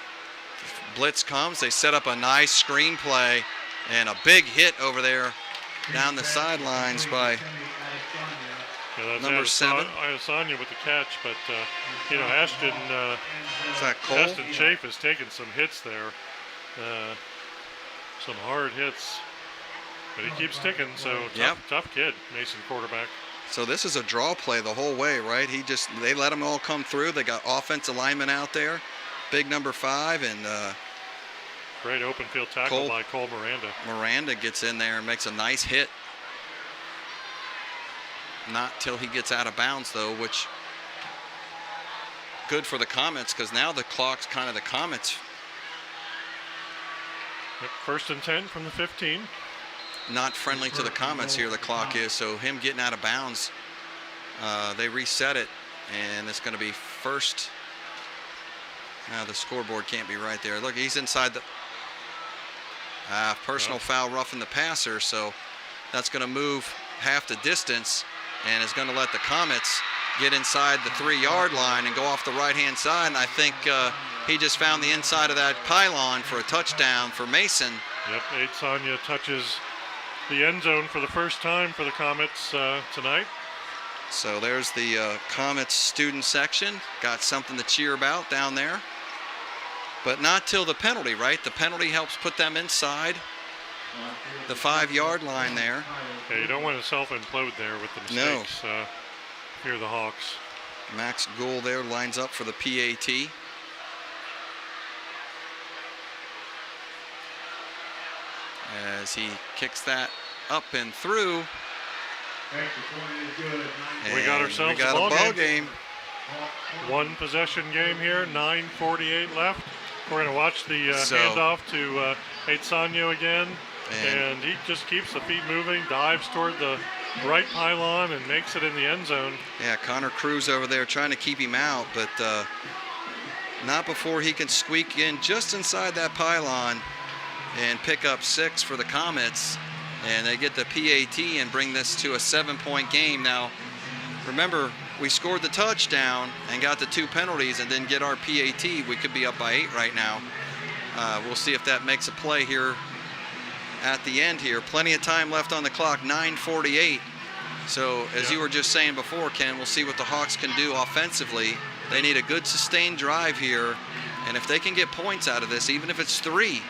blitz comes. They set up a nice screen play and a big hit over there down the sidelines by number 7. Adesanya with the catch, but Ashton. Is that Cole? Ashton Chafe has taken some hits there. Some hard hits, but he keeps ticking, so tough kid, Mason quarterback. So this is a draw play the whole way, right? They let them all come through. They got offensive linemen out there, big number 5, and great open field tackle by Cole Miranda. Miranda gets in there and makes a nice hit. Not till he gets out of bounds, though, which good for the Comets, because now the clock's kind of the Comets. First and 10 from the 15. Not friendly to the Comets here, the clock is, so him getting out of bounds, they reset it, and it's going to be first. Now the scoreboard can't be right there. Look, he's inside the personal foul, roughing the passer, so that's going to move half the distance and is going to let the Comets get inside the 3-yard line and go off the right-hand side, and I think he just found the inside of that pylon for a touchdown for Mason. Yep, Adesanya touches the end zone for the first time for the Comets tonight. So there's the Comets student section. Got something to cheer about down there. But not till the penalty, right? The penalty helps put them inside the 5-yard line there. Yeah, you don't want to self-implode there with the mistakes. No. Here are the Hawks. Max Gould there lines up for the PAT. As he kicks that up and through. We got ourselves a ball game. One possession game here, 9:48 left. We're going to watch the handoff to Eitzanyo again. And he just keeps the feet moving, dives toward the right pylon, and makes it in the end zone. Yeah, Connor Cruz over there trying to keep him out, but not before he can squeak in just inside that pylon and pick up 6 for the Comets. And they get the PAT and bring this to a 7-point game. Now, remember, we scored the touchdown and got the 2 penalties and didn't get our PAT. We could be up by 8 right now. We'll see if that makes a play here at the end here. Plenty of time left on the clock, 9:48. So as you were just saying before, Ken, we'll see what the Hawks can do offensively. They need a good sustained drive here. And if they can get points out of this, even if it's 3,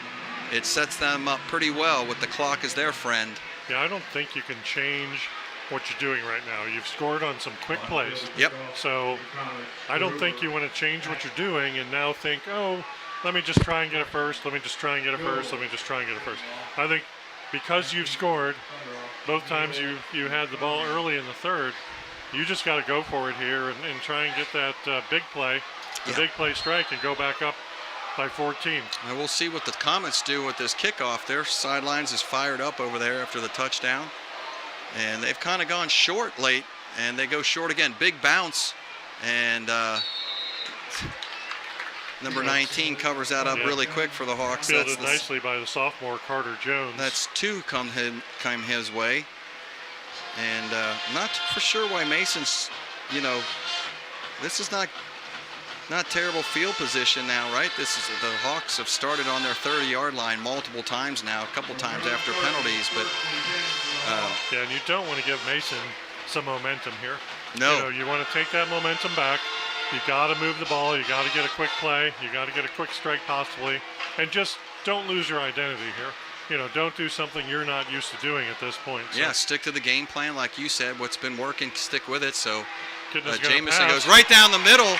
it sets them up pretty well with the clock as their friend. Yeah, I don't think you can change what you're doing right now. You've scored on some quick plays. Yep. So I don't think you want to change what you're doing and now think, oh, let me just try and get it first. Let me just try and get it first. Let me just try and get it first. I think because you've scored both times you had the ball early in the third, you just got to go for it here and try and get that big play, big play strike, and go back up by 14. And we'll see what the Comets do with this kickoff. Their sidelines is fired up over there after the touchdown. And they've kind of gone short late, and they go short again. Big bounce, and number 19 covers that up really quick for the Hawks. Fielded nicely by the sophomore Carter Jones. That's 2 come his way. And not for sure why Mason's, this is not terrible field position now, right? The Hawks have started on their 30-yard line multiple times now, a couple times after penalties, but yeah, and you don't want to give Mason some momentum here. No. You want to take that momentum back. You got to move the ball. You got to get a quick play. You got to get a quick strike possibly, and just don't lose your identity here. Don't do something you're not used to doing at this point. So. Yeah, stick to the game plan, like you said. What's been working, stick with it. So Jamison goes right down the middle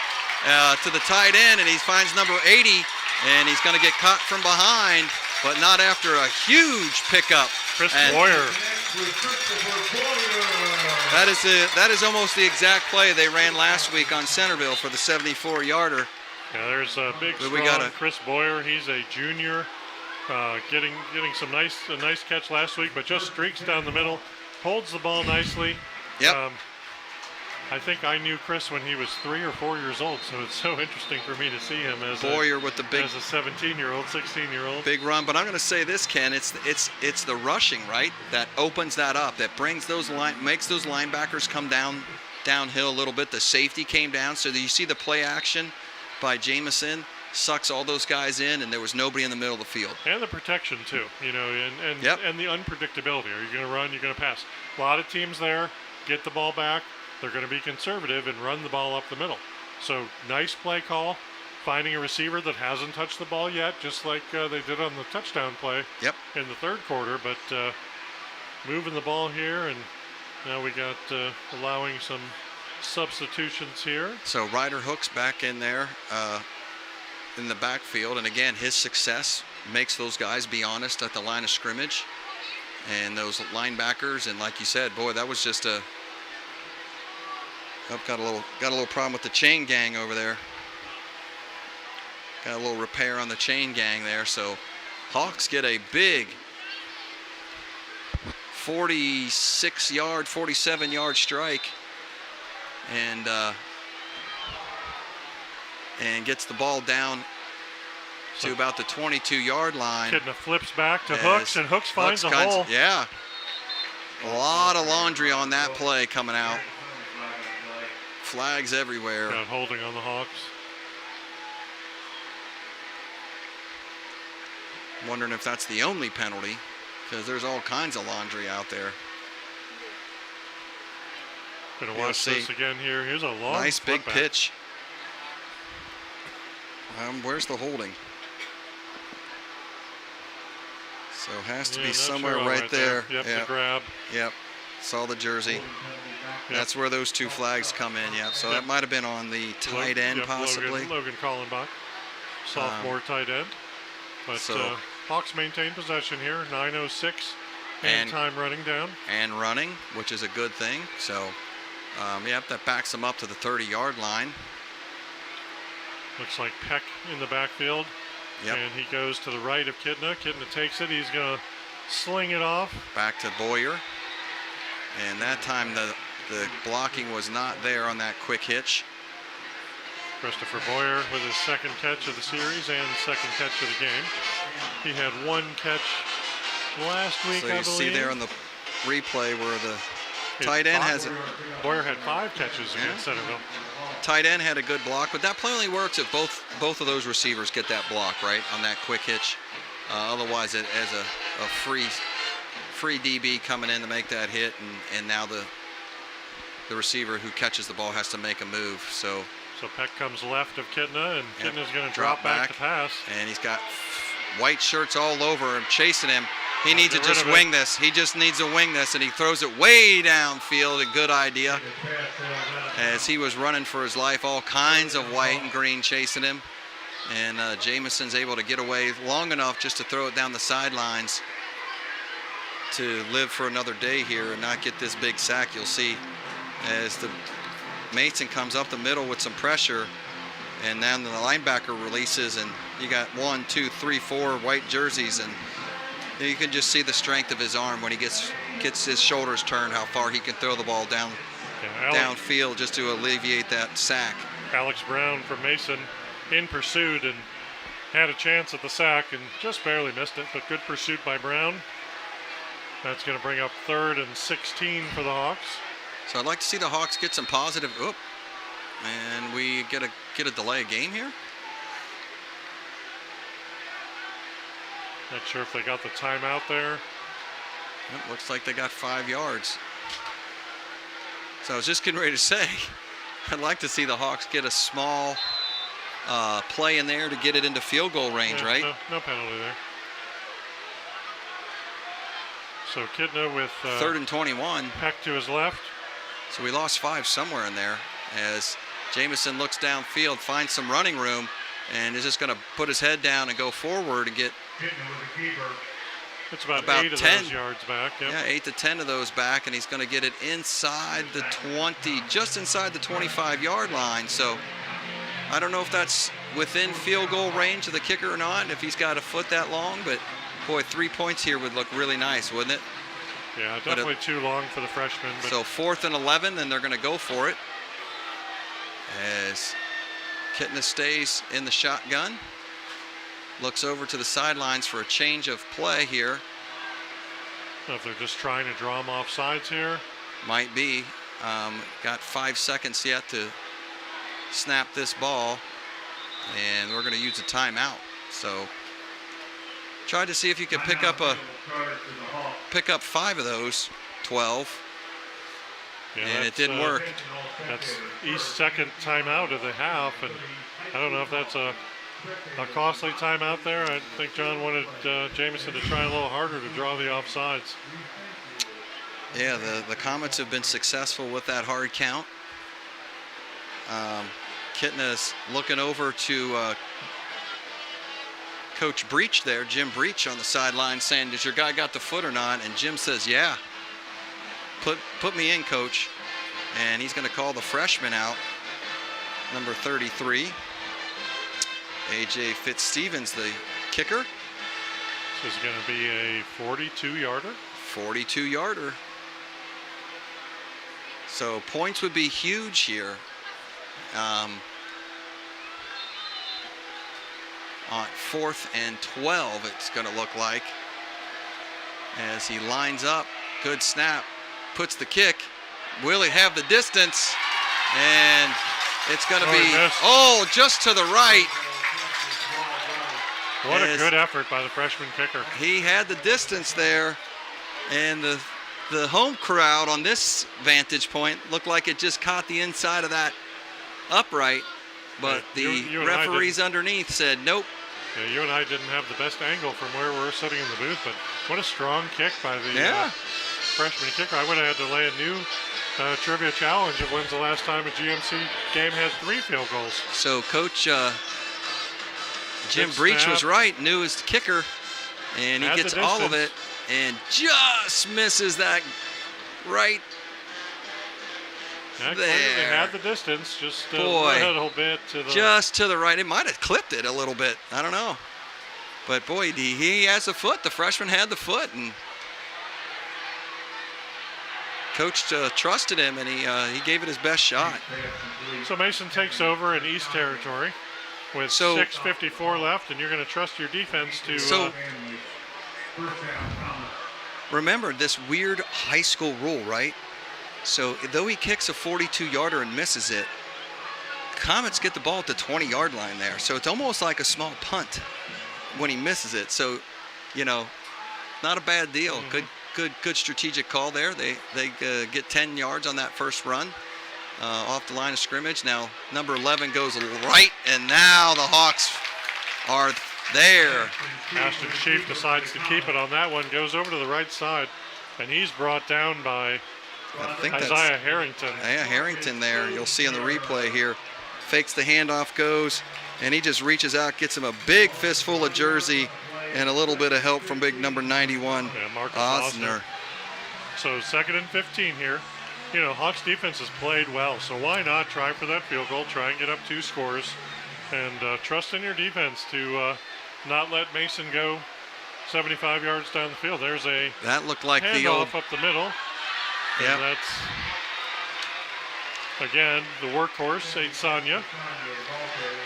to the tight end, and he finds number 80, and he's going to get caught from behind, but not after a huge pickup. Chris Boyer. That is almost the exact play they ran last week on Centerville for the 74-yarder. Yeah, there's a big, strong Chris Boyer. He's a junior, getting a nice catch last week, but just streaks down the middle, holds the ball nicely. Yep. I think I knew Chris when he was 3 or 4 years old, so it's so interesting for me to see him as Boyer with the big, as a 17-year-old, 16-year-old. Big run, but I'm going to say this, Ken. It's the rushing, right, that opens that up, that brings makes those linebackers come downhill a little bit. The safety came down, so that you see the play action by Jamison sucks all those guys in, and there was nobody in the middle of the field. And the protection too, and the unpredictability. Are you going to run? You're going to pass. A lot of teams there get the ball back. They're going to be conservative and run the ball up the middle. So nice play call, finding a receiver that hasn't touched the ball yet, just like they did on the touchdown play in the third quarter. But moving the ball here, and now we got allowing some substitutions here. So Ryder Hook's back in there in the backfield, and again, his success makes those guys be honest at the line of scrimmage. And those linebackers, and like you said, boy, that was just a... got a little problem with the chain gang over there. Got a little repair on the chain gang there. So Hawks get a big 46-yard, 47-yard strike, and gets the ball down to about the 22-yard line. Kidna flips back to Hooks, and Hooks finds a hole. Yeah. A lot of laundry on that play coming out. Flags everywhere. Got holding on the Hawks. Wondering if that's the only penalty, because there's all kinds of laundry out there. Gonna watch this again here. Here's a long nice big back. pitch. Where's the holding? So it has to be somewhere right there. Yep, the grab. Yep, saw the jersey. That's where those 2 flags come in, so that might have been on the tight end possibly. Logan Kallenbach, sophomore tight end. But Hawks maintain possession here, 9:06 And time running down. And running, which is a good thing. So, yep, that backs them up to the 30-yard line. Looks like Peck in the backfield. Yep. And he goes to the right of Kitna. Kitna takes it. He's going to sling it off. Back to Boyer. And that time the blocking was not there on that quick hitch. Christopher Boyer with his second catch of the series and second catch of the game. He had one catch last week, so you see there on the replay where the tight end has it. Boyer had 5 catches against Centerville. Tight end had a good block, but that play only works if both of those receivers get that block, right, on that quick hitch. Otherwise, it as a free DB coming in to make that hit, and now the receiver who catches the ball has to make a move. So Peck comes left of Kitna, and Kitna's going to drop back to pass. And he's got white shirts all over him, chasing him. He needs to just wing this. He just needs to wing this, and he throws it way downfield. A good idea. As he was running for his life, all kinds of white and green chasing him. And Jamison's able to get away long enough just to throw it down the sidelines to live for another day here and not get this big sack. You'll see as the Mason comes up the middle with some pressure, and then the linebacker releases, and you got 1, 2, 3, 4 white jerseys, and you can just see the strength of his arm when he gets his shoulders turned, how far he can throw the ball downfield just to alleviate that sack. Alex Brown from Mason in pursuit and had a chance at the sack and just barely missed it, but good pursuit by Brown. That's going to bring up 3rd and 16 for the Hawks. So I'd like to see the Hawks get some positive. And we get a delay of game here. Not sure if they got the timeout there. It looks like they got 5 yards. So I was just getting ready to say, I'd like to see the Hawks get a small play in there to get it into field goal range, right? No penalty there. So Kitna with 3rd and 21. Peck to his left. So we lost 5 somewhere in there as Jamison looks downfield, finds some running room, and is just going to put his head down and go forward and get it's about 8 of 10 those yards back. Yep. Yeah, 8 to 10 of those back, and he's going to get it inside the 20, just inside the 25-yard line. So I don't know if that's within field goal range of the kicker or not, if he's got a foot that long, but boy, 3 points here would look really nice, wouldn't it? Yeah, definitely too long for the freshman. But so 4th and 11, and they're going to go for it as Kitna stays in the shotgun. Looks over to the sidelines for a change of play here. If they're just trying to draw him off sides here. Might be. Got 5 seconds yet to snap this ball, and we're going to use a timeout. So try to see if you can pick up 5 of those 12. Yeah, and it didn't work. That's East's second timeout of the half, and I don't know if that's a costly timeout there. I think John wanted Jamison to try a little harder to draw the offsides. Yeah, the Comets have been successful with that hard count. Kitna's looking over to Coach Breach there, Jim Breach on the sideline, saying, does your guy got the foot or not? And Jim says, yeah. Put me in, Coach. And he's going to call the freshman out, number 33. A.J. Fitzstevens, the kicker. This is going to be a 42-yarder. 42-yarder. So points would be huge here. On 4th and 12, it's going to look like. As he lines up, good snap, puts the kick. Will he have the distance? And it's going to be, just to the right. What a good effort by the freshman kicker. He had the distance there, and the home crowd on this vantage point looked like it just caught the inside of that upright, but the referees underneath said nope. Yeah, you and I didn't have the best angle from where we're sitting in the booth, but what a strong kick by the freshman kicker. I would have had to lay a new trivia challenge of when's the last time a GMC game had 3 field goals. So Coach Jim Breach was right, knew his kicker, and he gets all of it. and just misses that right Yeah, there. They had the distance, just a Boy, little bit to the. just to the right. It might have clipped it a little bit. I don't know. But boy, he has the foot. The freshman had the foot, and coach trusted him, and he gave it his best shot. So Mason takes over in East territory with 6:54 left, and you're going to trust your defense to. Remember this weird high school rule, right? So though he kicks a 42-yarder and misses it, Comets get the ball at the 20-yard line there. So it's almost like a small punt when he misses it. So, not a bad deal. Mm-hmm. Good strategic call there. They get 10 yards on that first run off the line of scrimmage. Now number 11 goes right, and now the Hawks are there. Ashton Sheaf decides to keep it on that one, goes over to the right side, and he's brought down by Isaiah Harrington. Yeah, Harrington there. You'll see on the replay here. Fakes the handoff, goes, and he just reaches out, gets him a big fistful of jersey and a little bit of help from big number 91, Marcus Osner. So 2nd and 15 here. Hawks defense has played well, so why not try for that field goal, try and get up 2 scores, and trust in your defense to not let Mason go 75 yards down the field. There's a that looked like handoff the old up the middle. Yeah. That's again the workhorse, Sanya.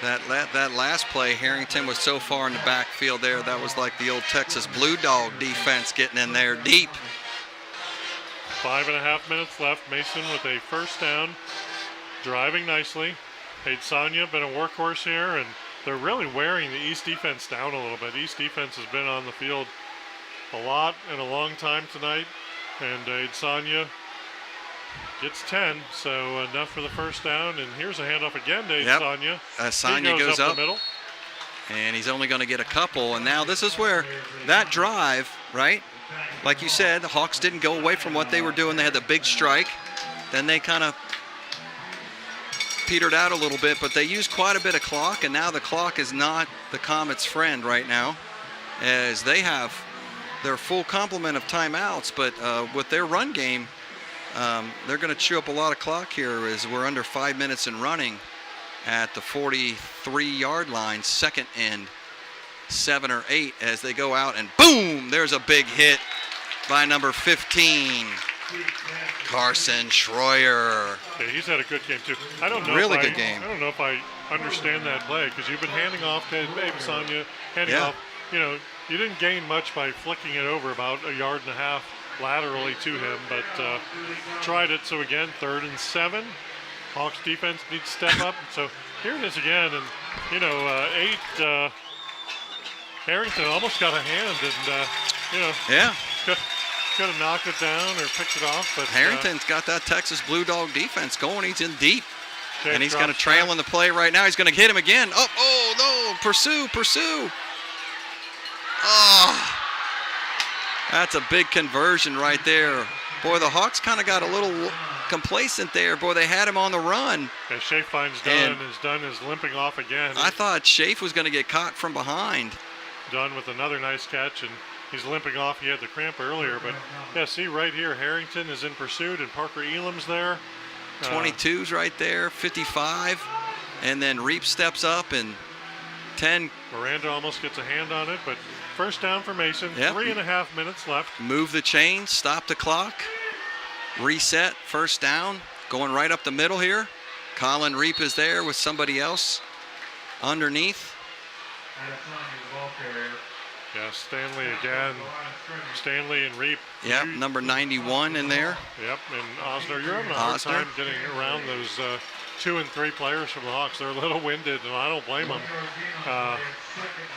That last play, Harrington was so far in the backfield there. That was like the old Texas Blue Dog defense getting in there deep. 5.5 minutes left. Mason with a first down, driving nicely. Sanya been a workhorse here, and they're really wearing the East defense down a little bit. East defense has been on the field a lot in a long time tonight, and Sanya gets 10, so enough for the first down. And here's a handoff again to Sanya. Sanya goes up the middle, and he's only going to get a couple. And now this is where that drive, right? Like you said, the Hawks didn't go away from what they were doing. They had the big strike. Then they kind of petered out a little bit, but they used quite a bit of clock, and now the clock is not the Comets' friend right now, as they have their full complement of timeouts. But with their run game, they're going to chew up a lot of clock here as we're under 5 minutes in running at the 43-yard line, 2nd and 7 or 8, as they go out, and boom, there's a big hit by number 15, Carson Schroyer. Yeah, he's had a good game too. I don't know. Good game. I don't know if I understand that play, because you've been handing off to Sanya, handing off. You didn't gain much by flicking it over about 1.5 yards laterally to him, but tried it. So again, 3rd and 7. Hawks defense needs to step up. So here it is again, and 8. Harrington almost got a hand, and could have knocked it down or picked it off. But Harrington's got that Texas Blue Dog defense going. He's in deep, and he's going to trail trail in the play right now. He's going to hit him again. Oh no! Pursue! Oh, that's a big conversion right there. Boy, the Hawks kind of got a little complacent there. Boy, they had him on the run. Yeah, Dunn is limping off again. I thought Schaaf was going to get caught from behind. Dunn with another nice catch, and he's limping off. He had the cramp earlier, but yeah, see right here, Harrington is in pursuit, and Parker Elam's there. 22's right there, 55, and then Reap steps up, and 10. Miranda almost gets a hand on it, but first down for Mason. Yep. 3.5 minutes left. Move the chain, stop the clock, reset, first down, going right up the middle here. Colin Reap is there with somebody else underneath. Yeah, Stanley again. Stanley and Reap. Yep, number 91 in there. Yep, and Osner. You're having a hard time getting around those 2 and 3 players from the Hawks. They're a little winded, and I don't blame them.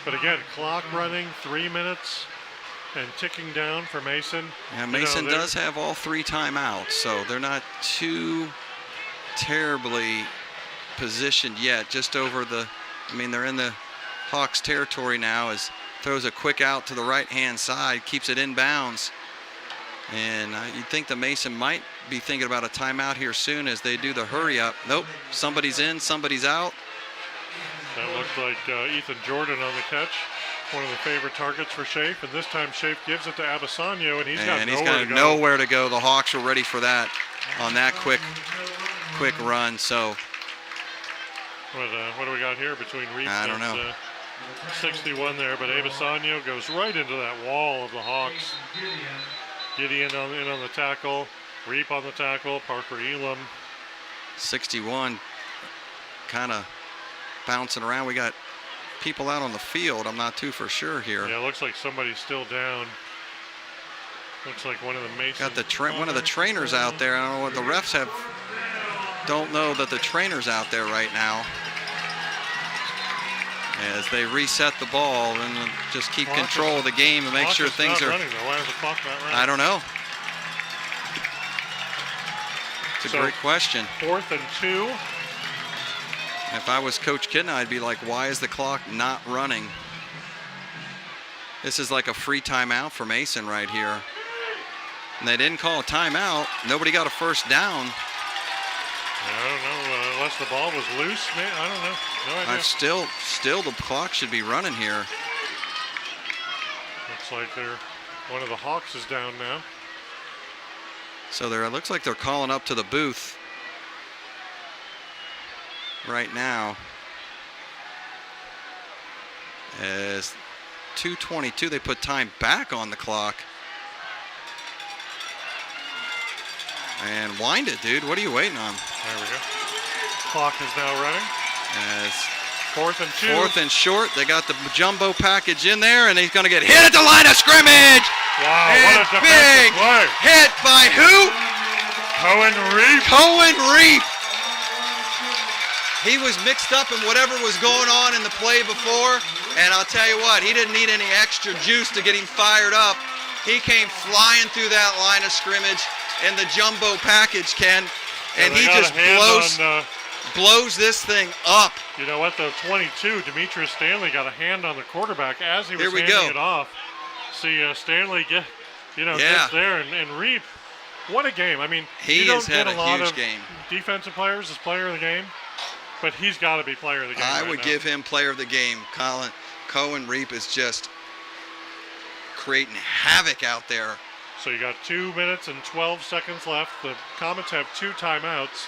But again, clock running, 3 minutes, and ticking down for Mason. Yeah, Mason does have all 3 timeouts, so they're not too terribly positioned yet. Just over the, they're in the Hawks territory now, as throws a quick out to the right-hand side, keeps it in bounds. And you'd think the Mason might be thinking about a timeout here soon as they do the hurry up. Nope, somebody's in, somebody's out. That looked like Ethan Jordan on the catch. one of the favorite targets for Schaaf, and this time Schaaf gives it to Abasano, and he's got nowhere to go. The Hawks were ready for that on that quick run. So what do we got here between Reef? I don't know. 61 there, but Abasano goes right into that wall of the Hawks. Gideon in on the tackle, Reap on the tackle, Parker Elam. 61 kind of bouncing around. We got people out on the field. I'm not too for sure here. Yeah, it looks like somebody's still down. Looks like one of the Mason. Got one of the trainers out there. I don't know what the refs have. Don't know that the trainer's out there right now. As they reset the ball and just keep control of the game and make sure things are. Running, though. Why is the clock not running? I don't know. It's a great question. 4th and 2. If I was Coach Kidna, I'd be like, why is the clock not running? This is like a free timeout for Mason right here. And they didn't call a timeout. Nobody got a first down. I don't know, unless the ball was loose. I don't know. No idea. Still the clock should be running here. Looks like one of the Hawks is down now. So it looks like they're calling up to the booth right now. As 2:22, they put time back on the clock. And wind it, dude. What are you waiting on? There we go. Clock is now running. As 4th and 2. 4th and short. They got the jumbo package in there, and he's going to get hit at the line of scrimmage. Wow, and what a defensive big play. Hit by who? Cohen Reef. Cohen Reef. He was mixed up in whatever was going on in the play before, and I'll tell you what, he didn't need any extra juice to get him fired up. He came flying through that line of scrimmage in the jumbo package, Ken, and he just blows this thing up. You know what, though? 22, Demetrius Stanley got a hand on the quarterback as he was handing it off. See Stanley get there and Reap. What a game. I mean, he has had a huge game. Defensive players as player of the game, but he's got to be player of the game. I would give him player of the game. Cohen Reap is just creating havoc out there. So you got 2 minutes and 12 seconds left. The Comets have 2 timeouts.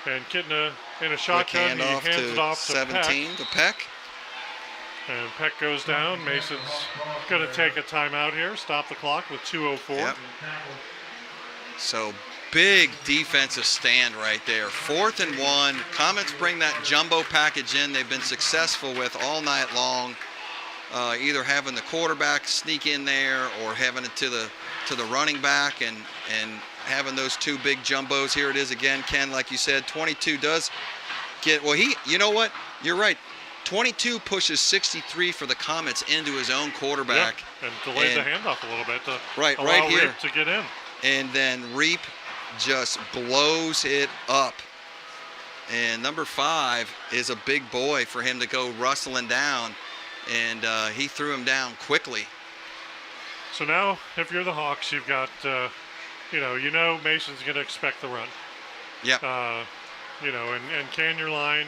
And Kidna in a shotgun, he hands it off to 17 to Peck. And Peck goes down. Mason's going to take a timeout here, stop the clock with 2:04. Yep. So big defensive stand right there. 4th and 1. Comets bring that jumbo package in. They've been successful with all night long, either having the quarterback sneak in there or having it to the running back and having those 2 big jumbos. Here it is again, Ken, like you said. 22 does get, well, you know what? You're right. 22 pushes 63 for the Comets into his own quarterback. Yeah, and delayed the handoff a little bit to right here Reap to get in. And then Reap just blows it up. And number 5 is a big boy for him to go rustling down. And he threw him down quickly. So now, if you're the Hawks, you've got, you know Mason's going to expect the run. Yep. And can your line,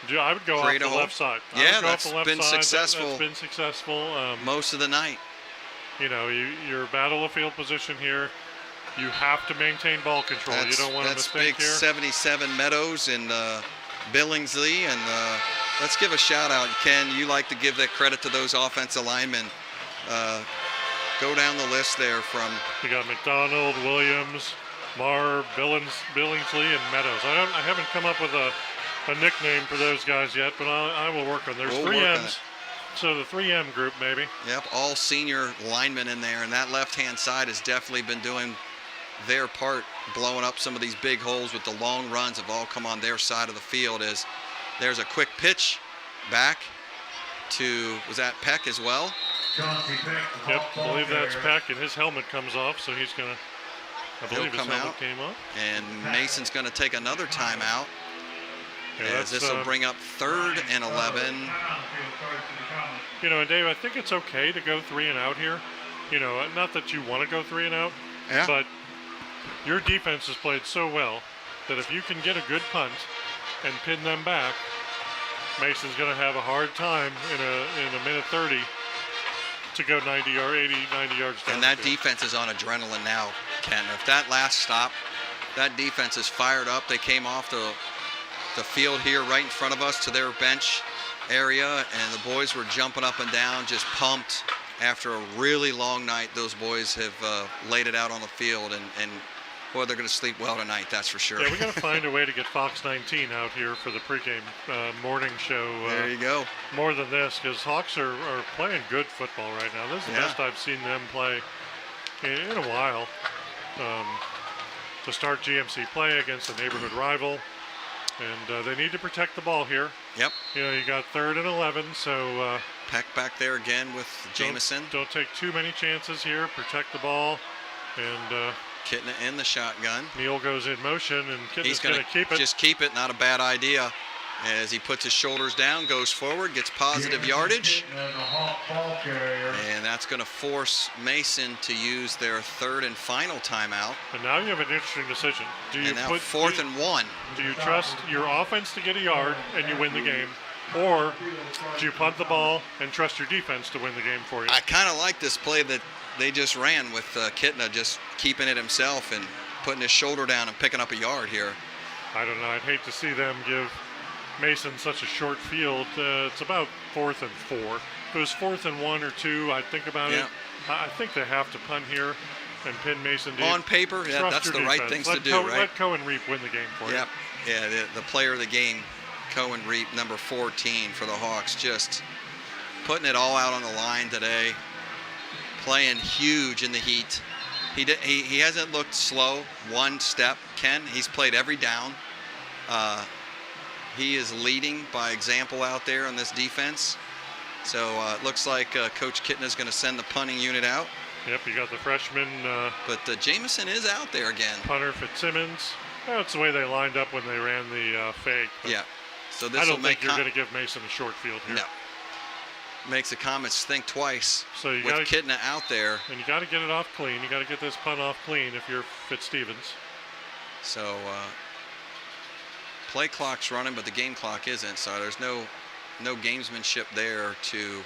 I would go off the left side. Yeah, that's been successful. That's been successful. Most of the night. Your battle of field position here, you have to maintain ball control. You don't want to mistake here. That's big 77 Meadows and Billingsley. And let's give a shout out. Ken, you like to give that credit to those offensive linemen. Go down the list there from. You got McDonald, Williams, Marr, Billingsley, and Meadows. I haven't come up with a nickname for those guys yet, but I will work on. There's 3 M's. So the 3M group, maybe. Yep, all senior linemen in there, and that left-hand side has definitely been doing their part, blowing up some of these big holes with the long runs have all come on their side of the field. As there's a quick pitch back to, was that Peck as well? Yep, I believe that's Peck, and his helmet comes off, so he's going to, I believe his helmet came off. And Mason's going to take another timeout. Yeah, this will bring up 3rd and 11. And Dave, I think it's okay to go 3 and out here. Not that you want to go 3 and out, but your defense has played so well that if you can get a good punt and pin them back, Mason's going to have a hard time in a minute 30 to go 90 or 80, 90 yards down. And that defense is on adrenaline now, Ken. If that last stop, that defense is fired up. They came off the field here right in front of us to their bench area, and the boys were jumping up and down, just pumped. After a really long night, those boys have laid it out on the field, and boy, they're going to sleep well tonight, that's for sure. Yeah, we got to find a way to get Fox 19 out here for the pregame morning show. There you go. More than this, because Hawks are playing good football right now. This is the best I've seen them play in a while. To start GMC play against a neighborhood rival, and they need to protect the ball here. Yep. You know, you got 3rd and 11, so Peck back there again with Jameson. Don't take too many chances here. Protect the ball, and Kittner in the shotgun. Neal goes in motion, and He's Kittner's going to keep it. Just keep it, not a bad idea. As he puts his shoulders down, goes forward, gets positive yardage. And that's going to force Mason to use their 3rd and final timeout. And now you have an interesting decision. Do you and now put 4th and 1. Do you trust your offense to get a yard and you win the game? Or do you punt the ball and trust your defense to win the game for you? I kind of like this play that they just ran with Kittner just keeping it himself and putting his shoulder down and picking up a yard here. I don't know. I'd hate to see them give Mason such a short field. It's about 4th and 4. If it was 4th and 1 or 2, I'd think about it. I think they have to punt here and pin Mason deep. On paper, that's the right things to do, right? Let Cohen Reap win the game for you. Yeah, the player of the game, Cohen Reap, number 14 for the Hawks, just putting it all out on the line today, playing huge in the heat. He hasn't looked slow one step, Ken. He's played every down. He is leading by example out there on this defense. So it looks like Coach Kittner is going to send the punting unit out. Yep, you got the freshman. But Jameson is out there again. Punter Fitzsimmons. That's the way they lined up when they ran the fake. Yeah. So this I don't think you're going to give Mason a short field here. No. Makes the Comets think twice so you with Kittner out there. And you got to get it off clean. You got to get this punt off clean if you're Fitzstevens. So play clock's running, but the game clock isn't. So there's no gamesmanship there to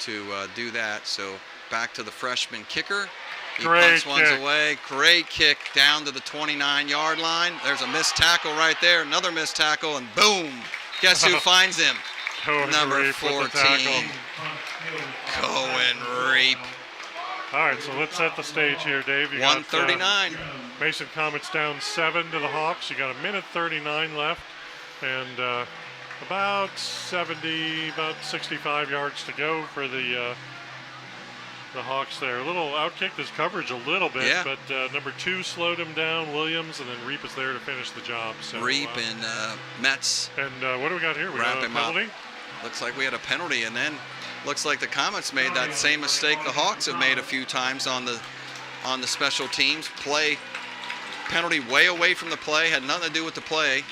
do that. So back to the freshman kicker. He punts ones away. Great kick down to the 29-yard line. There's a missed tackle right there. Another missed tackle, and boom. Guess who finds him? Number 14. Cohen Reap. All right, so let's set the stage here, Dave. You 139. Got, Mason Comets down 7 to the Hawks. You got a minute 39 left, and about 65 yards to go for the Hawks there. A little outkicked his coverage a little bit, but number 2 slowed him down, Williams, and then Reap is there to finish the job. So, Reap and Metz. And what do we got here? We got a penalty? Looks like we had a penalty, and then looks like the Comets made that same mistake the Hawks have made a few times on the special teams. Penalty way away from the play, had nothing to do with the play.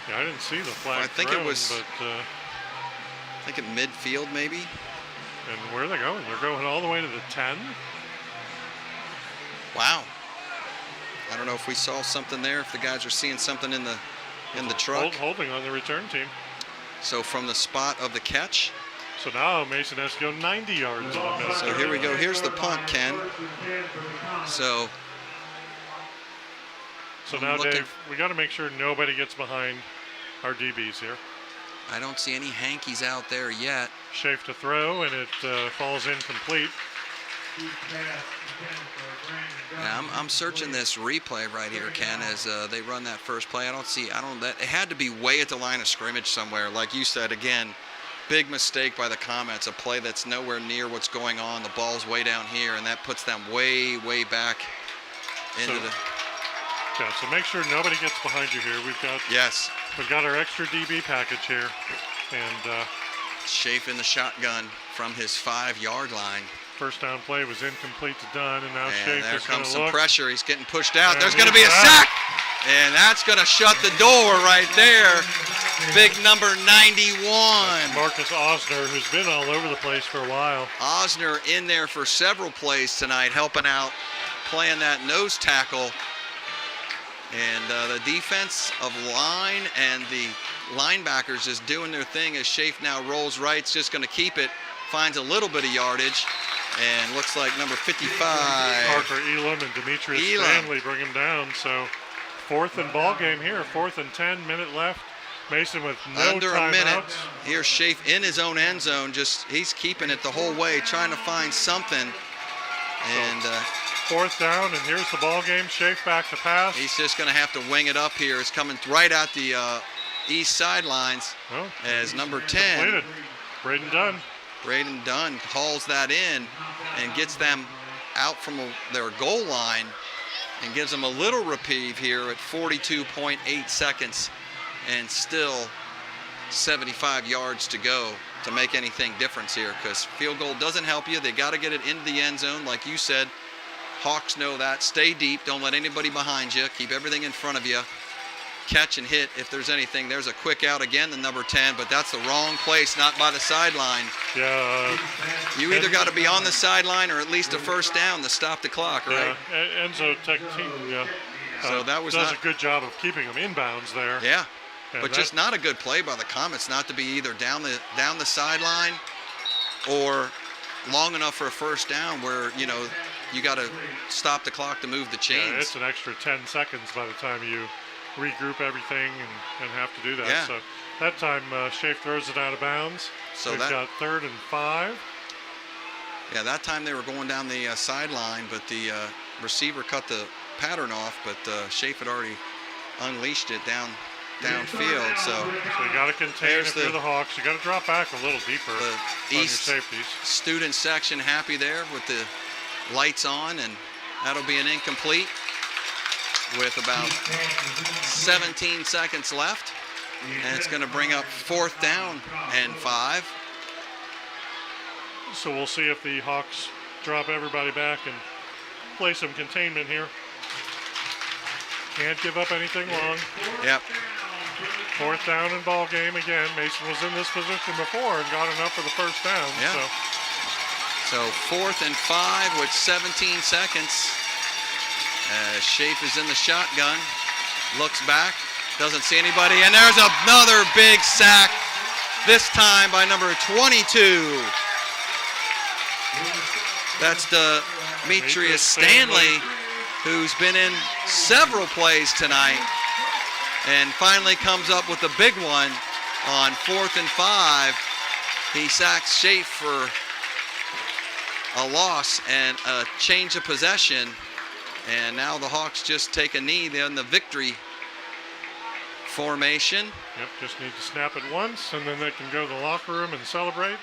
Yeah, I didn't see the flag. I think thrown, it was, but, I think at midfield maybe. And where are they going? They're going all the way to the 10. Wow. I don't know if we saw something there, if the guys are seeing something in the truck. Holding on the return team. So from the spot of the catch. So now Mason has to go 90 yards on this. So here we go. Here's the punt, Ken. So now, Dave, we got to make sure nobody gets behind our DBs here. I don't see any hankies out there yet. Shafe to throw, and it falls incomplete. Yeah, I'm searching this replay right here, Ken, as they run that first play. It had to be way at the line of scrimmage somewhere. Like you said, again, big mistake by the Comets, a play that's nowhere near what's going on. The ball's way down here, and that puts them way, way back into the... Yeah, so make sure nobody gets behind you here. We've got our extra DB package here, and Shafe in the shotgun from his 5-yard line. First down play was incomplete to Dunn, and now Shafe is going to look. There comes some pressure. He's getting pushed out. There's going to be a sack, and that's going to shut the door right there. Big number 91. Marcus Osner, who's been all over the place for a while. Osner in there for several plays tonight, helping out, playing that nose tackle. And the defense of line and the linebackers is doing their thing as Schaaf now rolls right. It's just going to keep it, finds a little bit of yardage, and looks like number 55. Parker Elam and Demetrius Stanley bring him down. So 4th and ball game here, 4th and 10, minute left. Mason with no under a minute. timeouts. Here's Schaaf in his own end zone. He's keeping it the whole way, trying to find something. And 4th down, and here's the ball game. Schaaf back to pass. he's just going to have to wing it up here. It's coming right out the east sidelines as number 10. Completed. Braden Dunn hauls that in and gets them out from their goal line and gives them a little reprieve here at 42.8 seconds and still 75 yards to go to make anything difference here, because field goal doesn't help you. They got to get it into the end zone. Like you said, Hawks know that. Stay deep. Don't let anybody behind you. Keep everything in front of you. Catch and hit if there's anything. There's a quick out again, the number 10, but that's the wrong place, not by the sideline. Yeah. You either got to be on the sideline or at least a first down to stop the clock, right? Yeah, Enzo Tectine, So that was does a good job of keeping them inbounds there. Yeah, and but just not a good play by the Comets not to be either down the sideline or long enough for a first down where, you know, you got to stop the clock to move the chains. Yeah, it's an extra 10 seconds by the time you regroup everything and have to do that. Yeah. So that time Schaaf throws it out of bounds. So We've got 3rd and 5. Yeah, that time they were going down the sideline, but the receiver cut the pattern off, but Schaaf had already unleashed it downfield. So you got to contain if you're the Hawks. You got to drop back a little deeper on your East safeties. Student section happy there with the lights on, and that'll be an incomplete with about 17 seconds left, and it's going to bring up 4th down and 5. So we'll see if the Hawks drop everybody back and play some containment here. Can't give up anything long. Yep. 4th down and ball game again. Mason was in this position before and got enough for the first down. Yeah. So 4th and 5 with 17 seconds. Schaaf is in the shotgun, looks back, doesn't see anybody, and there's another big sack, this time by number 22. That's Demetrius Stanley, who's been in several plays tonight, and finally comes up with a big one on 4th and 5. He sacks Schaaf for a loss and a change of possession. And now the Hawks just take a knee in the victory formation. Yep, just need to snap it once, and then they can go to the locker room and celebrate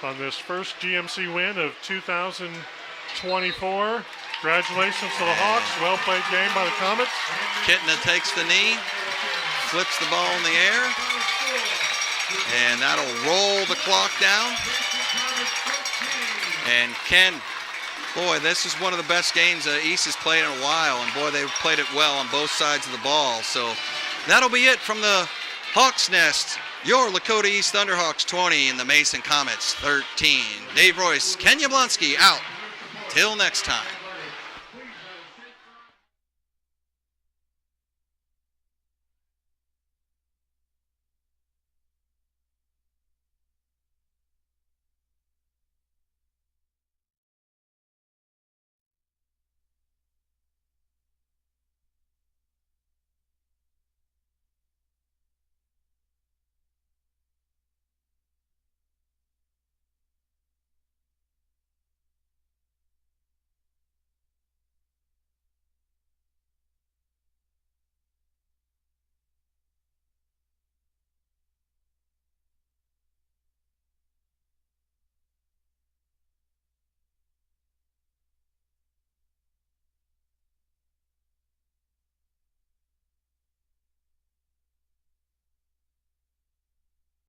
on this first GMC win of 2024. Congratulations to the Hawks. Well played game by the Comets. Kitna takes the knee, flips the ball in the air, and that'll roll the clock down. And Ken, boy, this is one of the best games East has played in a while, and boy, they've played it well on both sides of the ball. So that'll be it from the Hawks Nest. Your Lakota East Thunderhawks 20 and the Mason Comets 13. Dave Royce, Ken Yablonsky out. Till next time.